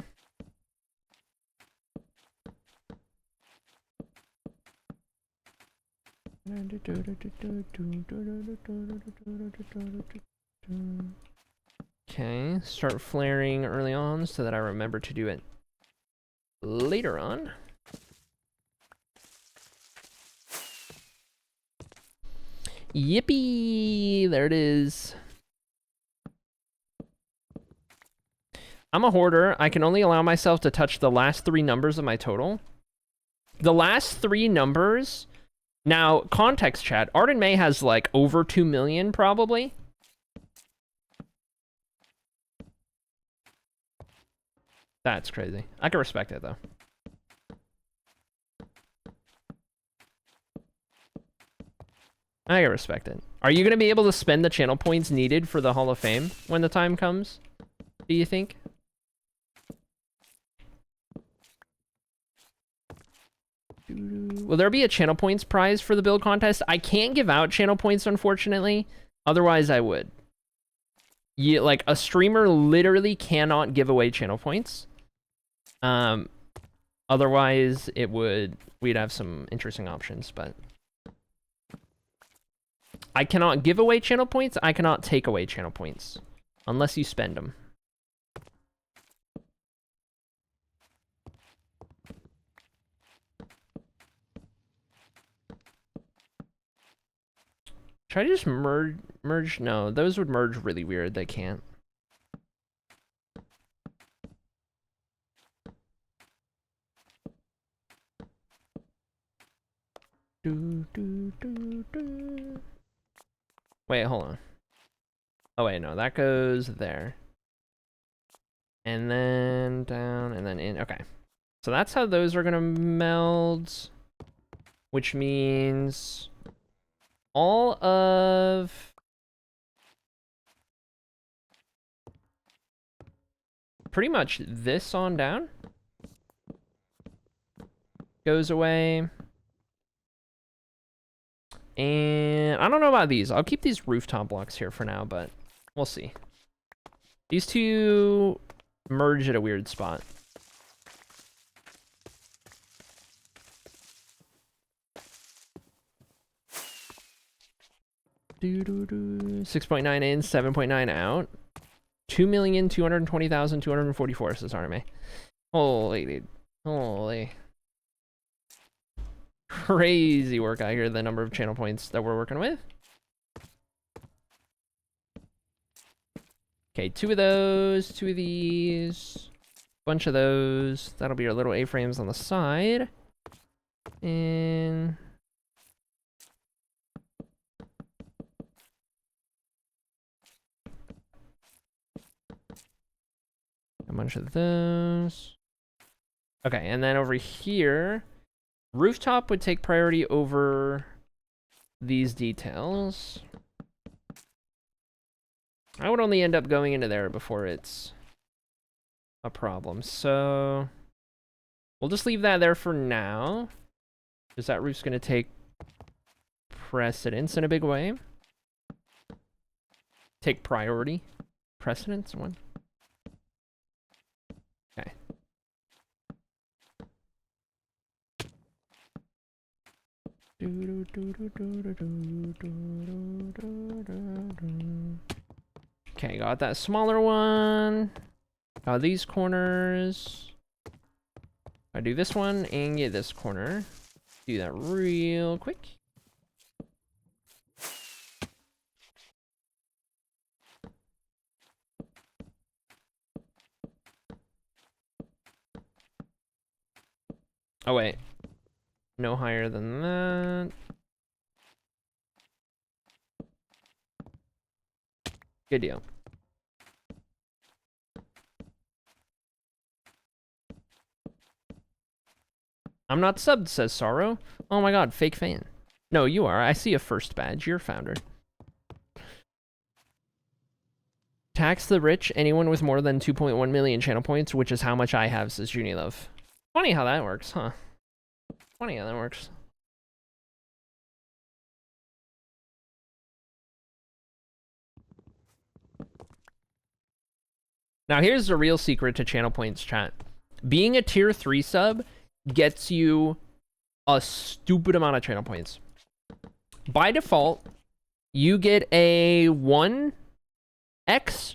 Speaker 2: Okay, start flaring early on so that I remember to do it later on. Yippee! There it is. I'm a hoarder. I can only allow myself to touch the last 3 numbers of my total. The last 3 numbers... Now, context chat. Arden May has like over 2 million probably. That's crazy. I can respect it though. I can respect it. Are you going to be able to spend the channel points needed for the Hall of Fame when the time comes? Do you think? Will there be a channel points prize for the build contest? I can't give out channel points, unfortunately. Otherwise, I would. Yeah, like, a streamer literally cannot give away channel points. Otherwise, we'd have some interesting options, but... I cannot give away channel points. I cannot take away channel points. Unless you spend them. Should I just merge? No, those would merge really weird. They can't. Wait, hold on. Oh wait, no, that goes there. And then down, and then in. Okay. So that's how those are gonna meld. Which means... all of pretty much this on down goes away. And I don't know about these. I'll keep these rooftop blocks here for now, but we'll see. These two merge at a weird spot. Do 6.9 in, 7.9 out. 2,220,244 says Arme. Holy dude. Holy. Crazy work out here, the number of channel points that we're working with. Okay, 2 of those, 2 of these, bunch of those. That'll be our little A-frames on the side. And... a bunch of those. Okay, and then over here, rooftop would take priority over these details. I would only end up going into there before it's a problem. So we'll just leave that there for now, because that roof's going to take precedence in a big way. Take priority. Precedence? One. Okay. Okay, got that smaller one. Got these corners. I do this one and get this corner. Do that real quick. Oh wait, no higher than that. Good deal. I'm not subbed, says Sorrow. Oh my god, fake fan. No, you are. I see a first badge. You're a founder. Tax the rich, anyone with more than 2.1 million channel points, which is how much I have, says Junie Love. Funny how that works, huh? Funny how that works. Now here's the real secret to channel points, chat. Being a tier 3 sub gets you a stupid amount of channel points. By default, you get a 1x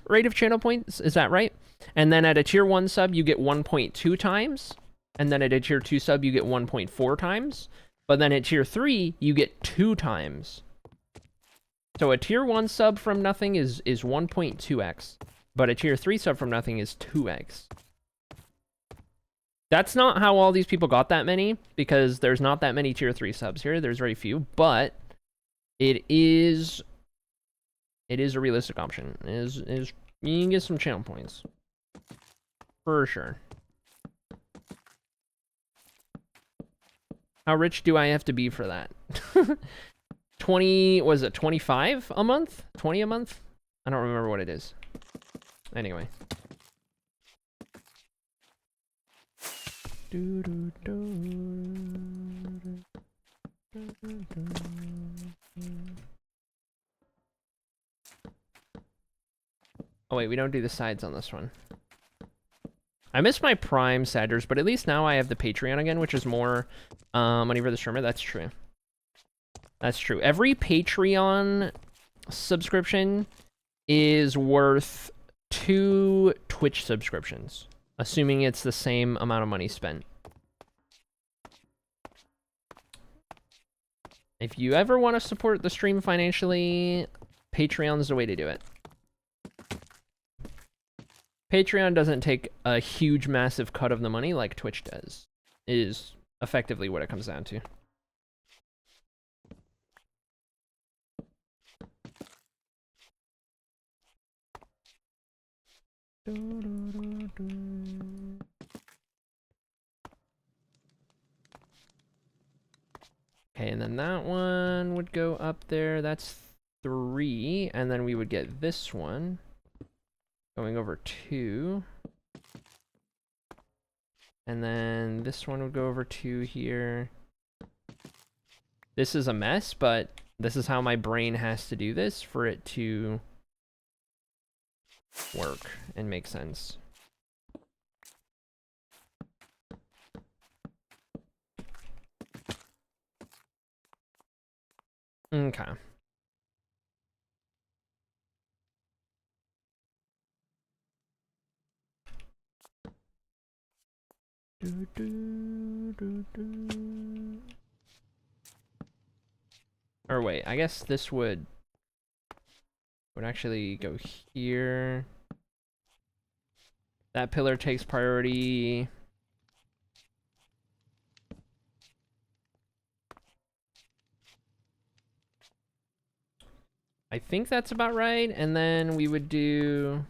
Speaker 2: rate of channel points, is that right? And then at a tier 1 sub, you get 1.2 times. And then at a tier 2 sub, you get 1.4 times. But then at tier 3, you get 2 times. So a tier 1 sub from nothing is 1.2x. But a tier 3 sub from nothing is 2x. That's not how all these people got that many, because there's not that many tier 3 subs here. There's very few, but it is a realistic option. Is you can get some channel points. For sure. How rich do I have to be for that? 20, was it 25 a month? 20 a month? I don't remember what it is. Anyway. Oh wait, we don't do the sides on this one. I miss my Prime Sadders, but at least now I have the Patreon again, which is more money for the streamer. That's true. That's true. Every Patreon subscription is worth 2 Twitch subscriptions, assuming it's the same amount of money spent. If you ever want to support the stream financially, Patreon's the way to do it. Patreon doesn't take a huge, massive cut of the money like Twitch does, is effectively what it comes down to. Okay, and then that one would go up there. That's 3, and then we would get this one going over 2. And then this one would go over 2 here. This is a mess, but this is how my brain has to do this for it to work and make sense. Okay. Or wait, I guess this would actually go here. That pillar takes priority. I think that's about right. And then we would do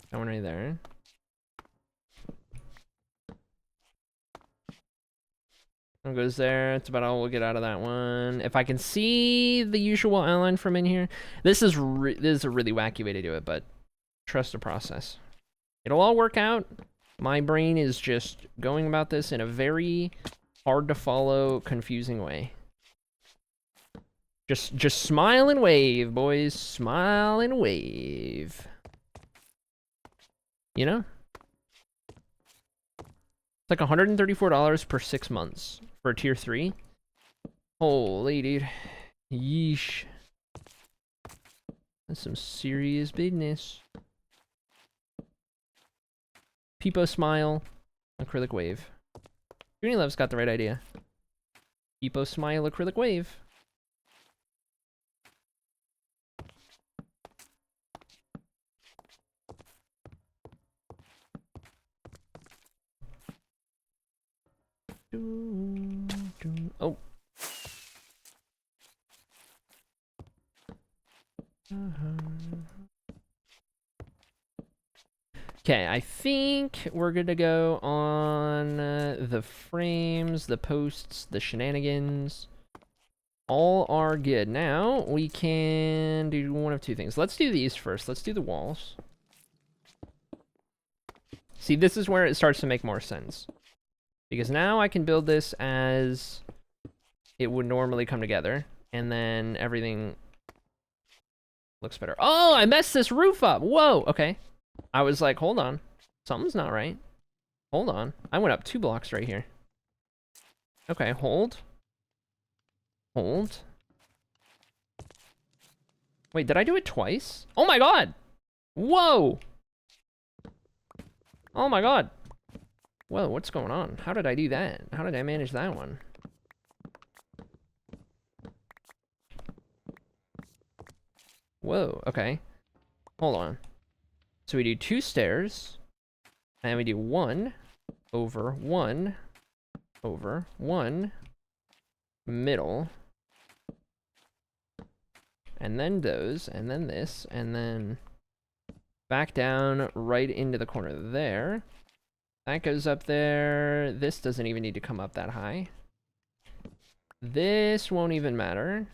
Speaker 2: that one right there. One goes there. It's about all we'll get out of that one. If I can see the usual outline from in here, this is a really wacky way to do it, but trust the process. It'll all work out. My brain is just going about this in a very hard to follow, confusing way. Just smile and wave, boys. Smile and wave. You know? It's like $134 per 6 months for tier 3. Holy dude. Yeesh. That's some serious business. Peepo smile. Acrylic wave. Unilove's got the right idea. Peepo smile, acrylic wave. Oh. Okay, I think we're good to go on the frames, the posts, the shenanigans. All are good. Now we can do one of two things. Let's do these first. Let's do the walls. See, this is where it starts to make more sense. Because now I can build this as it would normally come together. And then everything looks better. Oh, I messed this roof up. Whoa, okay. I was like, hold on. Something's not right. Hold on. I went up 2 blocks right here. Okay, hold. Hold. Wait, did I do it twice? Oh my god! Whoa! Oh my god! Whoa, what's going on? How did I do that? How did I manage that one? Whoa, okay. Hold on. So we do 2 stairs, and we do 1 over 1 over 1 middle, and then those, and then this, and then back down right into the corner there. That goes up there. This doesn't even need to come up that high. This won't even matter.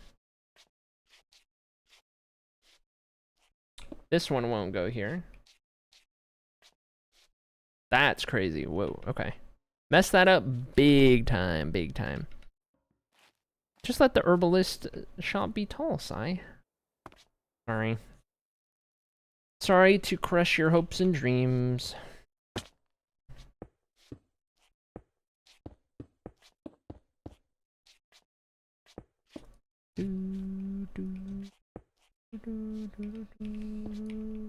Speaker 2: This one won't go here. That's crazy. Whoa, okay. Messed that up big time, big time. Just let the herbalist shop be tall, Sai. Sorry. Sorry to crush your hopes and dreams.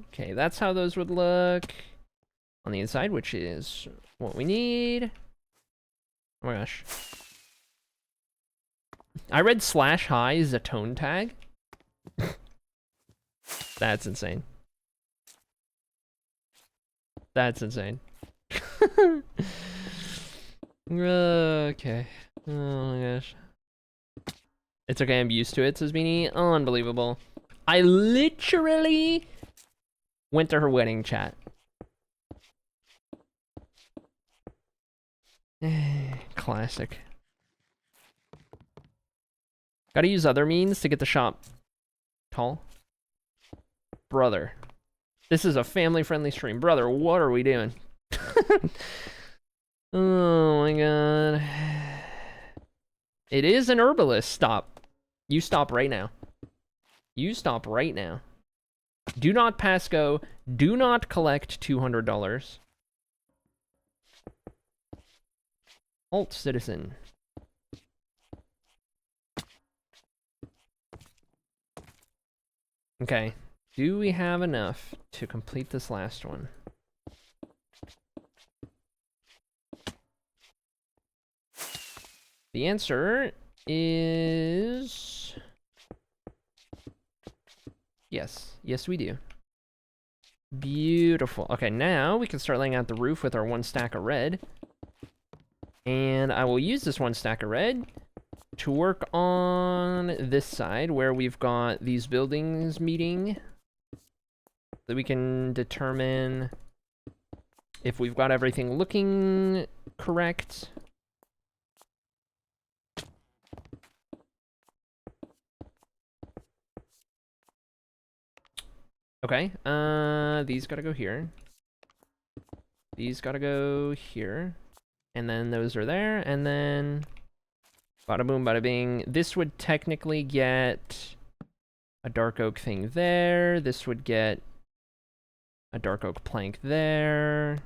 Speaker 2: Okay, that's how those would look on the inside, which is what we need. Oh my gosh. I read /high is a tone tag. That's insane. That's insane. Okay. Oh my gosh. It's okay, I'm used to it, says Beanie. Unbelievable. I literally went to her wedding chat. Classic. Gotta use other means to get the shop tall. Brother. This is a family-friendly stream. Brother, what are we doing? Oh my god. It is an herbalist. Stop. You stop right now. You stop right now. Do not pass go. Do not collect $200. Alt citizen. Okay. Do we have enough to complete this last one? The answer is yes. Yes, we do. Beautiful. Okay, now we can start laying out the roof with our 1 stack of red. And I will use this 1 stack of red to work on this side where we've got these buildings meeting. So we can determine if we've got everything looking correct. Okay, these gotta go here. These gotta go here. And then those are there, and then bada boom, bada bing. This would technically get a dark oak thing there. This would get a dark oak plank there.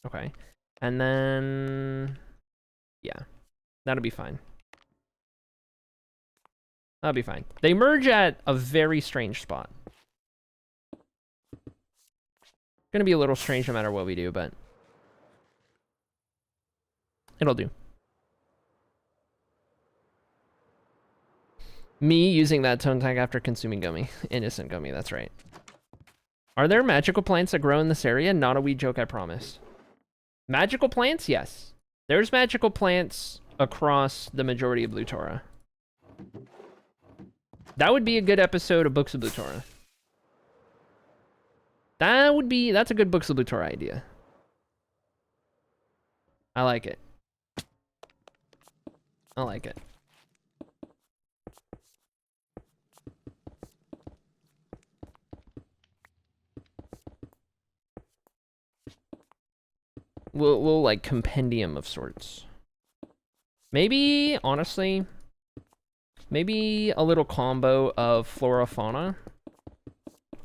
Speaker 2: Okay. And then, yeah, that'll be fine. That'll be fine. They merge at a very strange spot. Gonna be a little strange no matter what we do, but it'll do. Me using that tone tag after consuming gummy. Innocent gummy, that's right. Are there magical plants that grow in this area? Not a weed joke, I promise. Magical plants? Yes. There's magical plants across the majority of Blue Tora. That would be a good episode of Books of Blue Tora. That's a good Books of Blue Tora idea. I like it. I like it. Little like compendium of sorts. Maybe, honestly, maybe a little combo of flora fauna.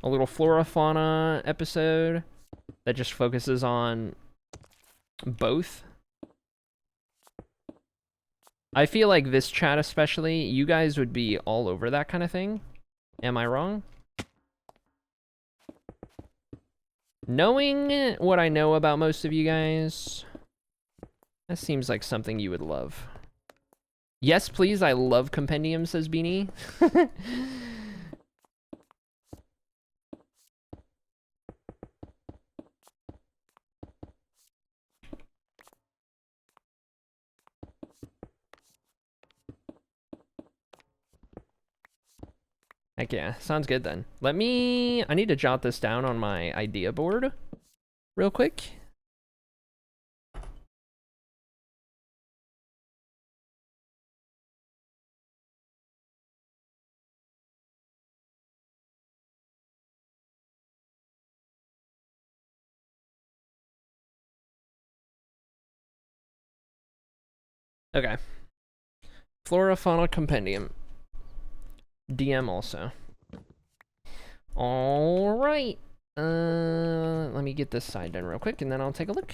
Speaker 2: A little flora fauna episode that just focuses on both. I feel like this chat especially, you guys would be all over that kind of thing. Am I wrong? Knowing what I know about most of you guys, that seems like something you would love. Yes, please, I love compendium, says Beanie. Heck yeah, sounds good then. I need to jot this down on my idea board real quick. Okay. Flora Fauna Compendium. DM also. Alright. Let me get this side done real quick and then I'll take a look.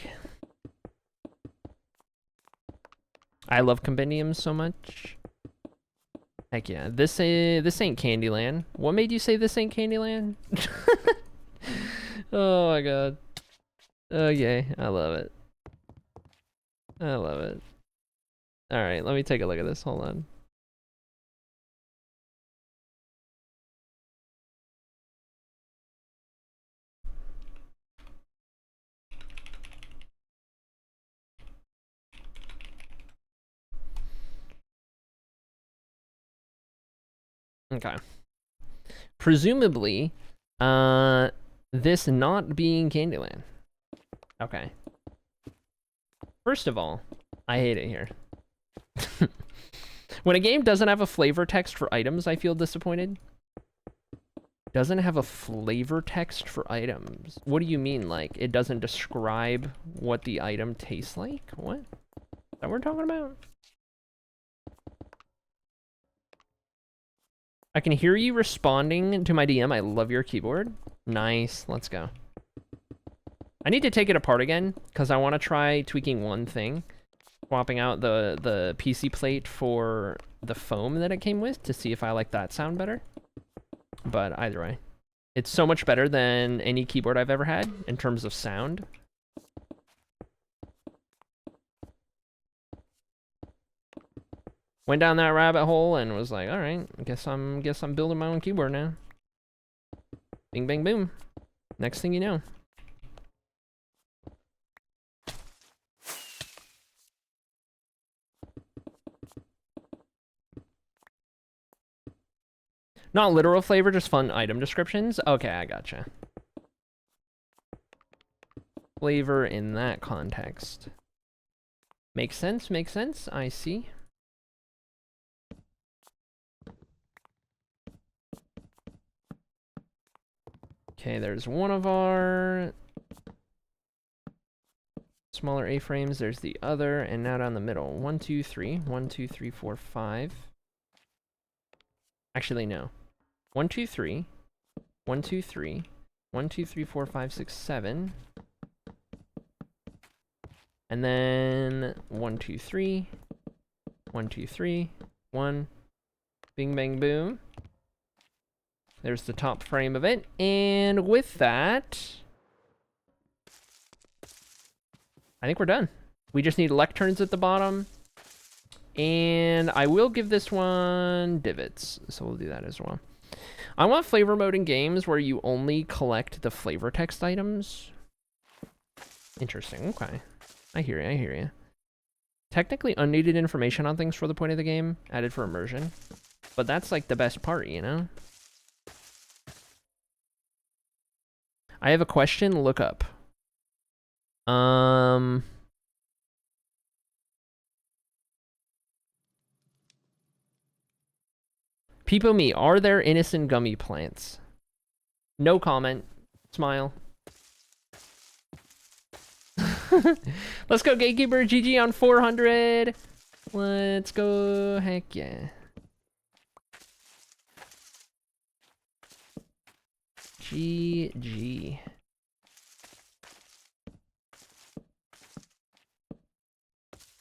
Speaker 2: I love compendiums so much. Heck yeah. This ain't Candyland. What made you say this ain't Candyland? Oh my god. Okay, I love it. I love it. Alright, let me take a look at this. Hold on. Okay. Presumably, this not being Candyland. Okay. First of all, I hate it here. When a game doesn't have a flavor text for items, I feel disappointed. Doesn't have a flavor text for items. What do you mean? Like, it doesn't describe what the item tastes like? What? Is that what we're talking about? I can hear you responding to my DM. I love your keyboard. Nice. Let's go. I need to take it apart again because I want to try tweaking one thing. Swapping out the PC plate for the foam that it came with to see if I like that sound better. But either way, it's so much better than any keyboard I've ever had in terms of sound. Went down that rabbit hole and was like, all right, guess I'm building my own keyboard now. Bing, bang, boom. Next thing you know. Not literal flavor, just fun item descriptions? Okay, I gotcha. Flavor in that context. Makes sense, I see. Okay, there's one of our smaller A-frames. There's the other, and now down the middle. 1, 2, 3. 1, 2, 3, 4, 5. Actually, no. 1, 2, 3. 1, 2, 3. 1, 2, 3, 4, 5, 6, 7. And then 1, 2, 3. 1, 2, 3. 1. Bing, bang, boom. There's the top frame of it. And with that, I think we're done. We just need lecterns at the bottom. And I will give this one divots. So we'll do that as well. I want flavor mode in games where you only collect the flavor text items. Interesting. Okay. I hear you. I hear you. Technically unneeded information on things for the point of the game, added for immersion. But that's like the best part, you know? I have a question, look up. People me, are there innocent gummy plants? No comment. Smile. Let's go, Gatekeeper. GG on 400. Let's go. Heck yeah. GG.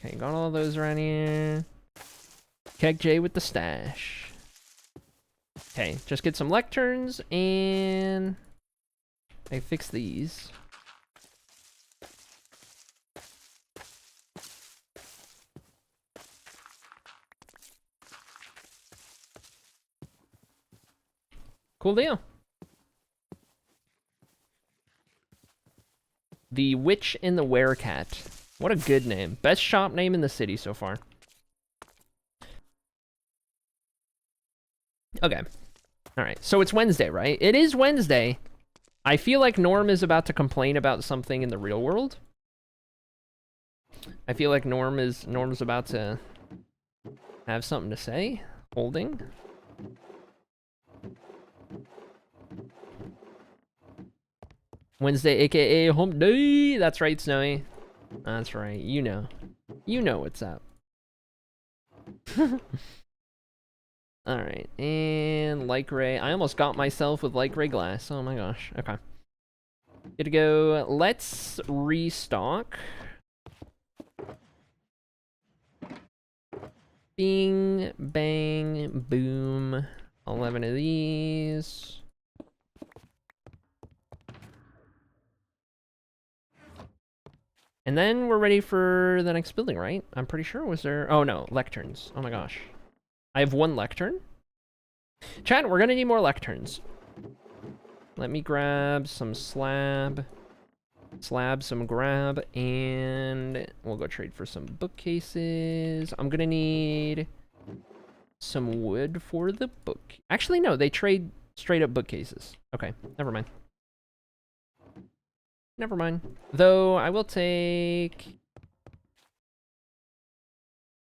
Speaker 2: Okay, got all those around here. Keg J with the stash. Okay, just get some lecterns and I fix these. Cool deal. The Witch and the Werecat. What a good name. Best shop name in the city so far. Okay. Alright, so it's Wednesday, right? It is Wednesday. I feel like Norm is about to complain about something in the real world. I feel like Norm's about to have something to say. Holding. Wednesday, aka hump day. That's right, Snowy. That's right. You know. You know what's up. Alright, and light gray. I almost got myself with light gray glass. Oh my gosh. Okay. Good to go. Let's restock. Bing, bang, boom. 11 of these. And then we're ready for the next building, right? I'm pretty sure. Was there... Oh, no. Lecterns. Oh my gosh. I have 1 lectern. Chat, we're gonna need more lecterns. Let me grab some slab. Slab, some grab, and we'll go trade for some bookcases. I'm gonna need some wood for the book. Actually, no, they trade straight up bookcases. Okay, never mind. Never mind. Though, I will take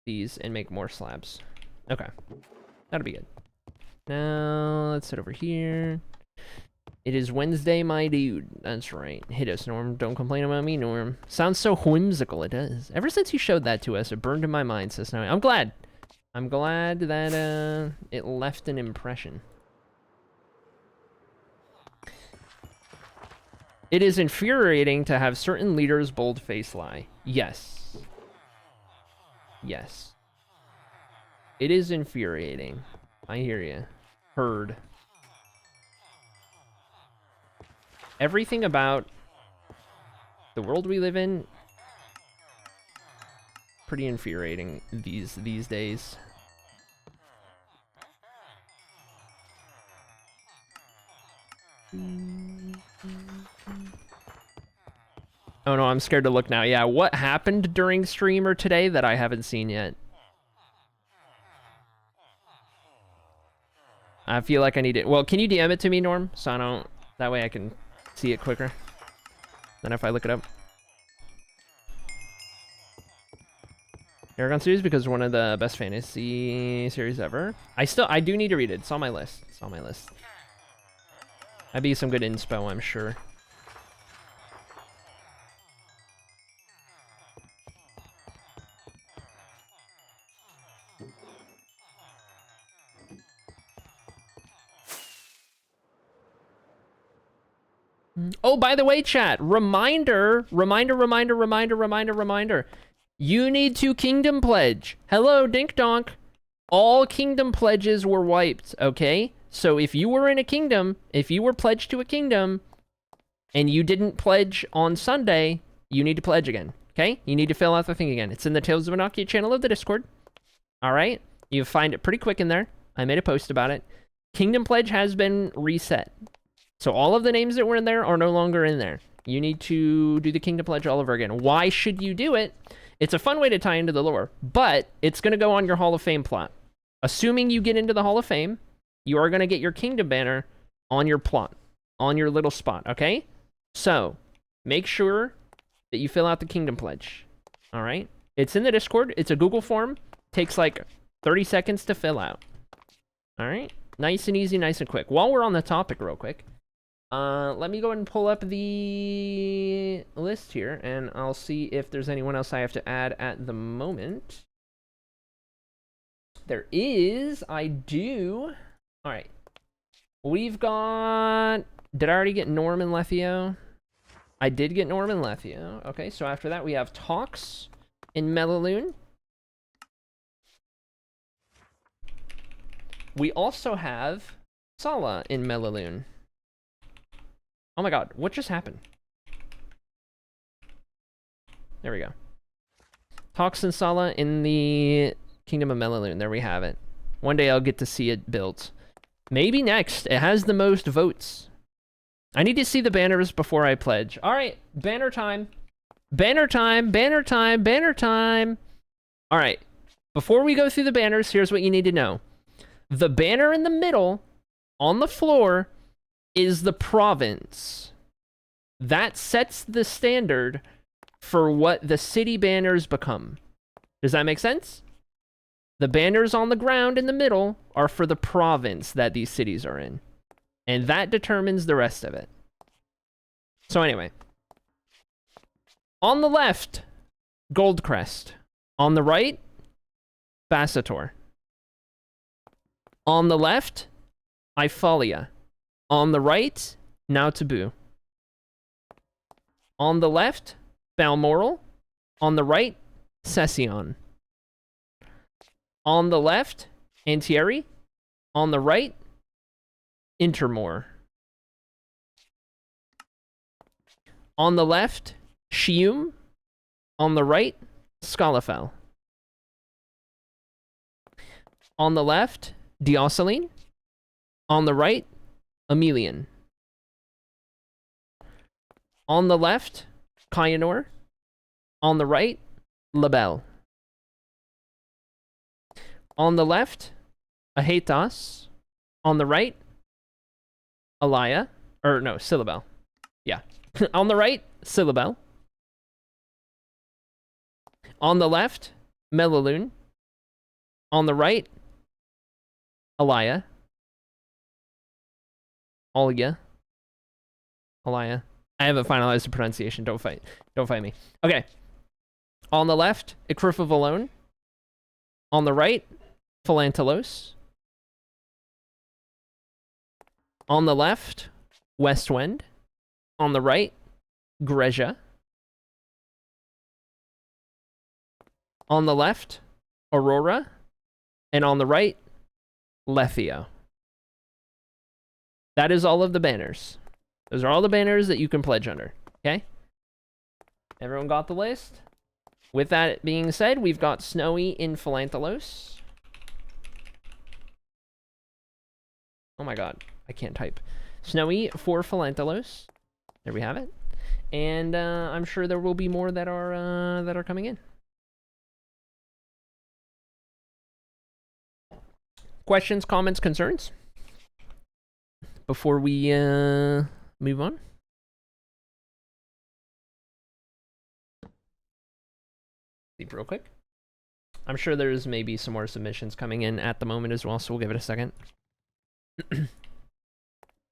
Speaker 2: these and make more slabs. Okay, that'll be good. Now, let's sit over here. It is Wednesday, my dude. That's right. Hit us, Norm. Don't complain about me, Norm. Sounds so whimsical, it does. Ever since you showed that to us, it burned in my mind, says Snowy. I'm glad. I'm glad that it left an impression. It is infuriating to have certain leaders bold-face lie. Yes. Yes. It is infuriating. I hear you. Heard. Everything about the world we live in, pretty infuriating these days. Oh no, I'm scared to look now. Yeah, what happened during stream or today that I haven't seen yet? I feel like I need it. Well, can you DM it to me, Norm? So I don't... That way I can see it quicker than if I look it up. Aragon series because one of the best fantasy series ever. I do need to read it. It's on my list. It's on my list. That'd be some good inspo, I'm sure. Oh, by the way, chat, reminder. You need to kingdom pledge. Hello, Dink Donk. All kingdom pledges were wiped, okay? So if you were in a kingdom, if you were pledged to a kingdom, and you didn't pledge on Sunday, you need to pledge again, okay? You need to fill out the thing again. It's in the Tales of Annocia channel of the Discord, all right? You find it pretty quick in there. I made a post about it. Kingdom pledge has been reset. So all of the names that were in there are no longer in there. You need to do the kingdom pledge all over again. Why should you do it? It's a fun way to tie into the lore, but it's going to go on your Hall of Fame plot. Assuming you get into the Hall of Fame, you are going to get your kingdom banner on your plot, on your little spot, okay? So, make sure that you fill out the kingdom pledge, all right? It's in the Discord. It's a Google form. Takes like 30 seconds to fill out, all right? Nice and easy, nice and quick. While we're on the topic real quick, let me go ahead and pull up the list here, and I'll see if there's anyone else I have to add at the moment. There is, I do. All right. We've got, did I already get Norman Lethio? I did get Norman Lethio. Okay, so after that we have Talks in Melaloon. We also have Sala in Melaloon. Oh my god, what just happened? There we go. Talks and Sala in the Kingdom of Melaloon. There we have it. One day I'll get to see it built. Maybe next. It has the most votes. I need to see the banners before I pledge. All right, banner time. Banner time, banner time, banner time. All right, before we go through the banners, here's what you need to know. The banner in the middle, on the floor, is the province. That sets the standard for what the city banners become. Does that make sense? The banners on the ground in the middle are for the province that these cities are in. And that determines the rest of it. So anyway. On the left, Goldcrest. On the right, Bassator. On the left, Ifalia. On the right, Now Taboo. On the left, Balmoral. On the right, Session. On the left, Antieri. On the right, Intermore. On the left, Shium. On the right, Scalafel. On the left, Dioceline. On the right, Emilian. On the left, Kyanor. On the right, Labelle. On the left, Ahetas. On the right, Alaya. Or no, Syllabel. Yeah. On the right, Syllabel. On the left, Melaloon. On the right, Alaya. Olga. Alaya. I haven't finalized the pronunciation. Don't fight me. Okay. On the left, Ikrufa Valone. On the right, Philantelos. On the left, Westwind. On the right, Greja. On the left, Aurora. And on the right, Lethio. That is all of the banners. Those are all the banners that you can pledge under, okay? Everyone got the list? With that being said, we've got Snowy in Philantelos. Oh my god, I can't type. Snowy for Philantelos. There we have it. And I'm sure there will be more that are coming in. Questions, comments, concerns? Before we move on. Sleep real quick. I'm sure there's maybe some more submissions coming in at the moment as well, so we'll give it a second.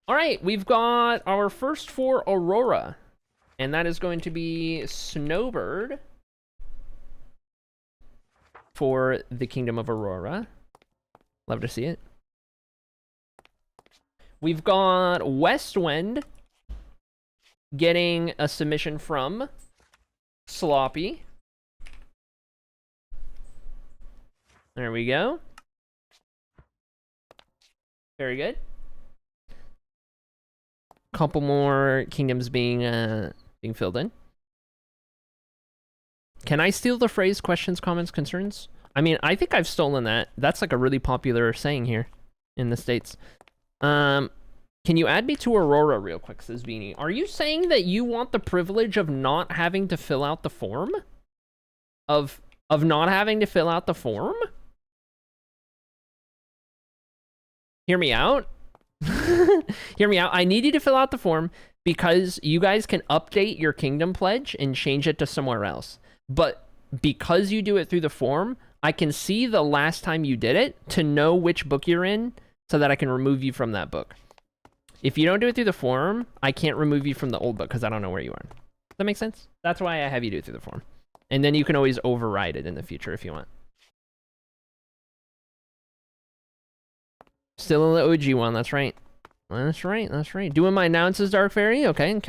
Speaker 2: All right, we've got our first for Aurora, and that is going to be Snowbird for the Kingdom of Aurora. Love to see it. We've got Westwind getting a submission from Sloppy. There we go. Very good. Couple more kingdoms being filled in. Can I steal the phrase questions, comments, concerns? I mean, I think I've stolen that. That's like a really popular saying here in the States. Can you add me to Aurora real quick, says Beanie. Are you saying that you want the privilege of not having to fill out the form? Of not having to fill out the form? Hear me out. Hear me out. I need you to fill out the form because you guys can update your kingdom pledge and change it to somewhere else. But because you do it through the form, I can see the last time you did it to know which book you're in so that I can remove you from that book. If you don't do it through the form, I can't remove you from the old book because I don't know where you are. Does that make sense? That's why I have you do it through the form. And then you can always override it in the future if you want. Still in the OG one, that's right. That's right, that's right. Doing my announces, Dark Fairy? Okay.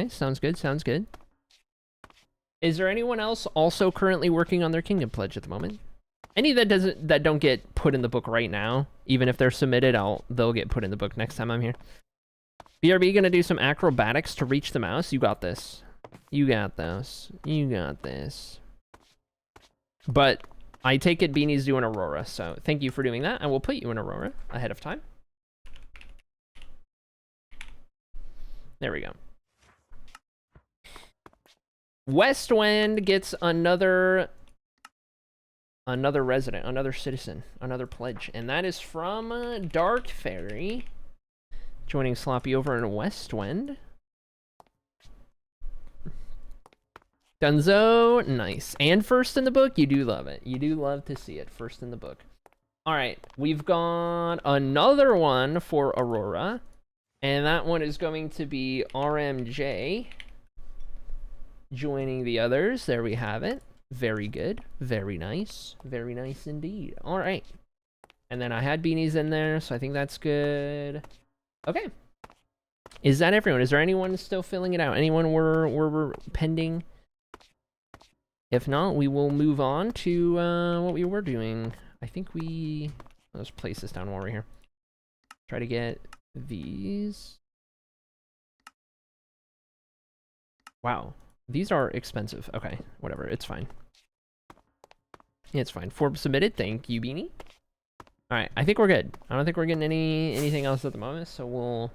Speaker 2: Sounds good, sounds good. Is there anyone else also currently working on their kingdom pledge at the moment? Any that don't get put in the book right now, even if they're submitted, they'll get put in the book next time I'm here. BRB gonna do some acrobatics to reach the mouse. You got this. You got this. You got this. But I take it Beanie's doing Aurora, so thank you for doing that. I will put you in Aurora ahead of time. There we go. Westwind gets another resident, another citizen, another pledge, and that is from Dark Fairy, joining Sloppy over in Westwind. Dunzo, nice. And first in the book, you do love it. You do love to see it, first in the book. All right, we've got another one for Aurora, and that one is going to be RMJ, joining the others. There we have it. Very good. Very nice. Very nice indeed. All right. And then I had Beanies in there, so I think that's good. Okay. Is that everyone? Is there anyone still filling it out? Anyone we're pending? If not, we will move on to what we were doing. I think let's place this down while we're here. Try to get these. Wow. These are expensive. Okay, whatever. It's fine. It's fine. Form submitted. Thank you, Beanie. All right, I think we're good. I don't think we're getting anything else at the moment, so we'll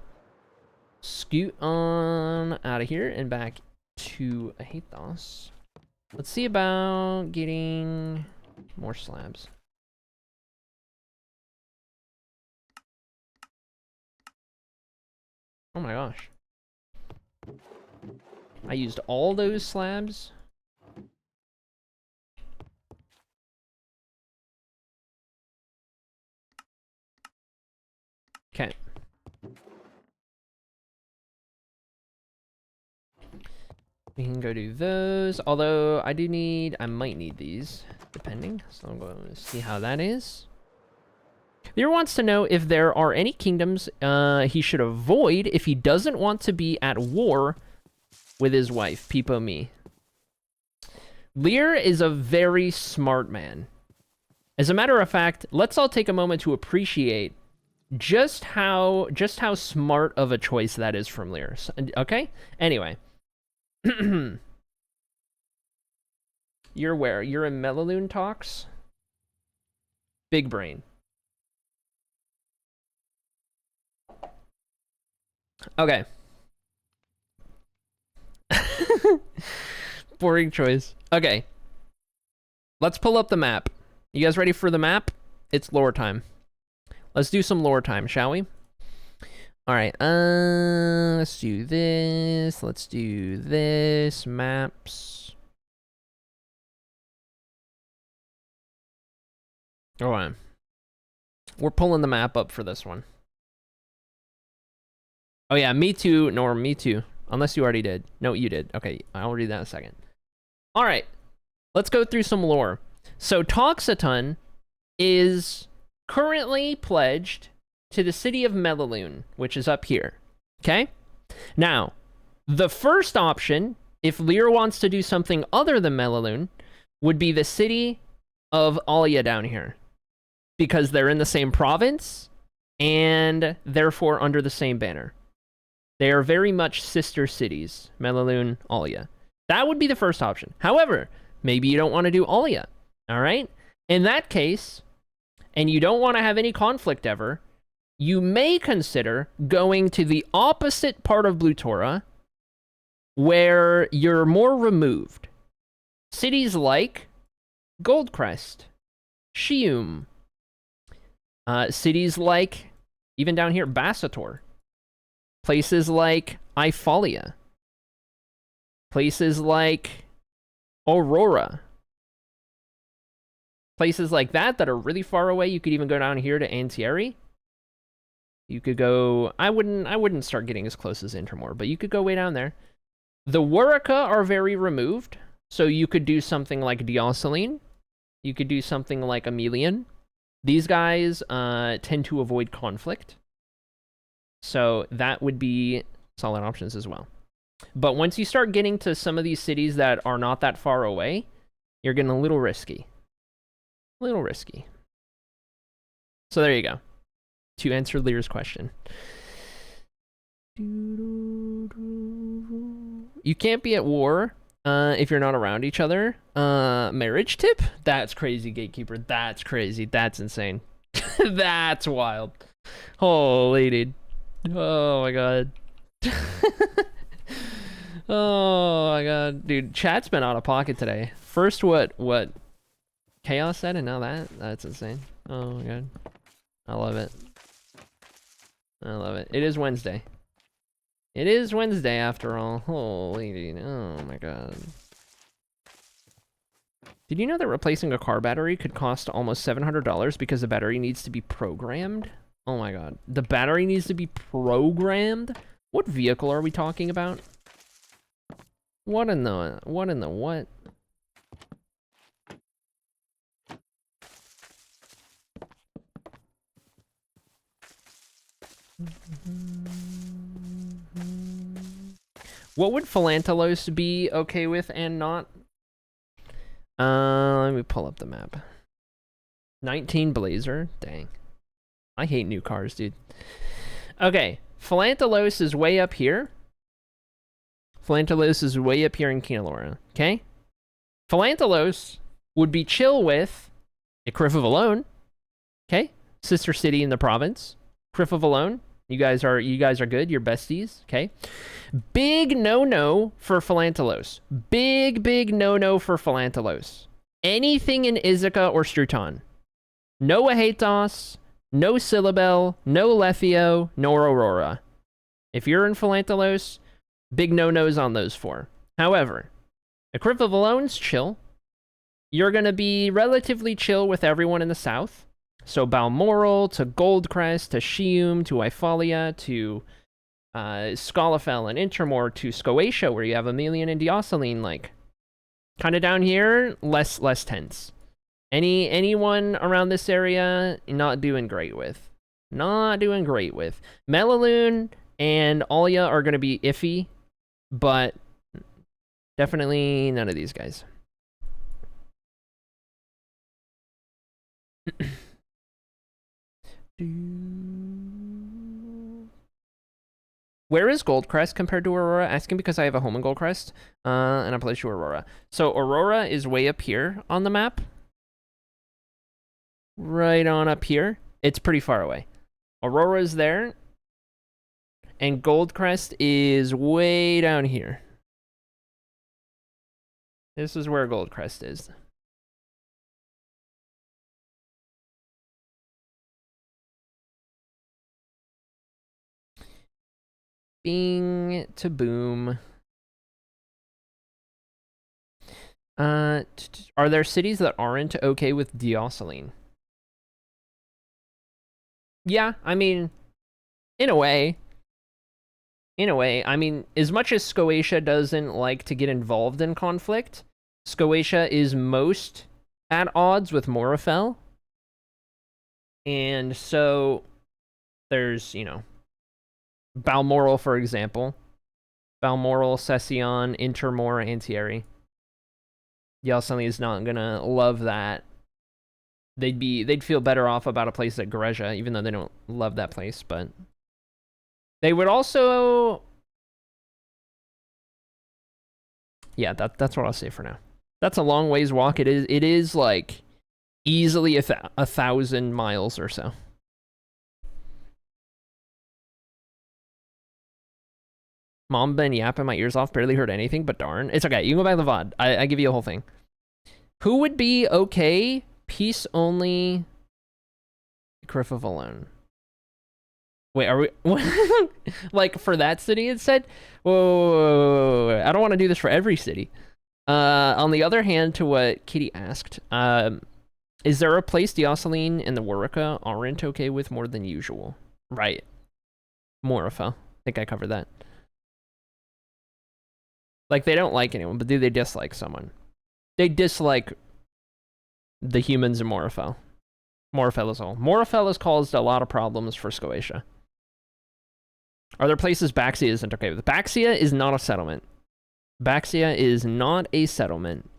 Speaker 2: scoot on out of here and back to Aethos. Let's see about getting more slabs. Oh my gosh. I used all those slabs. Okay. We can go do those. Although I might need these, depending. So I'm going to see how that is. Viewer wants to know if there are any kingdoms he should avoid if he doesn't want to be at war with his wife, Peepo Me. Lear is a very smart man. As a matter of fact, let's all take a moment to appreciate just how smart of a choice that is from Lear. Okay? Anyway. You're where? You're in Melaloon talks? Big brain. Okay. Boring choice. Okay. Let's pull up the map. You guys ready for the map? It's lore time. Let's do some lore time, shall we? Alright, let's do this. Let's do this. Maps. Alright. We're pulling the map up for this one. Oh yeah, me too, Norm, me too. Unless you already did. No, you did. Okay, I'll read that in a second. Alright, let's go through some lore. So Toxaton is currently pledged to the city of Melaloon, which is up here. Okay? Now, The first option, if Lear wants to do something other than Melaloon, would be the city of Alia down here. Because they're in the same province, and therefore under the same banner. They are very much sister cities, Melaloon, Alia. That would be the first option. However, maybe you don't want to do Alia, all right? In that case, and you don't want to have any conflict ever, you may consider going to the opposite part of Blutora, where you're more removed. Cities like Goldcrest, Shium, cities like, even down here, Bassator, places like Ifalia, places like Aurora, places like that are really far away. You could even go down here to Antieri. You could go, I wouldn't start getting as close as Intermore, but you could go way down there. The Wurica are very removed, so you could do something like Diosceline. You could do something like Emelian. These guys tend to avoid conflict, so that would be solid options as well. But once you start getting to some of these cities that are not that far away, you're getting a little risky. A little risky. So there you go. To answer Lear's question. You can't be at war if you're not around each other. Marriage tip? That's crazy, Gatekeeper. That's crazy. That's insane. That's wild. Holy dude. Oh my god. Oh my god. Dude, chat's been out of pocket today. First what Chaos said, and now that's insane. Oh my god. I love it. I love it. It is Wednesday. It is Wednesday after all. Holy dude. Oh my god. Did you know that replacing a car battery could cost almost $700 because the battery needs to be programmed? Oh my god. The battery needs to be programmed? What vehicle are we talking about? What in the what? What would Philantelos be okay with and not? Let me pull up the map. 19 Blazer? Dang. I hate new cars, dude. Okay, Philantelos is way up here. Philantelos is way up here in Kinalora, okay? Philantelos would be chill with a Criff of Alone, okay? Sister city in the province. Criff of Alone. You guys are good. You're besties, okay? Big no-no for Philantelos. Big no-no for Philantelos. Anything in Izika or Struton. No Ahatos, no Syllabel, no Lethio, nor Aurora. If you're in Philantelos, big no-nos on those four. However, a Criff of Alone's chill. You're going to be relatively chill with everyone in the south. So Balmoral to Goldcrest to Shium to Ifalia to Scalafel and Intermore to Scoatia, where you have Emelian and Diosceline, like kind of down here, less tense. Anyone around this area, not doing great with. Not doing great with. Melaloon and Alia are going to be iffy, but definitely none of these guys. Where is Goldcrest compared to Aurora? Asking because I have a home in Goldcrest, and I play to Aurora. So Aurora is way up here on the map. Right on up here. It's pretty far away. Aurora's there, and Goldcrest is way down here. This is where Goldcrest is. Bing to boom. Are there cities that aren't okay with Diosceline? Yeah, I mean, in a way. I mean, as much as Scoatia doesn't like to get involved in conflict, Scoatia is most at odds with Morafel. And so there's, Balmoral, for example. Balmoral, Session, Intermore, Antieri. Yeltsin is not gonna love that. They'd feel better off about a place like Grezia, even though they don't love that place, but they would also. Yeah, that's what I'll say for now. That's a long ways walk. It is like easily 1,000 miles or so. Mom been yapping my ears off, barely heard anything, but darn. It's okay, you can go back to the VOD. I give you a whole thing. Who would be okay? Peace only. Griffith alone. Wait, are we... like, for that city, it said? Whoa. I don't want to do this for every city. On the other hand, to what Kitty asked, is there a place Diosceline and the Warwica aren't okay with more than usual? Right. Morifa. I think I covered that. Like, they don't like anyone, but do they dislike someone? They dislike the humans in Morifel. Morifel is all. Morifel has caused a lot of problems for Scotia. Are there places Baxia isn't okay with? Baxia is not a settlement. Baxia is not a settlement.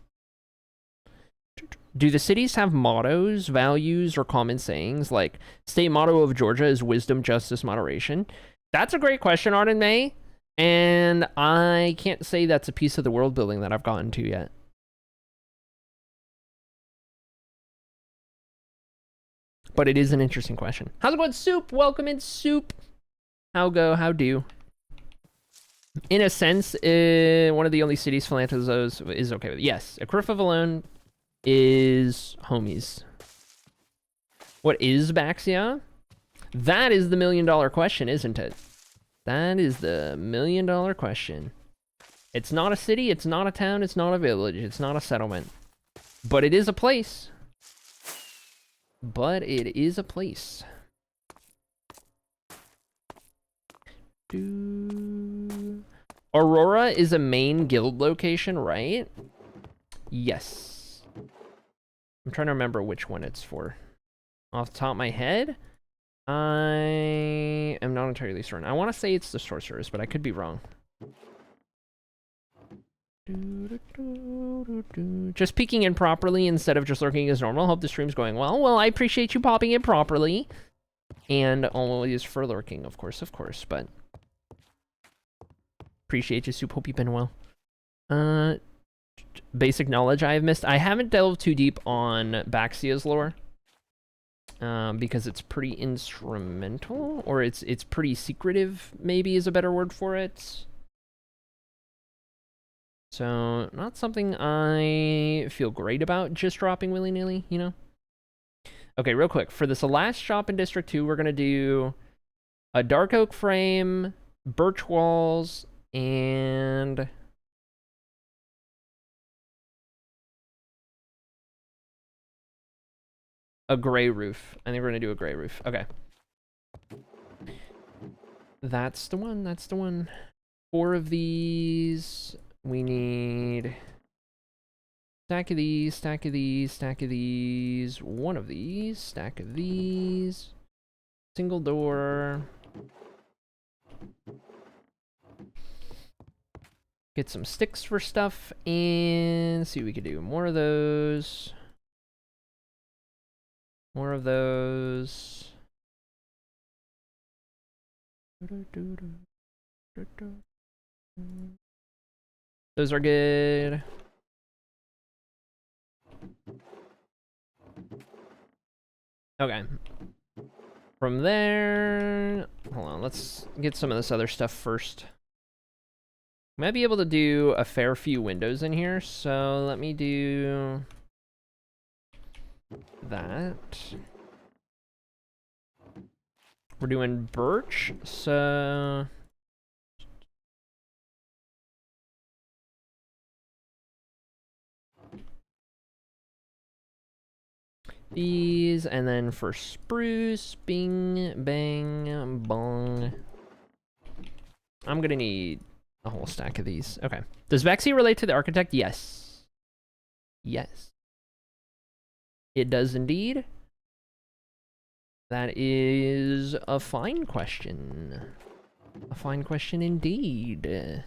Speaker 2: Do the cities have mottos, values, or common sayings? Like, state motto of Georgia is wisdom, justice, moderation. That's a great question, Arden May. And I can't say that's a piece of the world building that I've gotten to yet. But it is an interesting question. How's it going, Soup? Welcome in, Soup. How do? In a sense, one of the only cities Philanthropos is okay with. Yes, Agrifa alone is homies. What is Baxia? That is the $1 million question, isn't it? That is the $1 million question. It's not a city, it's not a town, it's not a village, it's not a settlement. But it is a place. But it is a place. Aurora is a main guild location, right? Yes. I'm trying to remember which one it's for. Off the top of my head, I am not entirely certain. I want to say it's the sorcerers, but I could be wrong. Just peeking in properly instead of just lurking as normal. Hope the stream's going well. Well, I appreciate you popping in properly. And always for lurking, of course, but... Appreciate you, Soup. Hope you've been well. Basic knowledge I have missed. I haven't delved too deep on Baxia's lore. Because it's pretty instrumental, or it's pretty secretive, maybe is a better word for it. So, not something I feel great about just dropping willy-nilly, you know? Okay, real quick. For this last shop in District 2, we're going to do a dark oak frame, birch walls, and... a gray roof. I think we're going to do a gray roof. Okay. That's the one. That's the one. 4 of these. We need... stack of these, stack of these, stack of these. 1 of these, stack of these. Single door. Get some sticks for stuff and see what we could do. More of those. More of those. Those are good. Okay. From there, hold on, let's get some of this other stuff first. Might be able to do a fair few windows in here, so let me do that. We're doing birch, so... these, and then for spruce, bing, bang, bong. I'm gonna need a whole stack of these. Okay. Does Vexy relate to the architect? Yes. Yes. It does indeed. That is a fine question. A fine question indeed.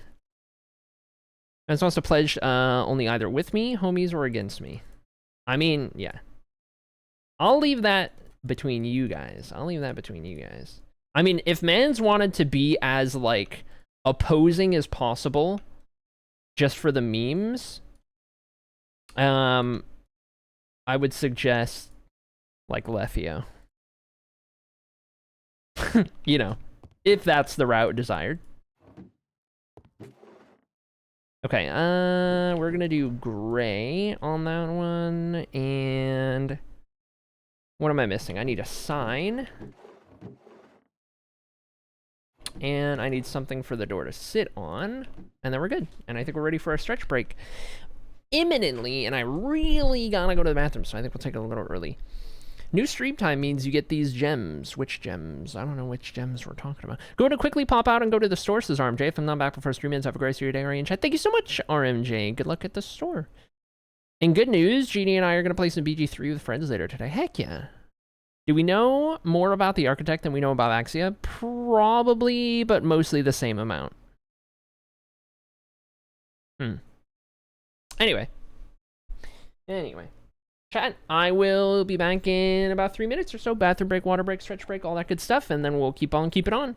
Speaker 2: And supposed to pledge only either with me, homies, or against me. I mean, yeah. I'll leave that between you guys. I'll leave that between you guys. I mean, if Mans wanted to be as, like, opposing as possible, just for the memes, I would suggest, like, Lefio. You know, if that's the route desired. Okay, we're gonna do gray on that one, and what am I missing? I need a sign, and I need something for the door to sit on, and then we're good. And I think we're ready for a stretch break imminently, and I really gotta go to the bathroom, so I think we'll take it a little early. New stream time means you get these gems. Which gems? I don't know which gems we're talking about. Going to quickly pop out and go to the store, says RMJ. If I'm not back before 3 minutes, have a great day, Ari in chat. Thank you so much, RMJ. Good luck at the store. And good news, Jeannie and I are going to play some BG3 with friends later today. Heck yeah. Do we know more about the architect than we know about Axia? Probably, but mostly the same amount. Anyway. Chat, I will be back in about 3 minutes or so. Bathroom break, water break, stretch break, all that good stuff, and then we'll keep it on.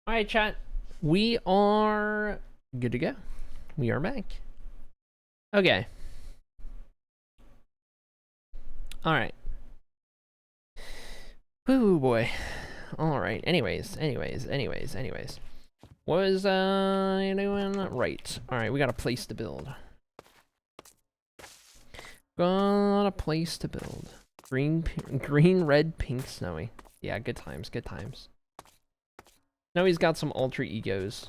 Speaker 2: All right, chat. We are good to go. We are back. Okay. All right. Ooh, boy. All right. Anyways. What was you doing? Right. All right. We got a place to build. Got a place to build. Green, red, pink, snowy. Yeah, good times. Good times. Snowy's got some alter egos.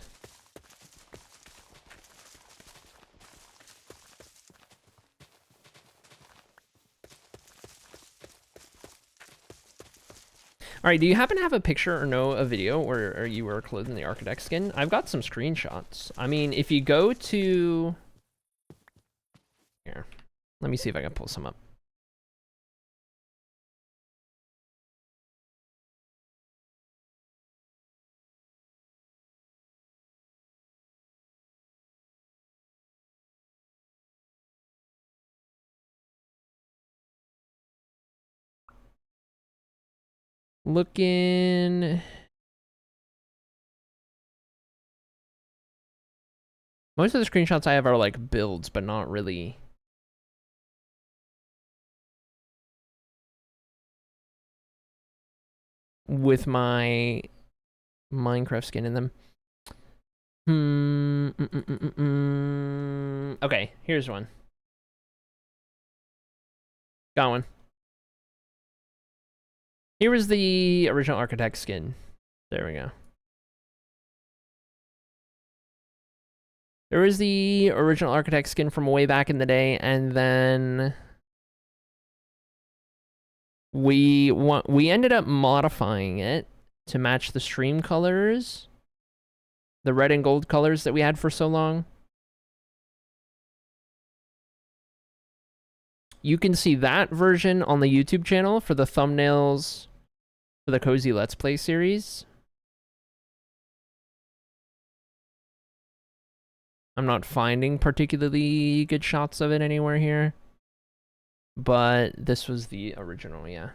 Speaker 2: Alright, do you happen to have a picture or know a video where you were clothed in the architect skin? I've got some screenshots. I mean, if you go to... Here, let me see if I can pull some up. Looking... Most of the screenshots I have are like builds, but not really... with my Minecraft skin in them. Okay, here's one. Got one. Here was the original architect skin. There we go. There was the original architect skin from way back in the day, and then we ended up modifying it to match the stream colors, the red and gold colors that we had for so long. You can see that version on the YouTube channel for the thumbnails for the Cozy Let's Play series. I'm not finding particularly good shots of it anywhere here. But this was the original, yeah.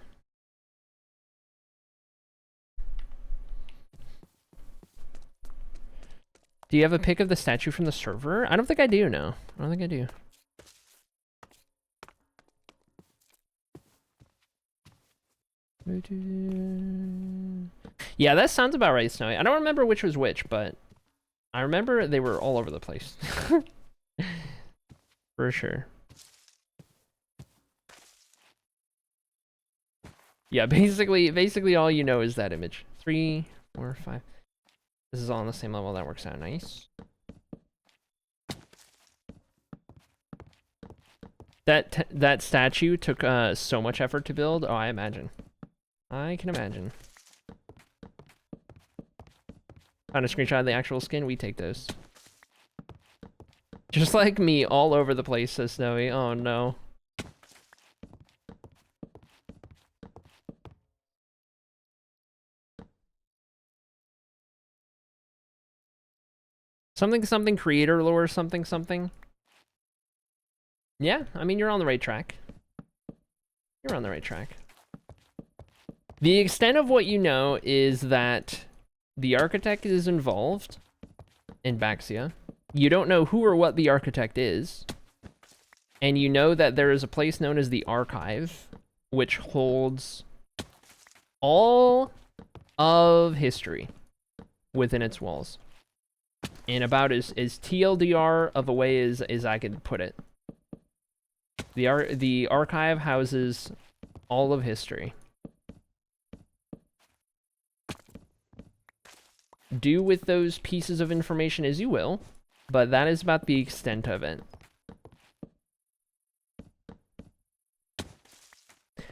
Speaker 2: Do you have a pic of the statue from the server? I don't think I do, no. I don't think I do. Yeah, that sounds about right, Snowy. I don't remember which was which, but I remember they were all over the place. For sure. Yeah, basically all you know is that image. 3, 4, 5. This is all on the same level. That works out nice. That statue took so much effort to build. Oh, I imagine. I can imagine. Found a screenshot of the actual skin. We take those. Just like me, all over the place, says Snowy. Oh no. Something creator lore, something. Yeah, I mean, you're on the right track. You're on the right track. The extent of what you know is that the architect is involved in Baxia. You don't know who or what the architect is. And you know that there is a place known as the Archive, which holds all of history within its walls. And about as TLDR of a way as I could put it. The Archive houses all of history. Do with those pieces of information as you will, but that is about the extent of it.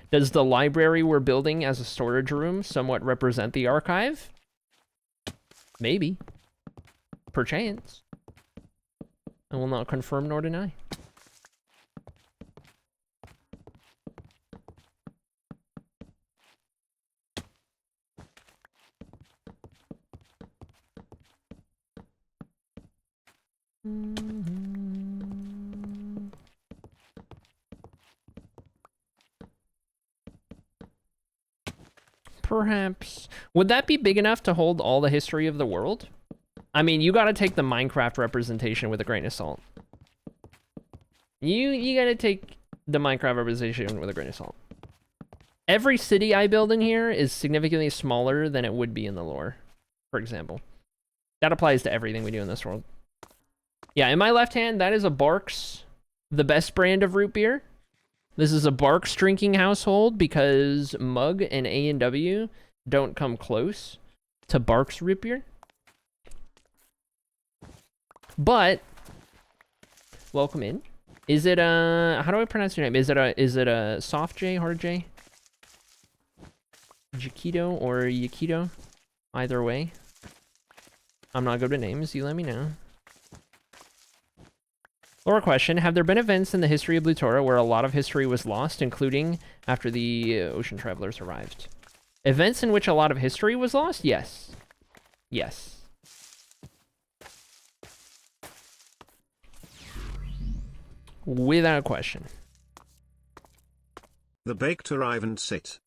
Speaker 2: Does the library we're building as a storage room somewhat represent the archive? Maybe. Perchance. I will not confirm nor deny. Perhaps. Would that be big enough to hold all the history of the world? I mean, you gotta take the Minecraft representation with a grain of salt. You gotta take the Minecraft representation with a grain of salt. Every city I build in here is significantly smaller than it would be in the lore, for example. That applies to everything we do in this world. Yeah, in my left hand, that is a Barks, the best brand of root beer. This is a Barks drinking household because Mug and A&W don't come close to Barks root beer. But welcome in. Is it how do I pronounce your name? Is it a soft J, hard J? Jakito or Yakito? Either way. I'm not good with names, you let me know. Lore question, have there been events in the history of Blutora where a lot of history was lost, including after the ocean travelers arrived? Events in which a lot of history was lost? Yes. Yes. Without question.
Speaker 1: The baked arrive and sit.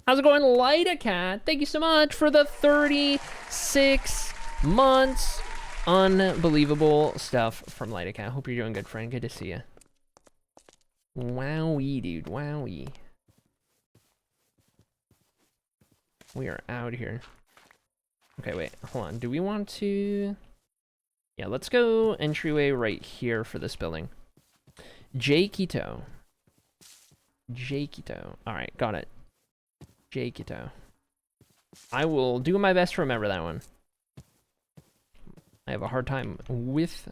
Speaker 2: How's it going, Lyda Cat? Thank you so much for the 36 months. Unbelievable stuff from Lyda Cat. Hope you're doing good, friend. Good to see you. Wowie, dude. Wowie. We are out here. Okay, wait. Hold on. Do we want to... Yeah, let's go entryway right here for this building. Jakito. Jakito. Alright, got it. Jakito. I will do my best to remember that one. I have a hard time with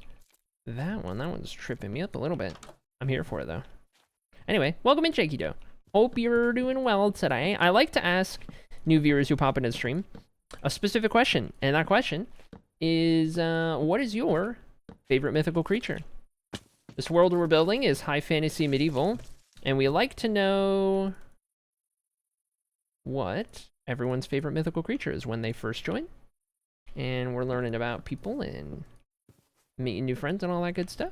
Speaker 2: that one. That one's tripping me up a little bit. I'm here for it, though. Anyway, welcome in, Jakito. Hope you're doing well today. I like to ask new viewers who pop into the stream a specific question. And that question is, what is your favorite mythical creature? This world we're building is high fantasy medieval. And we like to know what everyone's favorite mythical creature is when they first join. And we're learning about people and meeting new friends and all that good stuff.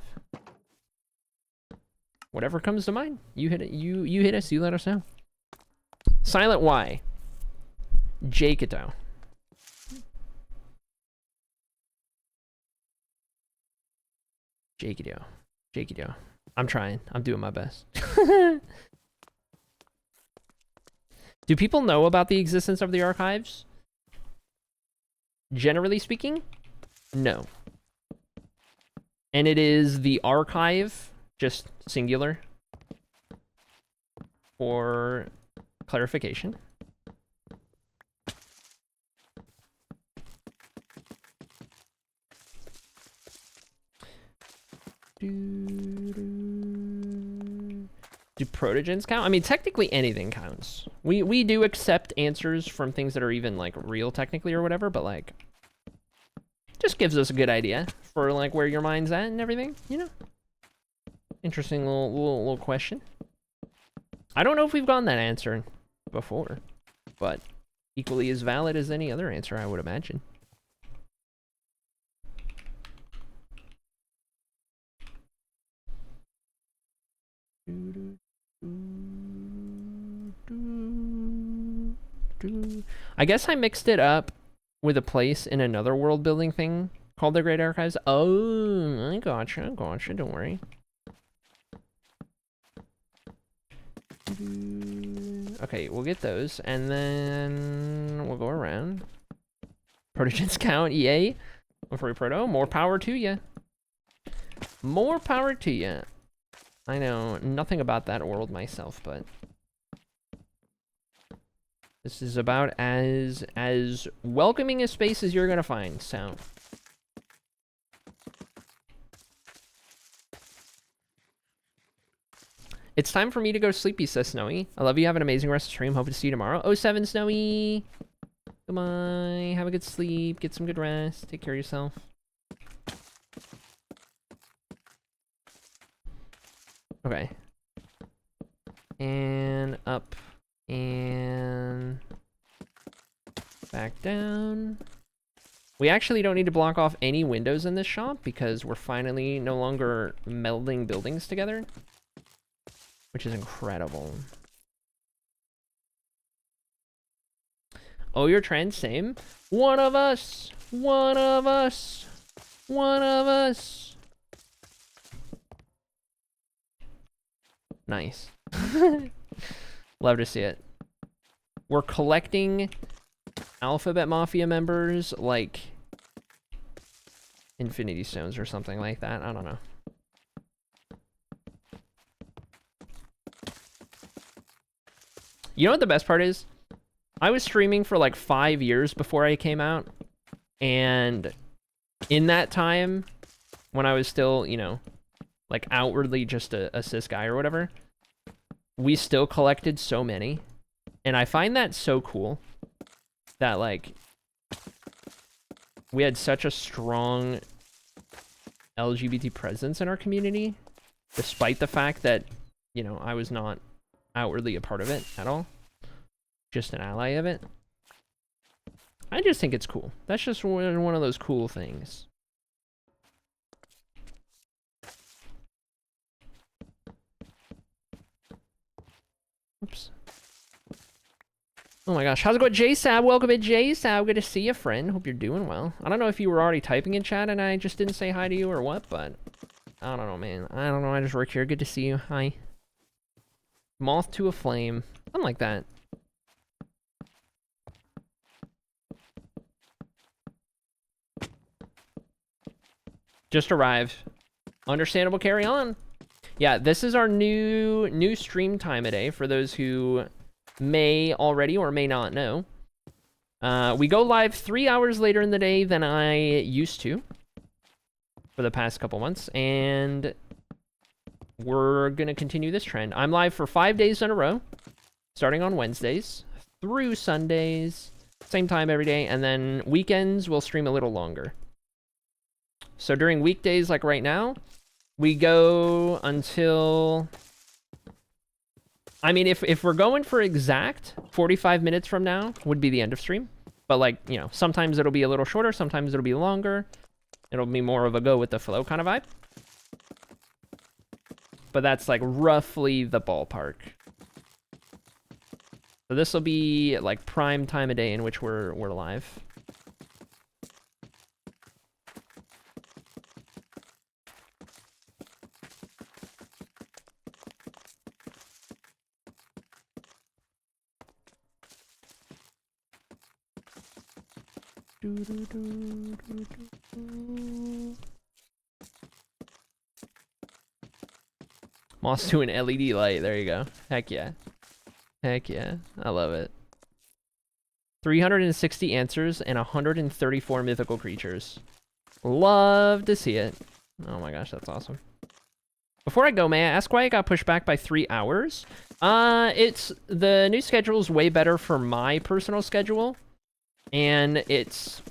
Speaker 2: Whatever comes to mind, you hit it. You hit us. You let us know. Silent Y. Jakito. Jakito. Jakito. I'm trying. I'm doing my best. Do people know about the existence of the archives? Generally speaking, no. And it is the archive, just singular, for clarification. Do protogens count? I mean, technically anything counts. We do accept answers from things that are even, like, real technically or whatever, but, like, just gives us a good idea for, like, where your mind's at and everything, you know? Interesting little question. I don't know if we've gotten that answer before, but equally as valid as any other answer, I would imagine. I guess I mixed it up with a place in another world building thing called the Great Archives. Oh, I gotcha, don't worry. Okay, we'll get those, and then we'll go around. Protogens count, yay. Before proto, more power to ya. More power to ya. I know nothing about that world myself, but this is about as welcoming a space as you're gonna find, so. It's time for me to go sleepy, says Snowy. I love you. Have an amazing rest of the stream. Hope to see you tomorrow. 07 Snowy. Goodbye. Have a good sleep. Get some good rest. Take care of yourself. Okay. And up. And back down. We actually don't need to block off any windows in this shop because we're finally no longer melding buildings together, which is incredible. Oh, you're trans? Same. One of us. One of us. One of us. Nice. Love to see it. we're collecting Alphabet Mafia members like Infinity Stones or something like that. I don't know. You know what the best part is? I was streaming for like 5 years before I came out, and in that time, when I was still, you know, like outwardly just a cis guy or whatever, we still collected so many, and I find that so cool that like we had such a strong LGBT presence in our community, despite the fact that, you know, I was not outwardly a part of it at all, just an ally of it. I just think it's cool. That's just one of those cool things. Oops. Oh my gosh, how's it going, JSab? Welcome in, JSab. Good to see you, friend. Hope you're doing well. I don't know if you were already typing in chat and I just didn't say hi to you or what, but I don't know, man. I don't know. I just work here. Good to see you. Hi. Moth to a flame. Something like that. Just arrived. Understandable, carry on. Yeah, this is our new stream time of day for those who may already or may not know. We go live 3 hours later in the day than I used to for the past couple months, and we're gonna continue this trend. I'm live for 5 days in a row, starting on Wednesdays through Sundays, same time every day, and then weekends we'll stream a little longer. So during weekdays, like right now, we go until... I mean, if we're going for exact, 45 minutes from now would be the end of stream. But like, you know, sometimes it'll be a little shorter, sometimes it'll be longer. It'll be more of a go with the flow kind of vibe. But that's like roughly the ballpark. So this will be like prime time of day in which we're live. Moss to an LED light. There you go. Heck yeah. Heck yeah. I love it. 360 answers and 134 mythical creatures. Love to see it. Oh my gosh, that's awesome. Before I go, may I ask why it got pushed back by 3 hours? It's the new schedule is way better for my personal schedule. And it's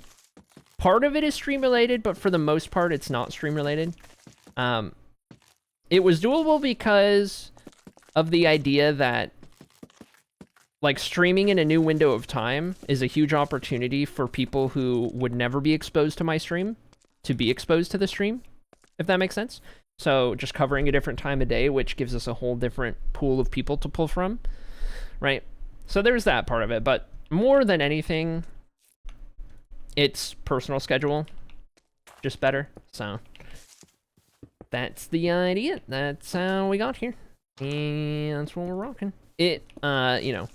Speaker 2: part of it is stream related, but for the most part, it's not stream related. It was doable because of the idea that like streaming in a new window of time is a huge opportunity for people who would never be exposed to my stream to be exposed to the stream, if that makes sense. So just covering a different time of day, which gives us a whole different pool of people to pull from, right? So there's that part of it, but more than anything, it's personal schedule, just better. So that's the idea. That's how we got here, and that's what we're rocking. It, you know,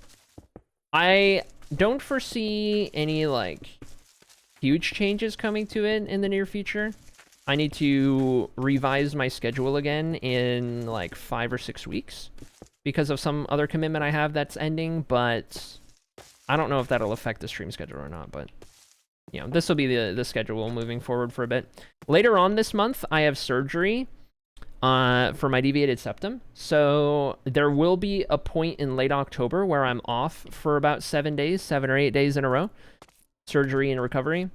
Speaker 2: I don't foresee any like huge changes coming to it in the near future. I need to revise my schedule again in like 5 or 6 weeks because of some other commitment I have that's ending, but I don't know if that'll affect the stream schedule or not, but you know, this will be the schedule moving forward for a bit. Later on this month, I have surgery for my deviated septum. So there will be a point in late October where I'm off for about 7 days, 7 or 8 days in a row. Surgery and recovery.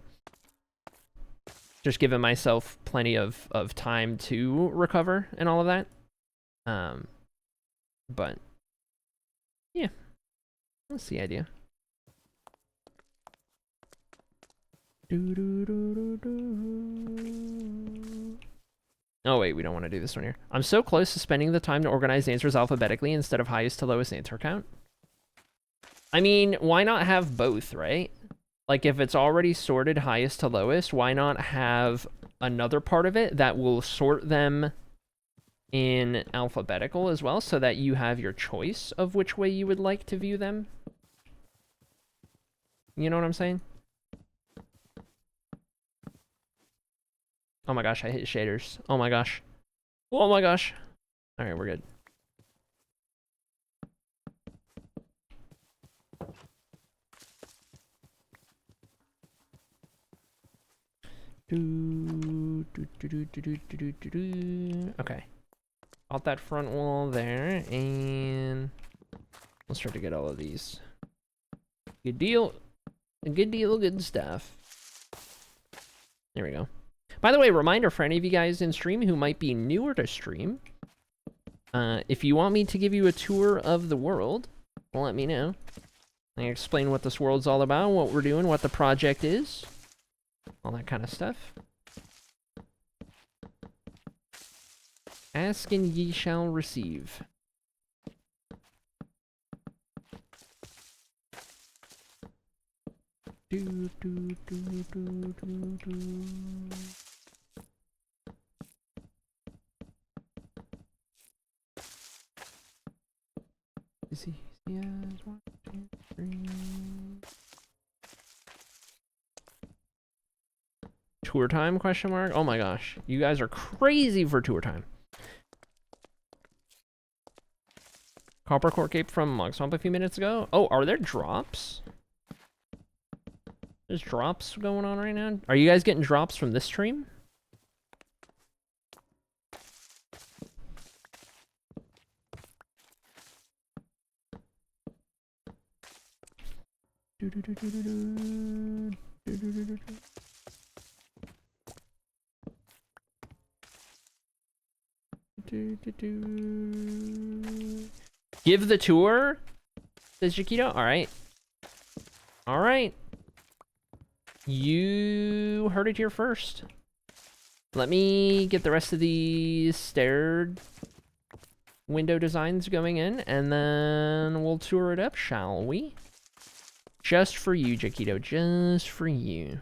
Speaker 2: Just giving myself plenty of time to recover and all of that. But yeah, that's the idea. Oh wait, we don't want to do this one here. I'm so close to spending the time to organize answers alphabetically instead of highest to lowest answer count. I mean, why not have both, right? Like if it's already sorted highest to lowest, why not have another part of it that will sort them in alphabetical as well so that you have your choice of which way you would like to view them? You know what I'm saying? Oh my gosh, I hit shaders. Oh my gosh. Oh my gosh. Alright, we're good. Okay. Out that front wall there, and let's try to get all of these. Good deal. Good deal, good stuff. There we go. By the way, reminder for any of you guys in stream who might be newer to stream, if you want me to give you a tour of the world, well, let me know. I can explain what this world's all about, what we're doing, what the project is, all that kind of stuff. Ask and ye shall receive. Is he? Yes, 1, 2, 3. Tour time? Question mark. Oh my gosh, you guys are crazy for tour time. Copper core cape from Mog Swamp a few minutes ago. Oh, are there drops? There's drops going on right now. Are you guys getting drops from this stream? Give the tour, says Chiquito. All right. All right. You heard it here first. Let me get the rest of these stair window designs going in, and then we'll tour it up, shall we? Just for you, Chiquito. Just for you.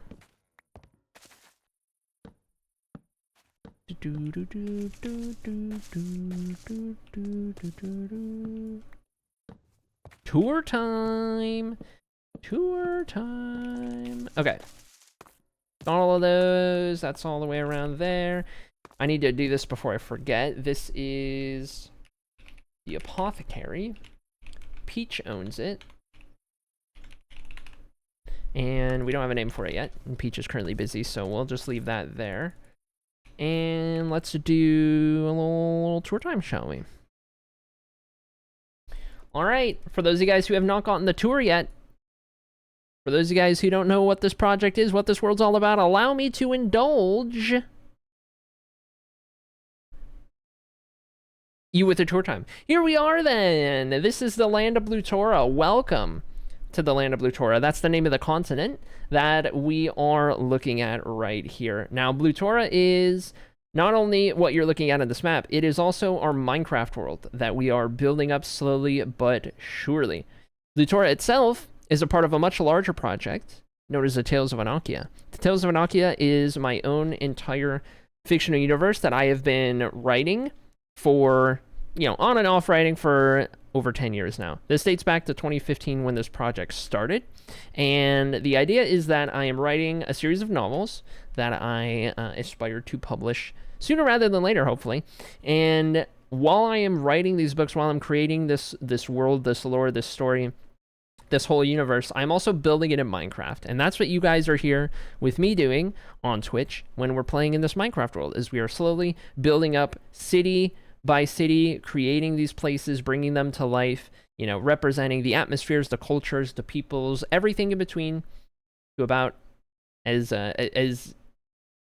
Speaker 2: Tour time. Tour time. Okay. All of those. That's all the way around there. I need to do this before I forget. This is the apothecary. Peach owns it. And we don't have a name for it yet. And Peach is currently busy, so we'll just leave that there. And let's do a little tour time, shall we? All right. For those of you guys who have not gotten the tour yet, for those of you guys who don't know what this project is, what this world's all about, allow me to indulge you with a tour time. Here we are then. This is the land of Blutora. Welcome to the land of Blutora. That's the name of the continent that we are looking at right here. Now, Blutora is not only what you're looking at on this map, it is also our Minecraft world that we are building up slowly but surely. Blutora itself is a part of a much larger project known as the Tales of Annocia. The Tales of Annocia is my own entire fictional universe that I have been writing for, on and off writing for over 10 years now. This dates back to 2015 when this project started. And the idea is that I am writing a series of novels that I aspire to publish sooner rather than later, hopefully. And while I am writing these books, while I'm creating this world, this lore, this story, this whole universe, I'm also building it in Minecraft. And that's what you guys are here with me doing on Twitch when we're playing in this Minecraft world, is we are slowly building up city by city, creating these places, bringing them to life, representing the atmospheres, the cultures, the peoples, everything in between, to about as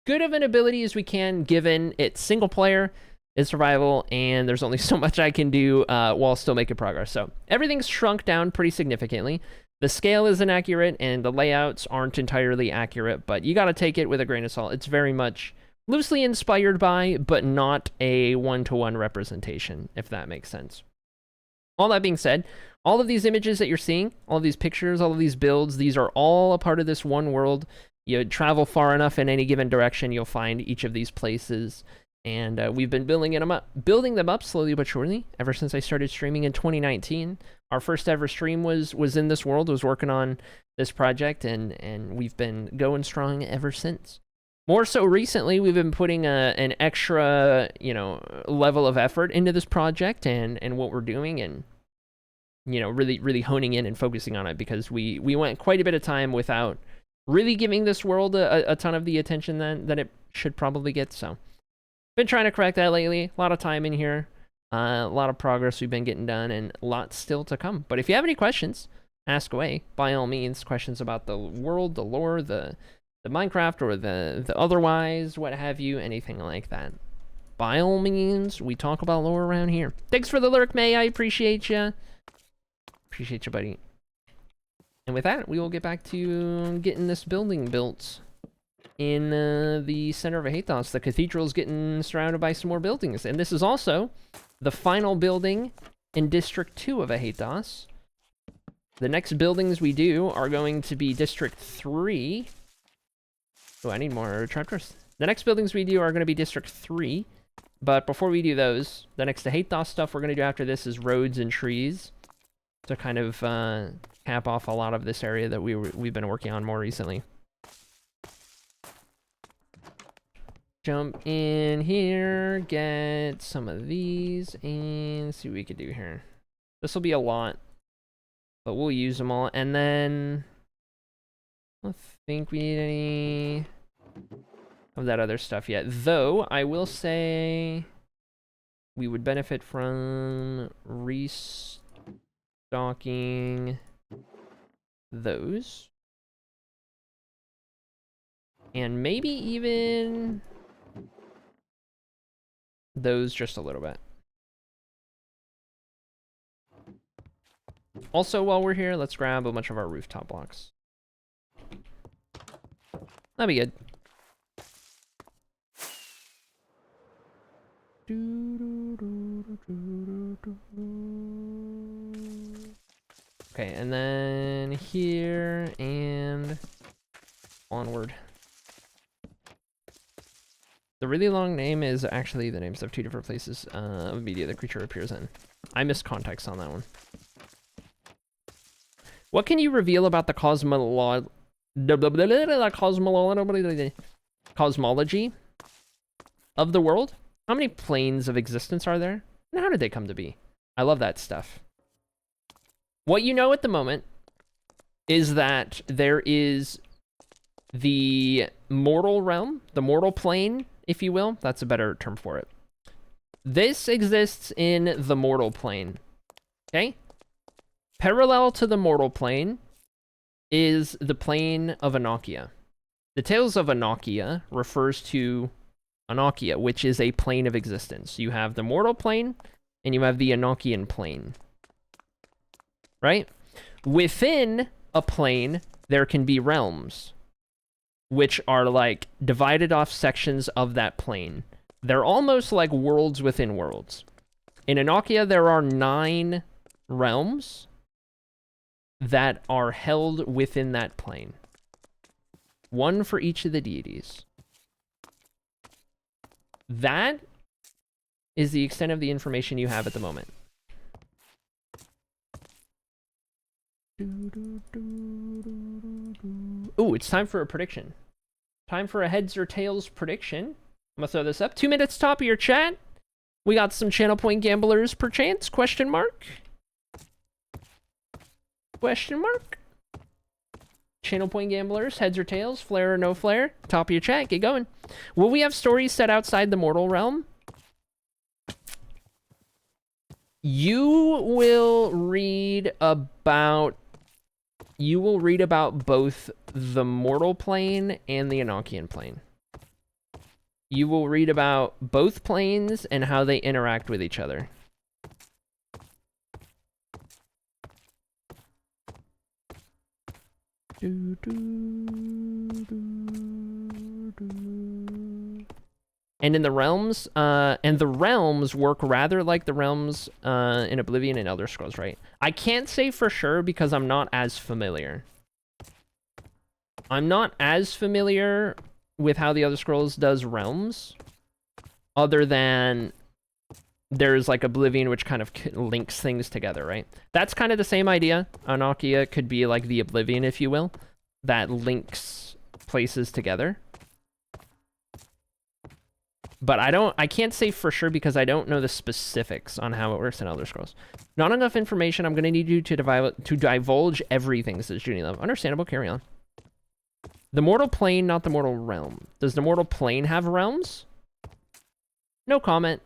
Speaker 2: good of an ability as we can, given it's single player, it's survival, and there's only so much I can do while still making progress. So everything's shrunk down pretty significantly. The scale isn't accurate, and the layouts aren't entirely accurate, but you gotta take it with a grain of salt. It's very much loosely inspired by, but not a one-to-one representation, if that makes sense. All that being said, all of these images that you're seeing, all of these pictures, all of these builds, these are all a part of this one world. You travel far enough in any given direction, you'll find each of these places. And we've been building them up slowly but surely ever since I started streaming in 2019. Our first ever stream was in this world, was working on this project, and we've been going strong ever since. More so recently, we've been putting an extra, level of effort into this project and what we're doing, and really honing in and focusing on it, because we went quite a bit of time without really giving this world a ton of the attention that it should probably get. So been trying to correct that lately. A lot of time in here, a lot of progress we've been getting done, and lots still to come. But if you have any questions, ask away, by all means. Questions about the world, the lore, the Minecraft, or the otherwise, what have you, anything like that. By all means, we talk about lore around here. Thanks for the lurk, May. I appreciate you. Appreciate you, buddy. And with that, we will get back to getting this building built in the center of Ahathos. The cathedral's getting surrounded by some more buildings, and this is also the final building in District 2 of Ahathos. The next buildings we do are going to be District 3. Oh, I need more trapdoors. The next buildings we do are going to be District 3, but before we do those, the next Ahathos stuff we're going to do after this is roads and trees, to kind of cap off a lot of this area that we've been working on more recently. Jump in here, get some of these, and see what we could do here. This will be a lot, but we'll use them all. And then I don't think we need any of that other stuff yet. Though, I will say we would benefit from restocking those. And maybe even those just a little bit. Also, while we're here, let's grab a bunch of our rooftop blocks. That'd be good. Okay, and then here and onward. The really long name is actually the names of two different places of media the creature appears in. I missed context on that one. What can you reveal about the cosmology of the world? How many planes of existence are there? And how did they come to be? I love that stuff. What you know at the moment is that there is the mortal realm, the mortal plane, if you will. That's a better term for it. This exists in the mortal plane. Okay? Parallel to the mortal plane is the plane of Annocia. The Tales of Annocia refers to Annocia, which is a plane of existence. You have the mortal plane, and you have the Annocian plane. Right? Within a plane, there can be realms, which are like divided off sections of that plane. They're almost like worlds within worlds. In Annocia, there are 9 realms that are held within that plane. 1 for each of the deities. That is the extent of the information you have at the moment. Ooh, it's time for a prediction. Time for a heads or tails prediction. I'm gonna throw this up. 2 minutes top of your chat. We got some channel point gamblers perchance? Question mark? Question mark? Channel point gamblers, heads or tails, flare or no flare? Top of your chat, get going. Will we have stories set outside the mortal realm? You will read about both the mortal plane and the Annocian plane. You will read about both planes and how they interact with each other. And in the realms, work rather like the realms in Oblivion and Elder Scrolls, right? I can't say for sure because I'm not as familiar. I'm not as familiar with how the Elder Scrolls does realms. other than there's like Oblivion, which kind of links things together, right? That's kind of the same idea. Annocia could be like the Oblivion, if you will, that links places together. But I can't say for sure because I don't know the specifics on how it works in Elder Scrolls. Not enough information. I'm going to need you to divulge everything, says Junie Love. Understandable, carry on. The mortal plane, not the mortal realm. Does the mortal plane have realms? No comment.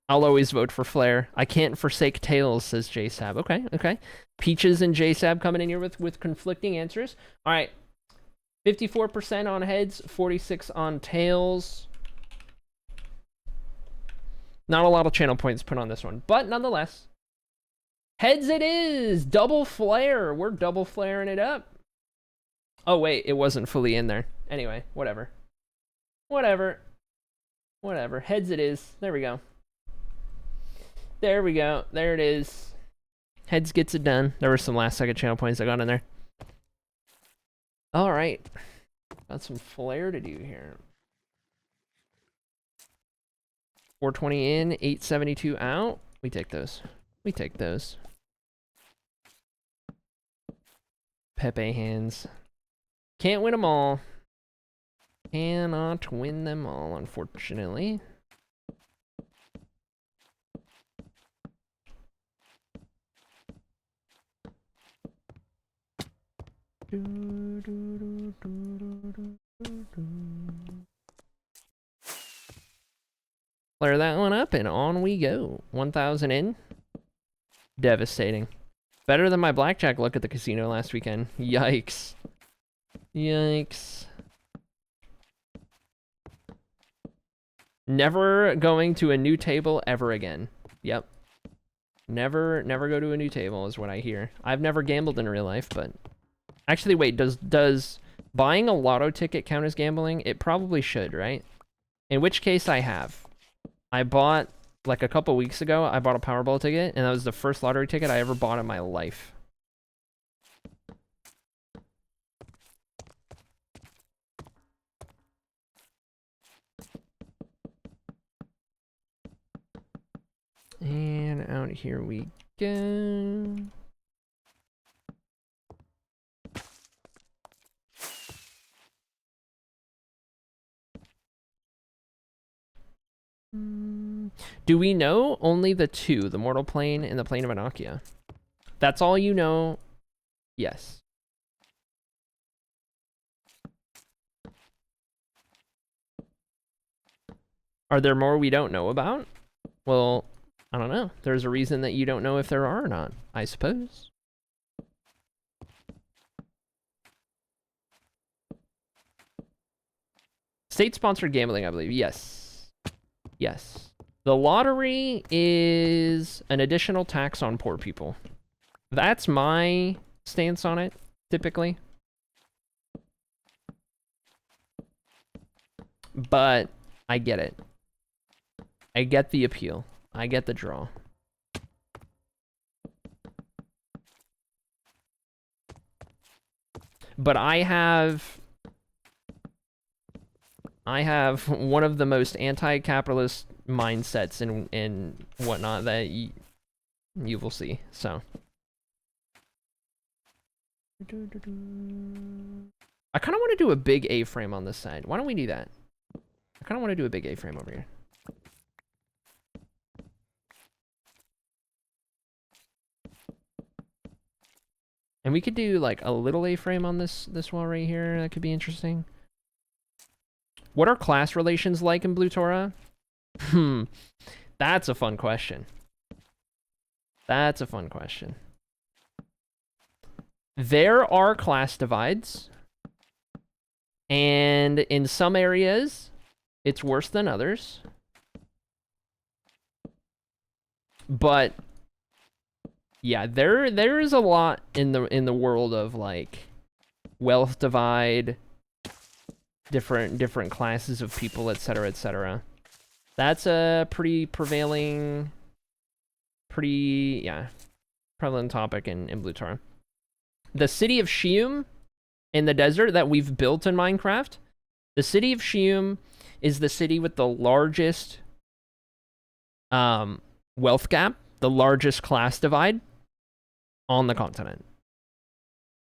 Speaker 2: I'll always vote for Flare. I can't forsake Tales, says JSab. Okay, okay. Peaches and JSab coming in here with conflicting answers. All right. 54% on heads, 46 on tails. Not a lot of channel points put on this one, but nonetheless. Heads it is! Double flare! We're double flaring it up. Oh wait, it wasn't fully in there. Anyway, whatever. Whatever. Whatever. Heads it is. There we go. There we go. There it is. Heads gets it done. There were some last second channel points I got in there. All right, got some flair to do here. 420 in, 872 out. We take those. We take those. Pepe hands. Can't win them all. Cannot win them all, unfortunately. Flare that one up and on we go. 1,000 in. Devastating. Better than my blackjack luck at the casino last weekend. Yikes. Yikes. Never going to a new table ever again. Yep. Never go to a new table is what I hear. I've never gambled in real life, but... Actually, wait, does buying a lotto ticket count as gambling? It probably should, right? In which case I have. I bought, like a couple weeks ago, I bought a Powerball ticket, and that was the first lottery ticket I ever bought in my life. And out here we go. Do we know only the two, the mortal plane and the plane of Annocia? That's all you know? Yes. Are there more we don't know about? Well, I don't know. There's a reason that you don't know if there are or not, I suppose. State-sponsored gambling, I believe. Yes. Yes. The lottery is an additional tax on poor people. That's my stance on it, typically. But I get it. I get the appeal. I get the draw. But I have one of the most anti-capitalist mindsets and whatnot that you will see. So I kind of want to do a big A-frame on this side. Why don't we do that? I kind of want to do a big A-frame over here. And we could do like a little A-frame on this wall right here. That could be interesting. What are class relations like in Blue Torah? That's a fun question. That's a fun question. There are class divides. And in some areas, it's worse than others. But yeah, there is a lot in the world of like wealth divide, different classes of people, etc., etc. That's a pretty prevalent topic in Blue Torah. The city of Shium in the desert that we've built in Minecraft, The city of Shium is the city with the largest wealth gap, the largest class divide on the continent.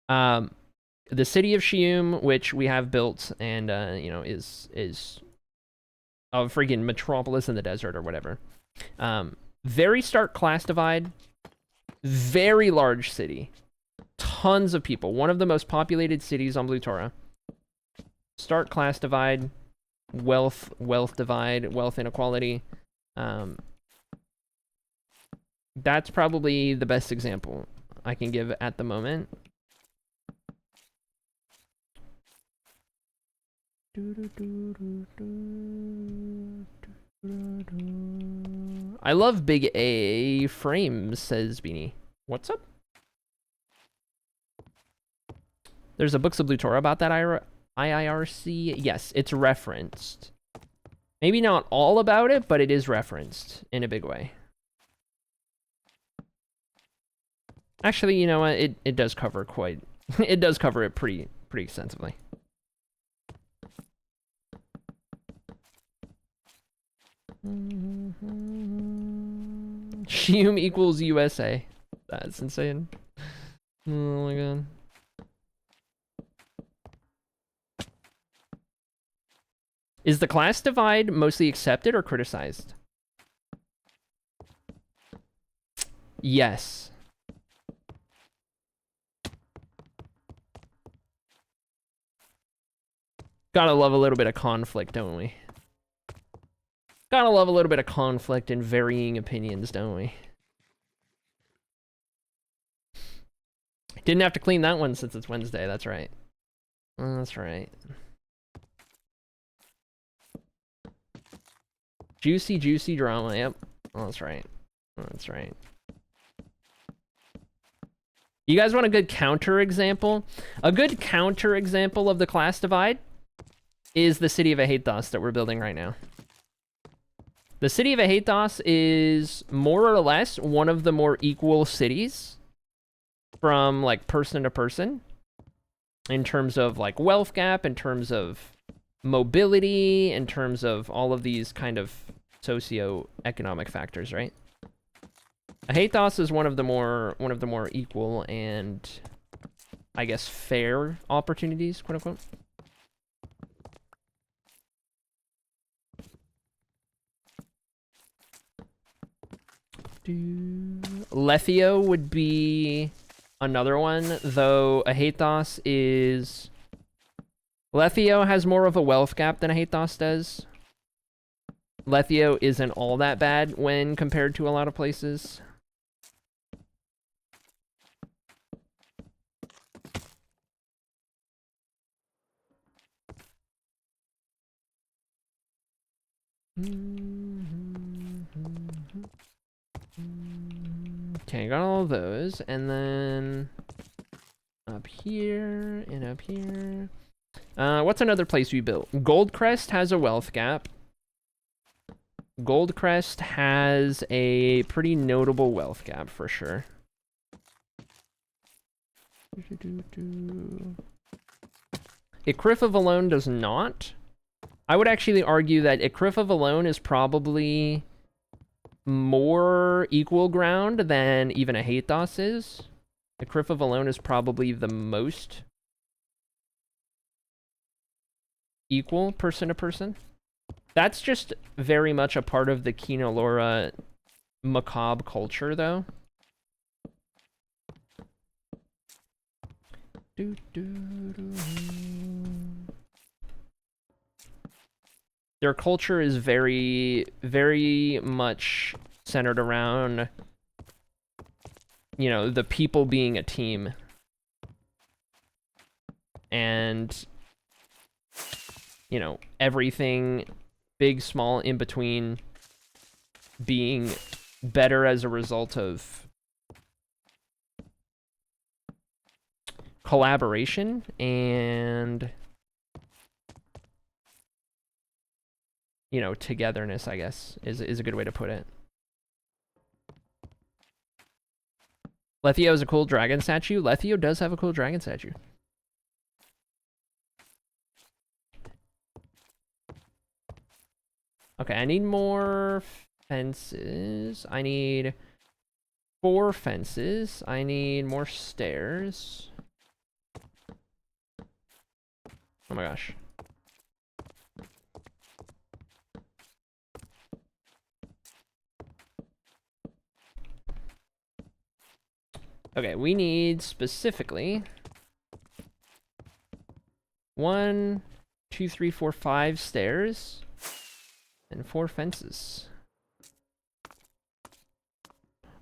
Speaker 2: The city of Shium, which we have built and is a freaking metropolis in the desert or whatever. Very stark class divide, very large city, tons of people, one of the most populated cities on Blutora. Stark class divide, wealth divide, wealth inequality. That's probably the best example I can give at the moment. I love big A frames, says Beanie. What's up? There's a Books of Blutora about that IIRC. Yes, it's referenced. Maybe not all about it, but it is referenced in a big way. Actually, you know what? It does cover quite... it does cover it pretty extensively. Shium equals USA. That's insane. Oh my god. Is the class divide mostly accepted or criticized? Yes. Gotta love a little bit of conflict, don't we? Gotta love a little bit of conflict and varying opinions, don't we? Didn't have to clean that one since it's Wednesday, that's right. That's right. Juicy drama, yep. Oh, that's right. That's right. You guys want a good counter example? A good counter example of the class divide is the city of Ahathos that we're building right now. The city of Ahathos is more or less one of the more equal cities from like person to person in terms of like wealth gap, in terms of mobility, in terms of all of these kind of socio-economic factors, right? Ahathos is one of the more equal and I guess fair opportunities, quote unquote. Lethio would be another one, though Ahathos is... Lethio has more of a wealth gap than Ahathos does. Lethio isn't all that bad when compared to a lot of places. Okay, got all of those, and then up here and up here. What's another place we built? Goldcrest has a wealth gap. Goldcrest has a pretty notable wealth gap for sure. Ikrifa alone does not. I would actually argue that Ikrifa alone is probably more equal ground than even Ahathos is. Ikrifa alone is probably the most equal person to person. That's just very much a part of the Kinolora macabre culture, though. Their culture is very, very much centered around, you know, the people being a team. And, you know, everything, big, small, in between, being better as a result of collaboration and, you know, togetherness, I guess, is a good way to put it. Lethio is a cool dragon statue. Lethio does have a cool dragon statue. Okay, I need more fences. I need 4 fences. I need more stairs. Oh my gosh. Okay, we need specifically 1, 2, 3, 4, 5 stairs and 4 fences.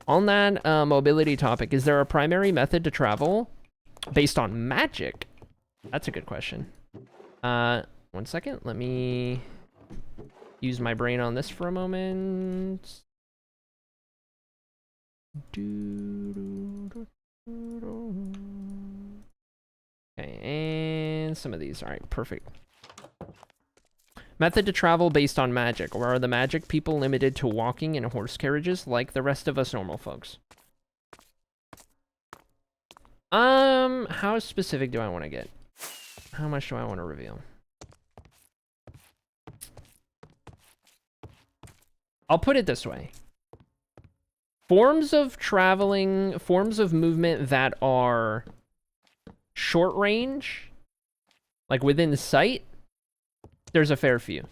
Speaker 2: On that mobility topic, is there a primary method to travel based on magic? That's a good question. 1 second, let me use my brain on this for a moment. Okay, and some of these. All right, perfect. Method to travel based on magic, or are the magic people limited to walking in horse carriages like the rest of us normal folks? How specific do I want to get? How much do I want to reveal? I'll put it this way. Forms of traveling, forms of movement that are short range, like within sight, there's a fair few.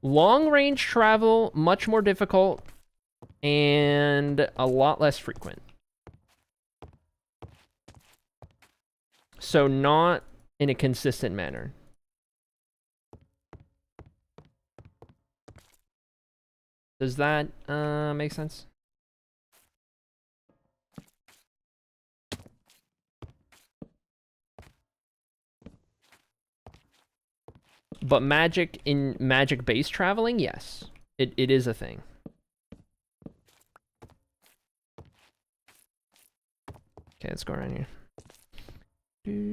Speaker 2: Long range travel, much more difficult and a lot less frequent. So not in a consistent manner. Does that make sense? But magic in magic-based traveling, yes. It is a thing. Okay, let's go around here.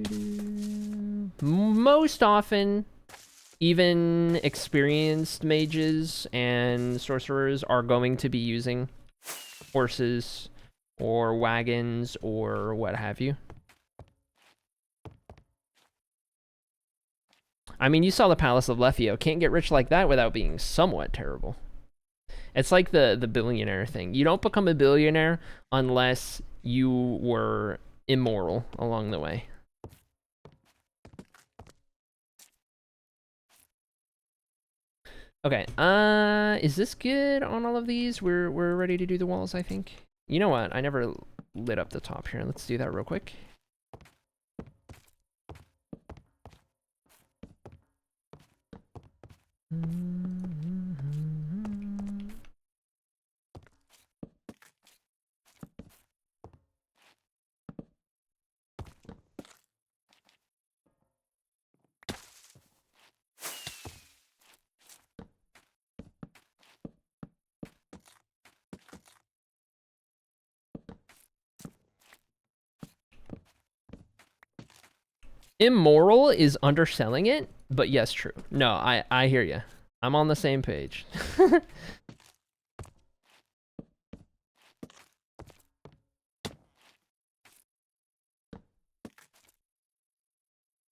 Speaker 2: Most often, even experienced mages and sorcerers are going to be using horses or wagons or what have you. I mean, you saw the Palace of Lethio. Can't get rich like that without being somewhat terrible. It's like the billionaire thing. You don't become a billionaire unless you were immoral along the way. Okay, is this good on all of these? We're ready to do the walls, I think. You know what? I never lit up the top here. Let's do that real quick. Immoral is underselling it, but yes, true. No, I hear you. I'm on the same page.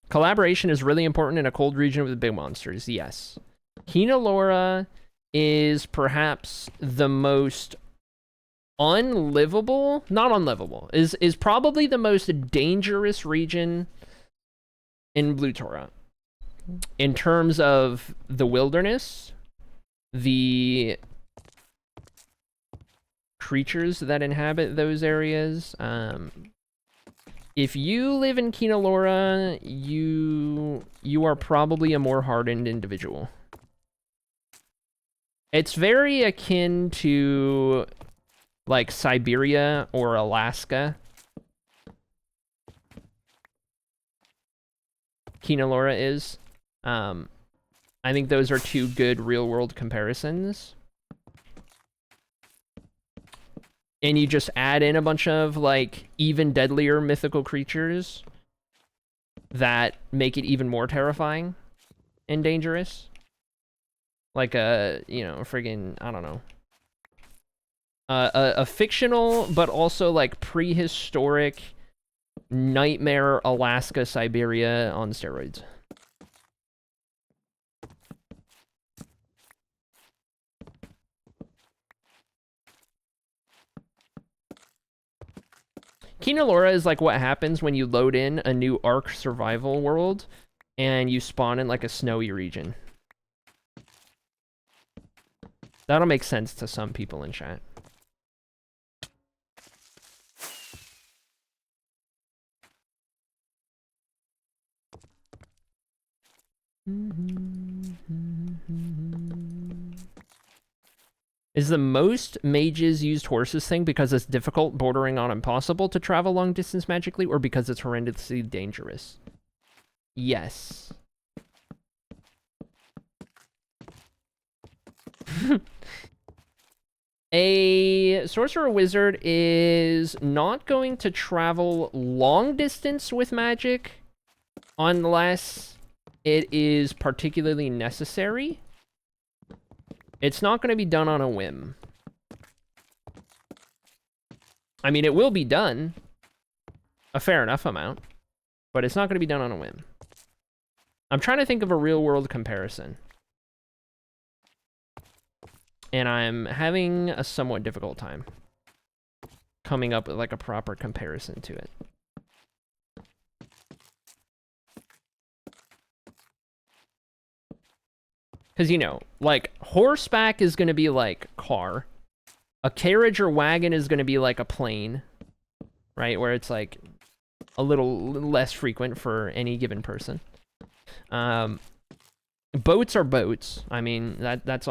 Speaker 2: Collaboration is really important in a cold region with big monsters, yes. Hinalora is perhaps the most unlivable, not unlivable, is probably the most dangerous region in Blue Torah. In terms of the wilderness, the creatures that inhabit those areas, if you live in Kinalora, you are probably a more hardened individual. It's very akin to like Siberia or Alaska. Kinalora is. I think those are two good real-world comparisons. And you just add in a bunch of, like, even deadlier mythical creatures that make it even more terrifying and dangerous. Like a, you know, friggin', I don't know. A fictional, but also, like, prehistoric nightmare Alaska, Siberia on steroids. Kina Lora is like what happens when you load in a new Ark survival world and you spawn in like a snowy region. That'll make sense to some people in chat. Is the most mages used horses thing because it's difficult, bordering on impossible to travel long distance magically, or because it's horrendously dangerous? Yes. A sorcerer wizard is not going to travel long distance with magic unless it is particularly necessary. It's not going to be done on a whim. I mean, it will be done a fair enough amount, but it's not going to be done on a whim. I'm trying to think of a real world comparison, and I'm having a somewhat difficult time coming up with like a proper comparison to it. Because, you know, like, horseback is going to be like car. A carriage or wagon is going to be like a plane, right? Where it's like a little less frequent for any given person. Boats are boats. I mean, that's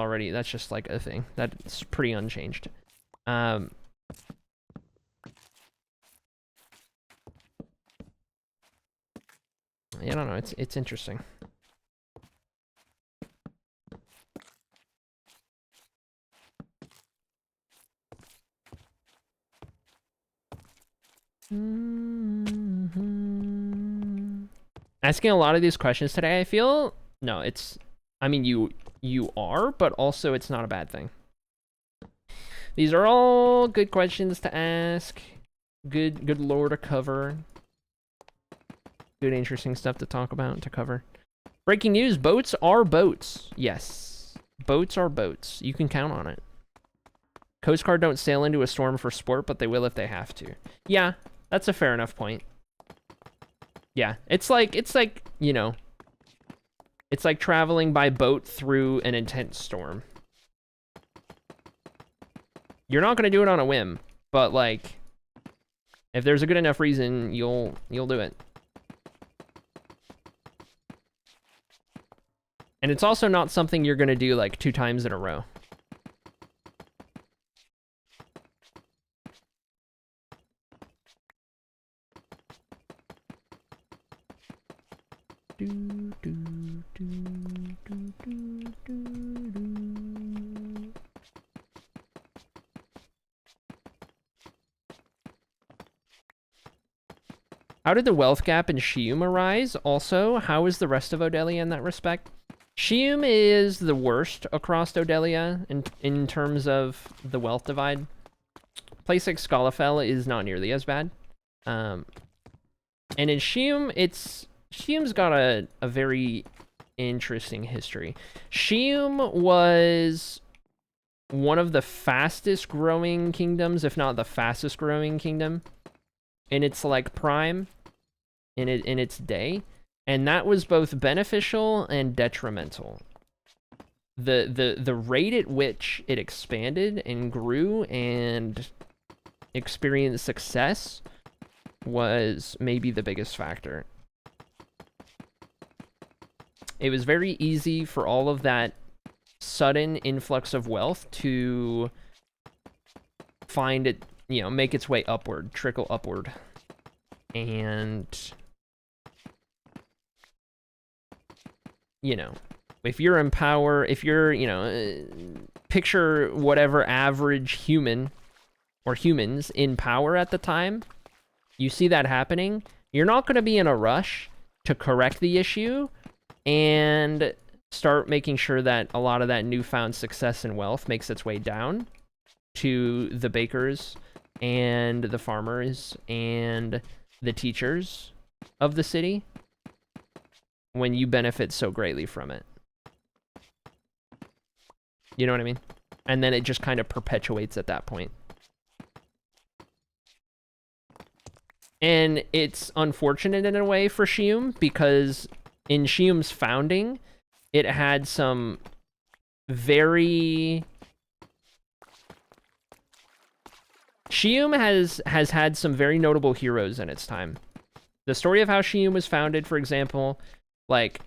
Speaker 2: just like a thing. That's pretty unchanged. I don't know. It's interesting. Asking a lot of these questions today, I feel no, I mean you are, but also it's not a bad thing. These are all good questions to ask, good lore to cover, good interesting stuff to talk about and to cover. Breaking news: boats are boats. Yes, boats are boats. You can count on it. Coast Guard don't sail into a storm for sport, but they will if they have to. Yeah, that's a fair enough point. Yeah, it's like, you know, it's like traveling by boat through an intense storm. You're not going to do it on a whim, but like, if there's a good enough reason, you'll do it. And it's also not something you're going to do like 2 times in a row. How did the wealth gap in Shium arise? Also, how is the rest of Odelia in that respect? Shium is the worst across Odelia in terms of the wealth divide. Place like Scalafel is not nearly as bad. And in Shium, Shium's got a very interesting history. Shium was one of the fastest growing kingdoms, if not the fastest growing kingdom, in its like prime, in its day, and that was both beneficial and detrimental. The rate at which it expanded and grew and experienced success was maybe the biggest factor. It was very easy for all of that sudden influx of wealth to find it, you know, make its way upward, trickle upward. And, you know, if you're in power, if you're, you know, picture whatever average human or humans in power at the time, you see that happening, you're not going to be in a rush to correct the issue and start making sure that a lot of that newfound success and wealth makes its way down to the bakers and the farmers and the teachers of the city when you benefit so greatly from it. You know what I mean? And then it just kind of perpetuates at that point. And it's unfortunate in a way for Shium, because in Shium's founding, it had some very... Shium has had some very notable heroes in its time. The story of how Shium was founded, for example, like,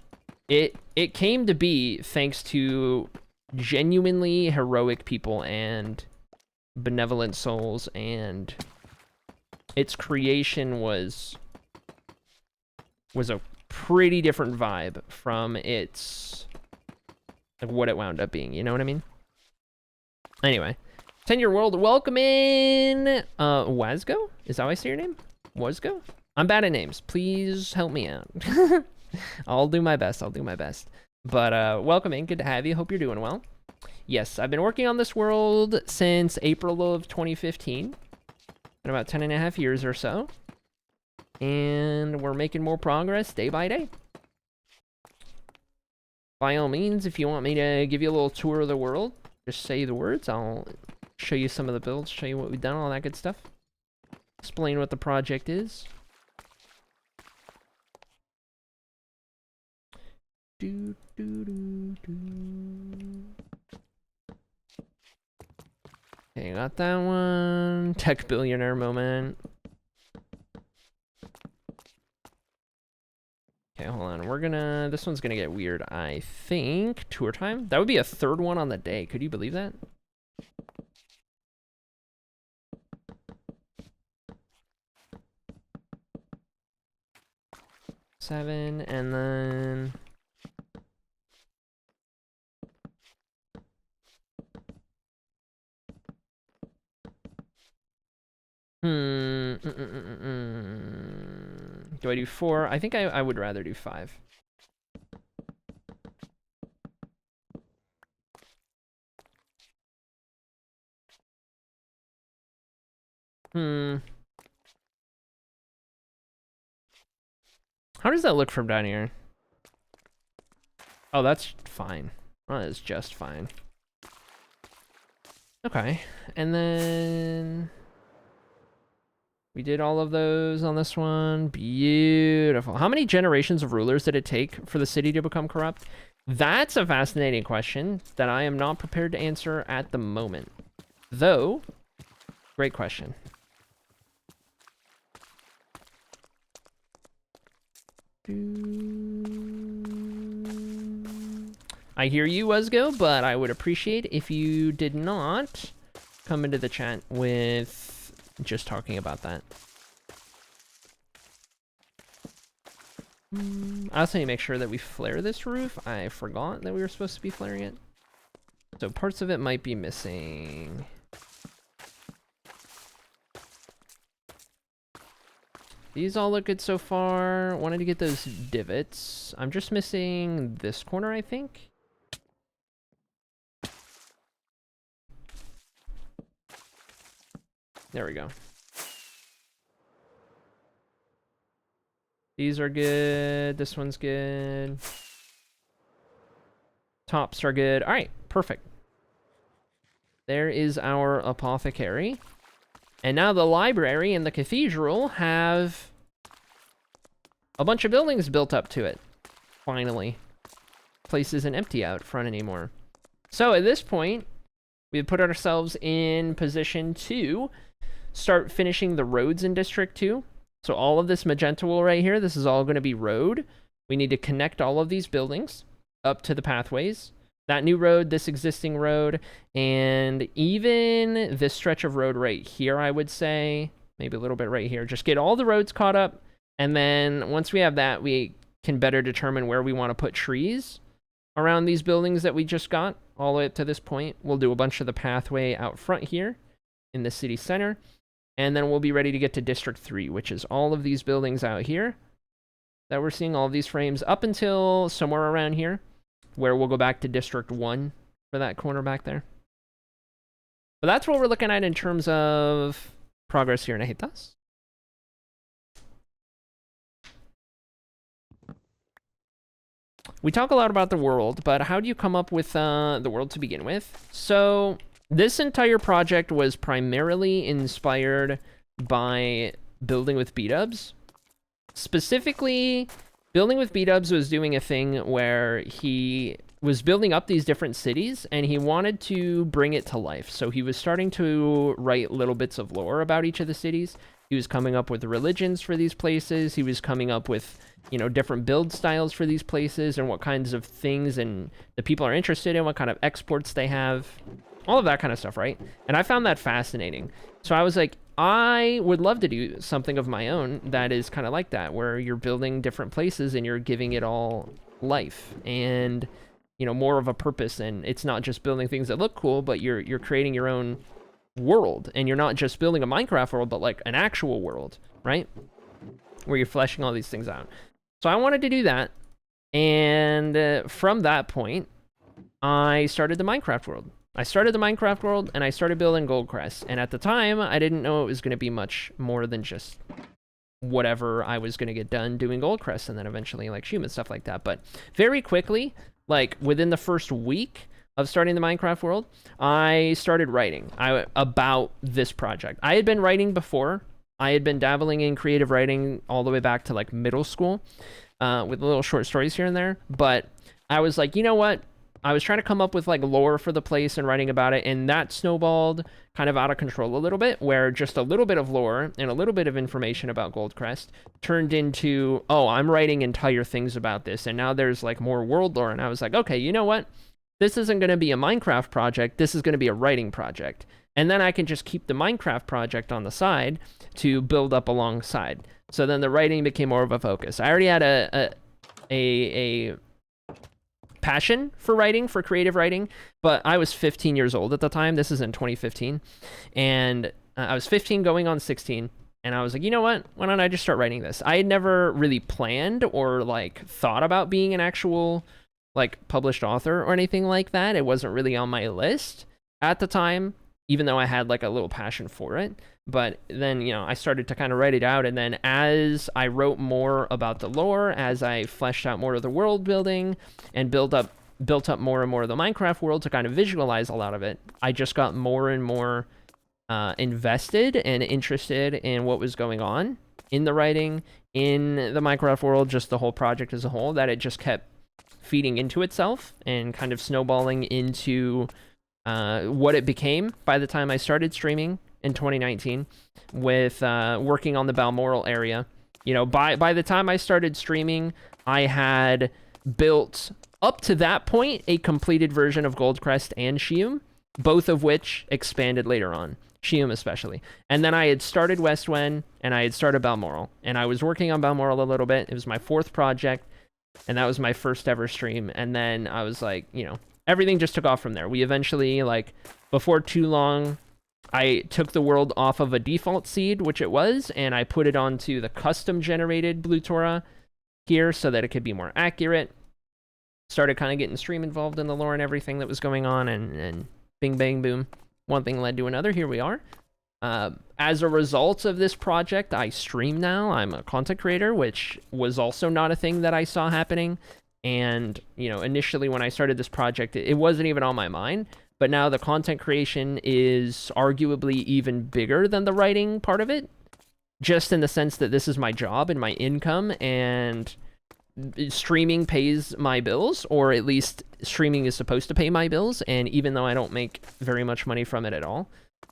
Speaker 2: it came to be thanks to genuinely heroic people and benevolent souls, and its creation was a pretty different vibe from its, like, what it wound up being, you know what I mean? Anyway, 10-year world, welcome in, Wazgo? Is that how I say your name? Wazgo? I'm bad at names, please help me out. I'll do my best, But, welcome in, good to have you, hope you're doing well. Yes, I've been working on this world since April of 2015. Been about 10.5 years or so. And we're making more progress day by day. By all means, if you want me to give you a little tour of the world, just say the words. I'll show you some of the builds, show you what we've done, all that good stuff. Explain what the project is. Do, do, do, do. Okay, got that one. Tech billionaire moment. Okay, hold on. This one's gonna get weird, I think. Tour time? That would be a third one on the day. Could you believe that? Seven, and then... Do I do 4? I think I would rather do 5. How does that look from down here? Oh, that's fine. That is just fine. Okay, and then... we did all of those on this one. Beautiful. How many generations of rulers did it take for the city to become corrupt? That's a fascinating question that I am not prepared to answer at the moment. Though, great question. I hear you, Wesgo, but I would appreciate if you did not come into the chat with just talking about that. I also need to make sure that we flare this roof. I forgot that we were supposed to be flaring it. So parts of it might be missing. These all look good so far. Wanted to get those divots. I'm just missing this corner, I think. There we go. These are good. This one's good. Tops are good. All right, perfect. There is our apothecary. And now the library and the cathedral have a bunch of buildings built up to it. Finally. Place isn't empty out front anymore. So at this point, we've put ourselves in position to start finishing the roads in District 2. So all of this magenta wool right here, this is all going to be road. We need to connect all of these buildings up to the pathways. That new road, this existing road, and even this stretch of road right here, I would say. Maybe a little bit right here. Just get all the roads caught up, and then once we have that, we can better determine where we want to put trees around these buildings that we just got all the way up to this point. We'll do a bunch of the pathway out front here in the city center, and then we'll be ready to get to District 3, which is all of these buildings out here that we're seeing, all of these frames up until somewhere around here, where we'll go back to District 1 for that corner back there. But that's what we're looking at in terms of progress here in Ahitas. We talk a lot about the world, but how do you come up with the world to begin with? So this entire project was primarily inspired by building with B-dubs. Specifically, building with B-dubs was doing a thing where he was building up these different cities and he wanted to bring it to life. So he was starting to write little bits of lore about each of the cities. He was coming up with religions for these places. He was coming up with, you know, different build styles for these places and what kinds of things and the people are interested in, what kind of exports they have, all of that kind of stuff, right? And I found that fascinating. So I was like, I would love to do something of my own that is kind of like that, where you're building different places and you're giving it all life and, you know, more of a purpose. And it's not just building things that look cool, but you're creating your own world, and you're not just building a Minecraft world, but like an actual world, right? Where you're fleshing all these things out. So I wanted to do that, and from that point, I started the Minecraft world. I started the Minecraft world, and I started building Goldcrest. And at the time, I didn't know it was going to be much more than just whatever I was going to get done doing Goldcrest, and then eventually like Shoom and stuff like that. But very quickly, like within the first week of starting the Minecraft world, I started writing about this project. I had been writing before. I had been dabbling in creative writing all the way back to like middle school, with little short stories here and there. But I was like, you know what? I was trying to come up with like lore for the place and writing about it, and that snowballed kind of out of control a little bit, where just a little bit of lore and a little bit of information about Goldcrest turned into, oh, I'm writing entire things about this, and now there's like more world lore. And I was like, okay, you know what? This isn't going to be a Minecraft project. This is going to be a writing project. And then I can just keep the Minecraft project on the side to build up alongside. So then the writing became more of a focus. I already had a passion for writing, for creative writing, but I was 15 years old at the time. This is in 2015. And I was 15 going on 16. And I was like, you know what? Why don't I just start writing this? I had never really planned or like thought about being an actual like published author or anything like that. It wasn't really on my list at the time, even though I had like a little passion for it. But then, you know, I started to kind of write it out. And then as I wrote more about the lore, as I fleshed out more of the world building and built up more and more of the Minecraft world to kind of visualize a lot of it, I just got more and more invested and interested in what was going on in the writing, in the Minecraft world, just the whole project as a whole, that it just kept feeding into itself and kind of snowballing into what it became by the time I started streaming in 2019 with working on the Balmoral area. You know, by the time I started streaming, I had built, up to that point, a completed version of Goldcrest and Shoom, both of which expanded later on. Shoom especially. And then I had started Westwen, and I had started Balmoral. And I was working on Balmoral a little bit. It was my 4th project. And that was my first ever stream. And then I was like, you know, everything just took off from there. We eventually, like, before too long, I took the world off of a default seed, which it was, and I put it onto the custom generated Blue Tora here so that it could be more accurate. Started kind of getting stream involved in the lore and everything that was going on, and bing, bang, boom. One thing led to another. Here we are. As a result of this project, I stream now. I'm a content creator, which was also not a thing that I saw happening. And, you know, initially when I started this project, it wasn't even on my mind. But now the content creation is arguably even bigger than the writing part of it. Just in the sense that this is my job and my income, and streaming pays my bills, or at least streaming is supposed to pay my bills. And even though I don't make very much money from it at all,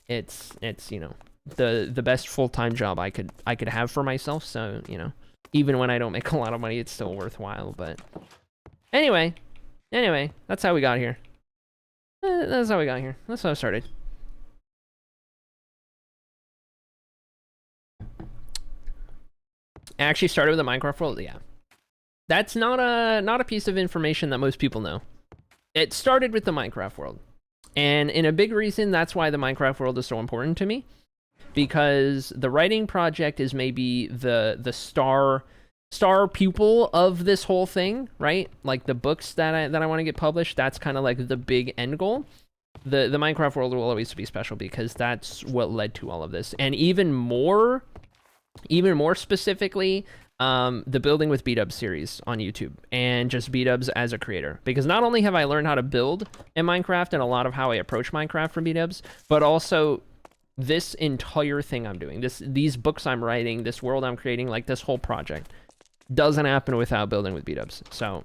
Speaker 2: it's you know, the best full-time job I could have for myself. So, you know, even when I don't make a lot of money, it's still worthwhile. But anyway, that's how we got here. That's how we got here. That's how I started. I actually started with the Minecraft world. Yeah, that's not a piece of information that most people know. It started with the Minecraft world, and in a big reason, that's why the Minecraft world is so important to me, because the writing project is maybe the star pupil of this whole thing, right? Like the books that I want to get published, that's kind of like the big end goal. The Minecraft world will always be special because that's what led to all of this. And even more specifically, the Building with B-Dubs series on YouTube, and just B-Dubs as a creator. Because not only have I learned how to build in Minecraft and a lot of how I approach Minecraft from B-Dubs, but also This entire thing I'm doing, these books I'm writing, this world I'm creating, like this whole project, doesn't happen without building with B-dubs. So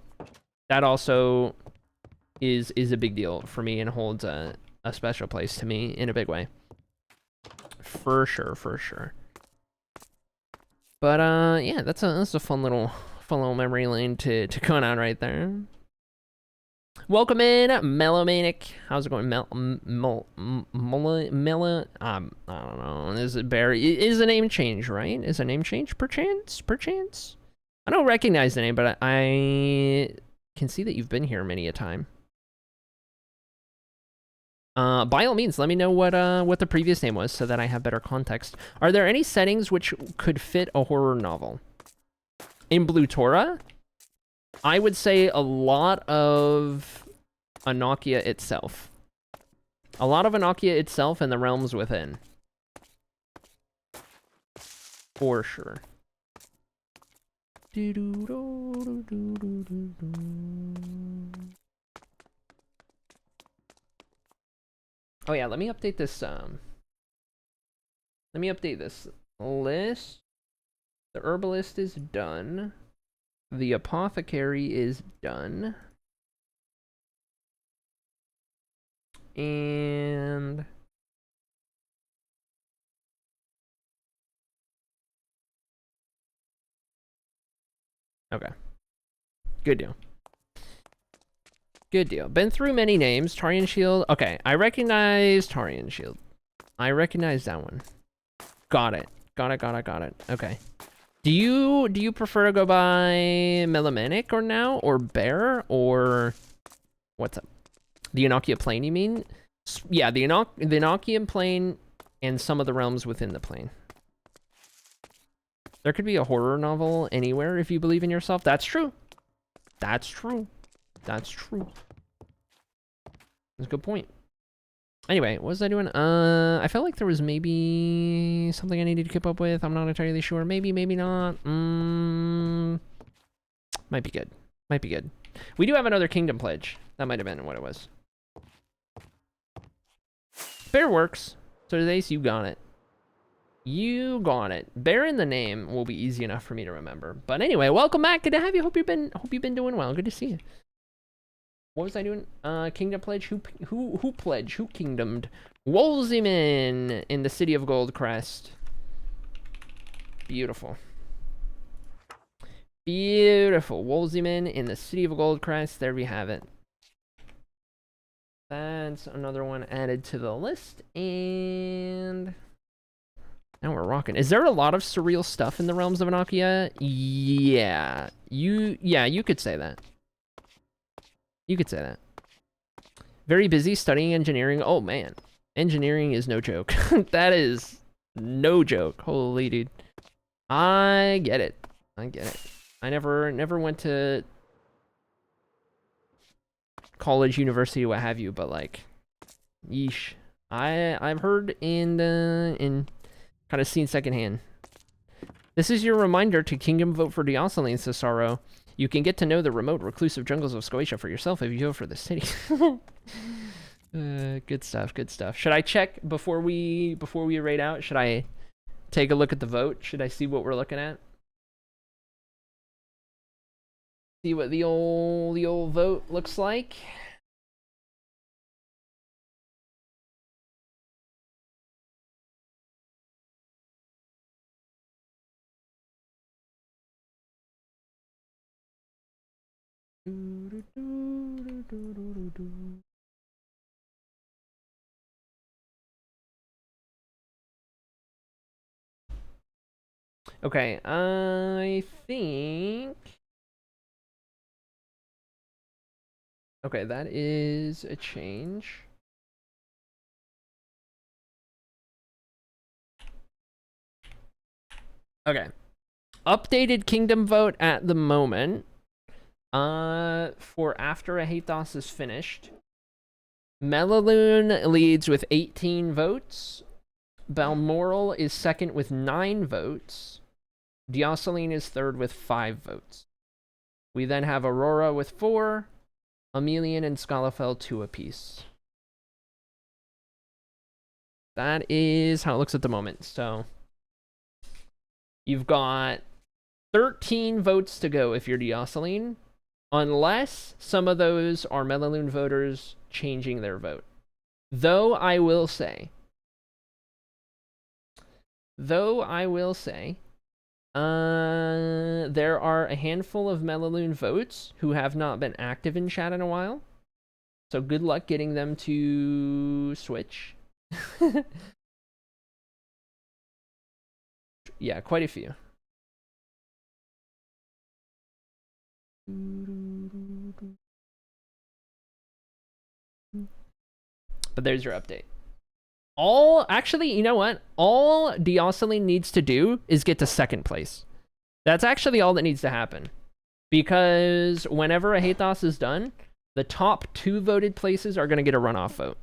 Speaker 2: that also is a big deal for me and holds a special place to me in a big way. For sure, for sure. But yeah, that's a fun little memory lane to go on right there. Welcome in, Melomanic. How's it going? I don't know. Is it Barry? Is a name change, right? Is a name change perchance? Perchance? I don't recognize the name, but I can see that you've been here many a time. By all means, let me know what the previous name was so that I have better context. Are there any settings which could fit a horror novel? In Blue Tora, I would say a lot of Annocia itself. A lot of Annocia itself and the realms within. For sure. Oh yeah, let me update this list. The herbalist is done. The apothecary is done. And okay. Good deal. Good deal. Been through many names. Tarian Shield. Okay, I recognize Tarian Shield. I recognize that one. Got it. Got it. Okay. Do you prefer to go by Melomanic or now, or Bear, or what's up? The Annocia Plane, you mean? Yeah, the Annocia Plane and some of the realms within the plane. There could be a horror novel anywhere if you believe in yourself. That's true. That's true. That's true. That's a good point. Anyway, what was I doing? I felt like there was maybe something I needed to keep up with. I'm not entirely sure. Maybe, maybe not. Might be good. Might be good. We do have another kingdom pledge. That might have been what it was. Bear works. So does Ace. You got it. You got it. Bear in the name will be easy enough for me to remember. But anyway, welcome back. Good to have you. Hope you've been doing well. Good to see you. What was I doing? Kingdom pledge. Who pledged? Who kingdomed? Wolziman in the city of Goldcrest. Beautiful. Beautiful. Wolziman in the city of Goldcrest. There we have it. That's another one added to the list. And now we're rocking. Is there a lot of surreal stuff in the realms of Annocia? Yeah. You could say that. You could say that. Very busy studying engineering. Oh, man. Engineering is no joke. That is no joke. Holy dude. I get it. I get it. I never went to college, university, what have you, but like, yeesh. I've heard and kind of seen secondhand. This is your reminder to Kingdom vote for Dioceline, Cesaro. You can get to know the remote, reclusive jungles of Scotia for yourself if you vote for the city. Good stuff, good stuff. Should I check before we raid out? Should I take a look at the vote? Should I see what we're looking at? See what the old vote looks like. Okay, I think. Okay, that is a change. Okay. Updated kingdom vote at the moment. For after Ahathos is finished. Melaloon leads with 18 votes. Balmoral is second with 9 votes. Dioceline is third with 5 votes. We then have Aurora with 4. Emelian and Scalafel 2 apiece. That is how it looks at the moment. So you've got 13 votes to go if you're Deoceline, unless some of those are Melaloon voters changing their vote. Though I will say, there are a handful of Melaloon votes who have not been active in chat in a while. So good luck getting them to switch. Yeah, quite a few. But there's your update. Actually, you know what? All Deoceline needs to do is get to second place. That's actually all that needs to happen. Because whenever a Hathos is done, the top 2 voted places are going to get a runoff vote.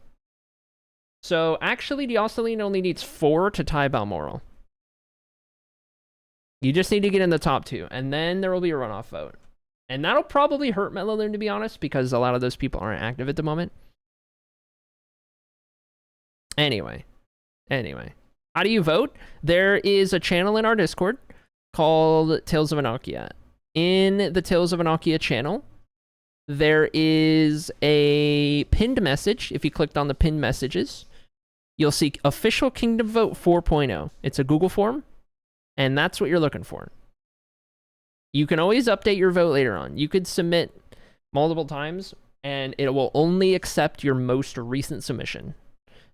Speaker 2: So actually, Deoceline only needs 4 to tie Balmoral. You just need to get in the top 2, and then there will be a runoff vote. And that'll probably hurt Melaloon, to be honest, because a lot of those people aren't active at the moment. Anyway. How do you vote? There is a channel in our Discord called Tales of Annocia. In the Tales of Annocia channel, there is a pinned message. If you clicked on the pinned messages, you'll see Official Kingdom Vote 4.0. It's a Google form, and that's what you're looking for. You can always update your vote later on. You could submit multiple times, and it will only accept your most recent submission.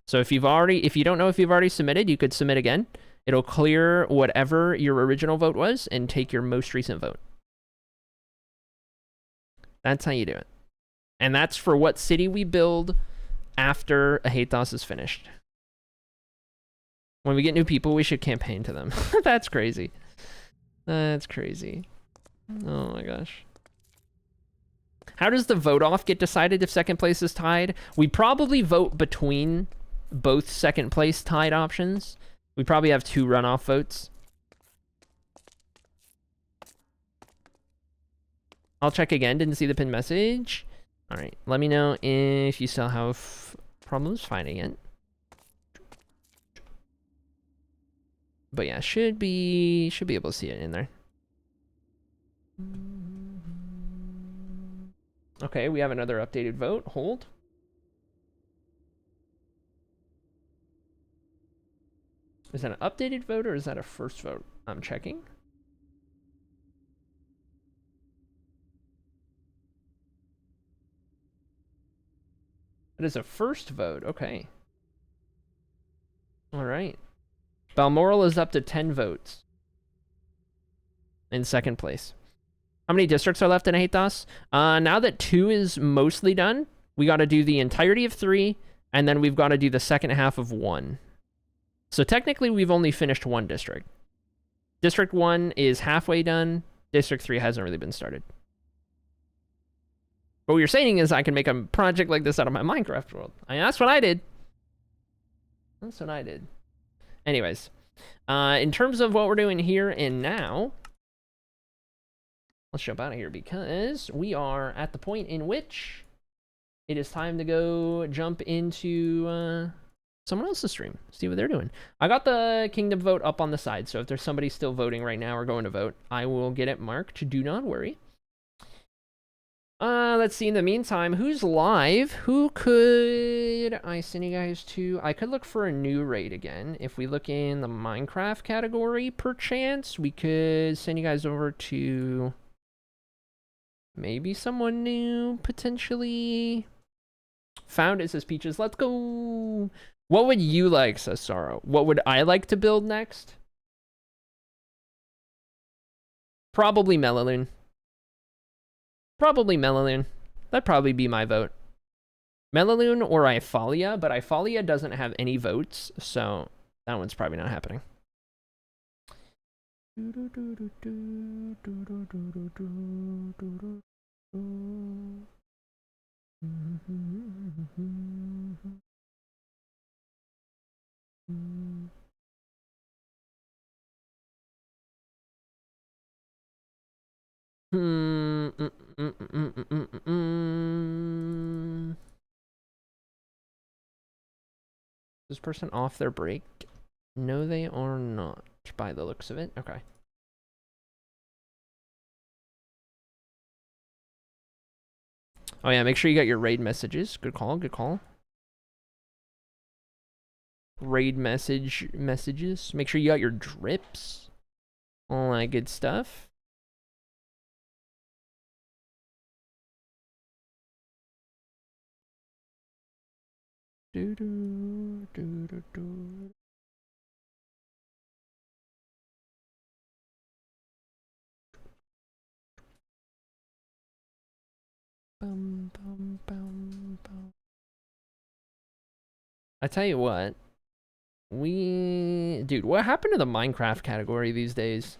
Speaker 2: So if you don't know if you've already submitted, you could submit again. It'll clear whatever your original vote was and take your most recent vote. That's how you do it. And that's for what city we build after a Hathos is finished. When we get new people, we should campaign to them. That's crazy. That's crazy. Oh my gosh. How does the vote off get decided if second place is tied? We probably vote between both second place tied options. We probably have 2 runoff votes. I'll check again. Didn't see the pinned message. All right. Let me know if you still have problems finding it. But yeah, should be able to see it in there. Okay, we have another updated vote. Hold. Is that an updated vote or is that a first vote? I'm checking. It is a first vote. Okay. All right. Balmoral is up to 10 votes in second place. How many districts are left in Hathos? Now that 2 is mostly done, we got to do the entirety of 3, and then we've got to do the second half of 1. So technically, we've only finished 1 district. District 1 is halfway done. District 3 hasn't really been started. But what you're saying is I can make a project like this out of my Minecraft world. I mean, that's what I did. That's what I did. Anyways, in terms of what we're doing here and now, let's jump out of here because we are at the point in which it is time to go jump into someone else's stream, see what they're doing. I got the Kingdom vote up on the side, so if there's somebody still voting right now or going to vote, I will get it marked. Do not worry. Let's see. In the meantime, who's live? Who could I send you guys to? I could look for a new raid again. If we look in the Minecraft category, perchance, we could send you guys over to maybe someone new, potentially. Found it, says Peaches. Let's go. What would you like, says Sorrow? What would I like to build next? Probably Melaloon. Probably Melaloon. That'd probably be my vote. Melaloon or Ifalia, but Ifalia doesn't have any votes, so that one's probably not happening. this person off their break? No, they are not, by the looks of it. Okay. Oh yeah, make sure you got your raid messages. Good call, good call. Raid messages. Make sure you got your drips. All that good stuff. Do do do do do. Bum, bum, bum, bum. I tell you what, dude, what happened to the Minecraft category these days?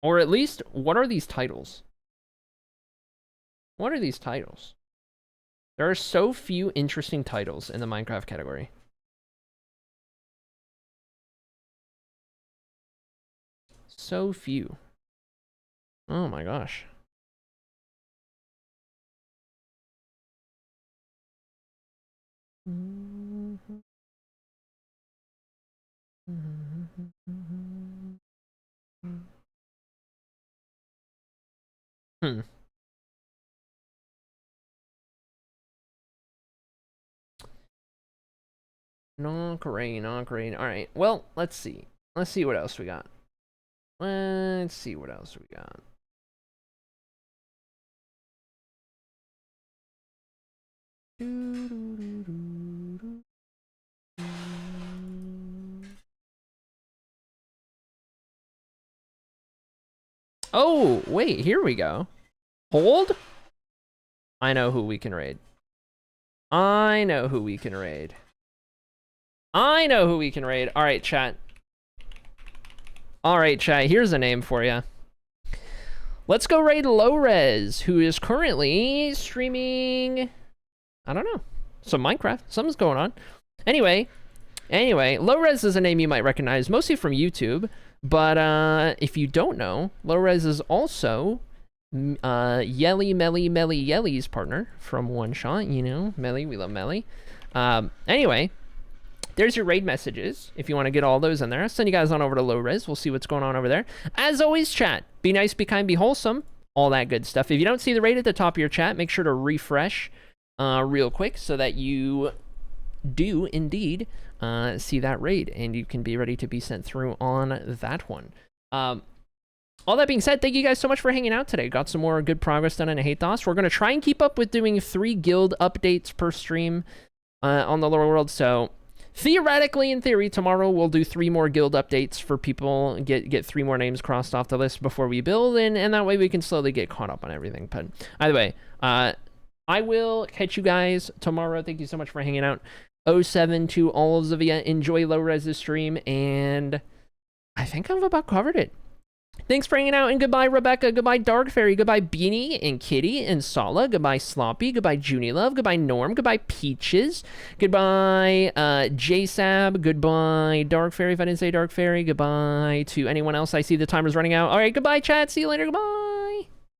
Speaker 2: Or at least, what are these titles? What are these titles? There are so few interesting titles in the Minecraft category. So few. Oh my gosh. Hmm. Not great, not great. All right. Well, let's see. Let's see what else we got. Let's see what else we got. Oh, wait, here we go. Hold? I know who we can raid. I know who we can raid. I know who we can raid. All right, chat. All right, chat. Here's a name for you. Let's go raid Low-Res, who is currently streaming, I don't know, some Minecraft. Something's going on. Anyway, Low-Res is a name you might recognize, mostly from YouTube. But if you don't know, Low-Res is also Yelly Melly Melly Yelly's partner from One Shot. You know, Melly, we love Melly. Anyway, there's your raid messages if you want to get all those in there. I'll send you guys on over to Low-Res. We'll see what's going on over there. As always, chat, be nice, be kind, be wholesome, all that good stuff. If you don't see the raid at the top of your chat, make sure to refresh real quick so that you do indeed see that raid and you can be ready to be sent through on that one. All that being said, thank you guys so much for hanging out today. Got some more good progress done in Hathos. We're going to try and keep up with doing 3 guild updates per stream on the lower world. So theoretically, in theory, tomorrow we'll do 3 more guild updates for people, get 3 more names crossed off the list before we build, and that way we can slowly get caught up on everything. But either way, I will catch you guys tomorrow. Thank you so much for hanging out. 07 to all of you. Enjoy Low-Res' stream, and I think I've about covered it. Thanks for hanging out, and goodbye, Rebecca. Goodbye, Dark Fairy. Goodbye, Beanie and Kitty and Sala. Goodbye, Sloppy. Goodbye, Junie Love. Goodbye, Norm. Goodbye, Peaches. Goodbye, JSab. Goodbye, Dark Fairy. If I didn't say Dark Fairy, goodbye to anyone else. I see the timer's running out. All right, goodbye, chat. See you later. Goodbye.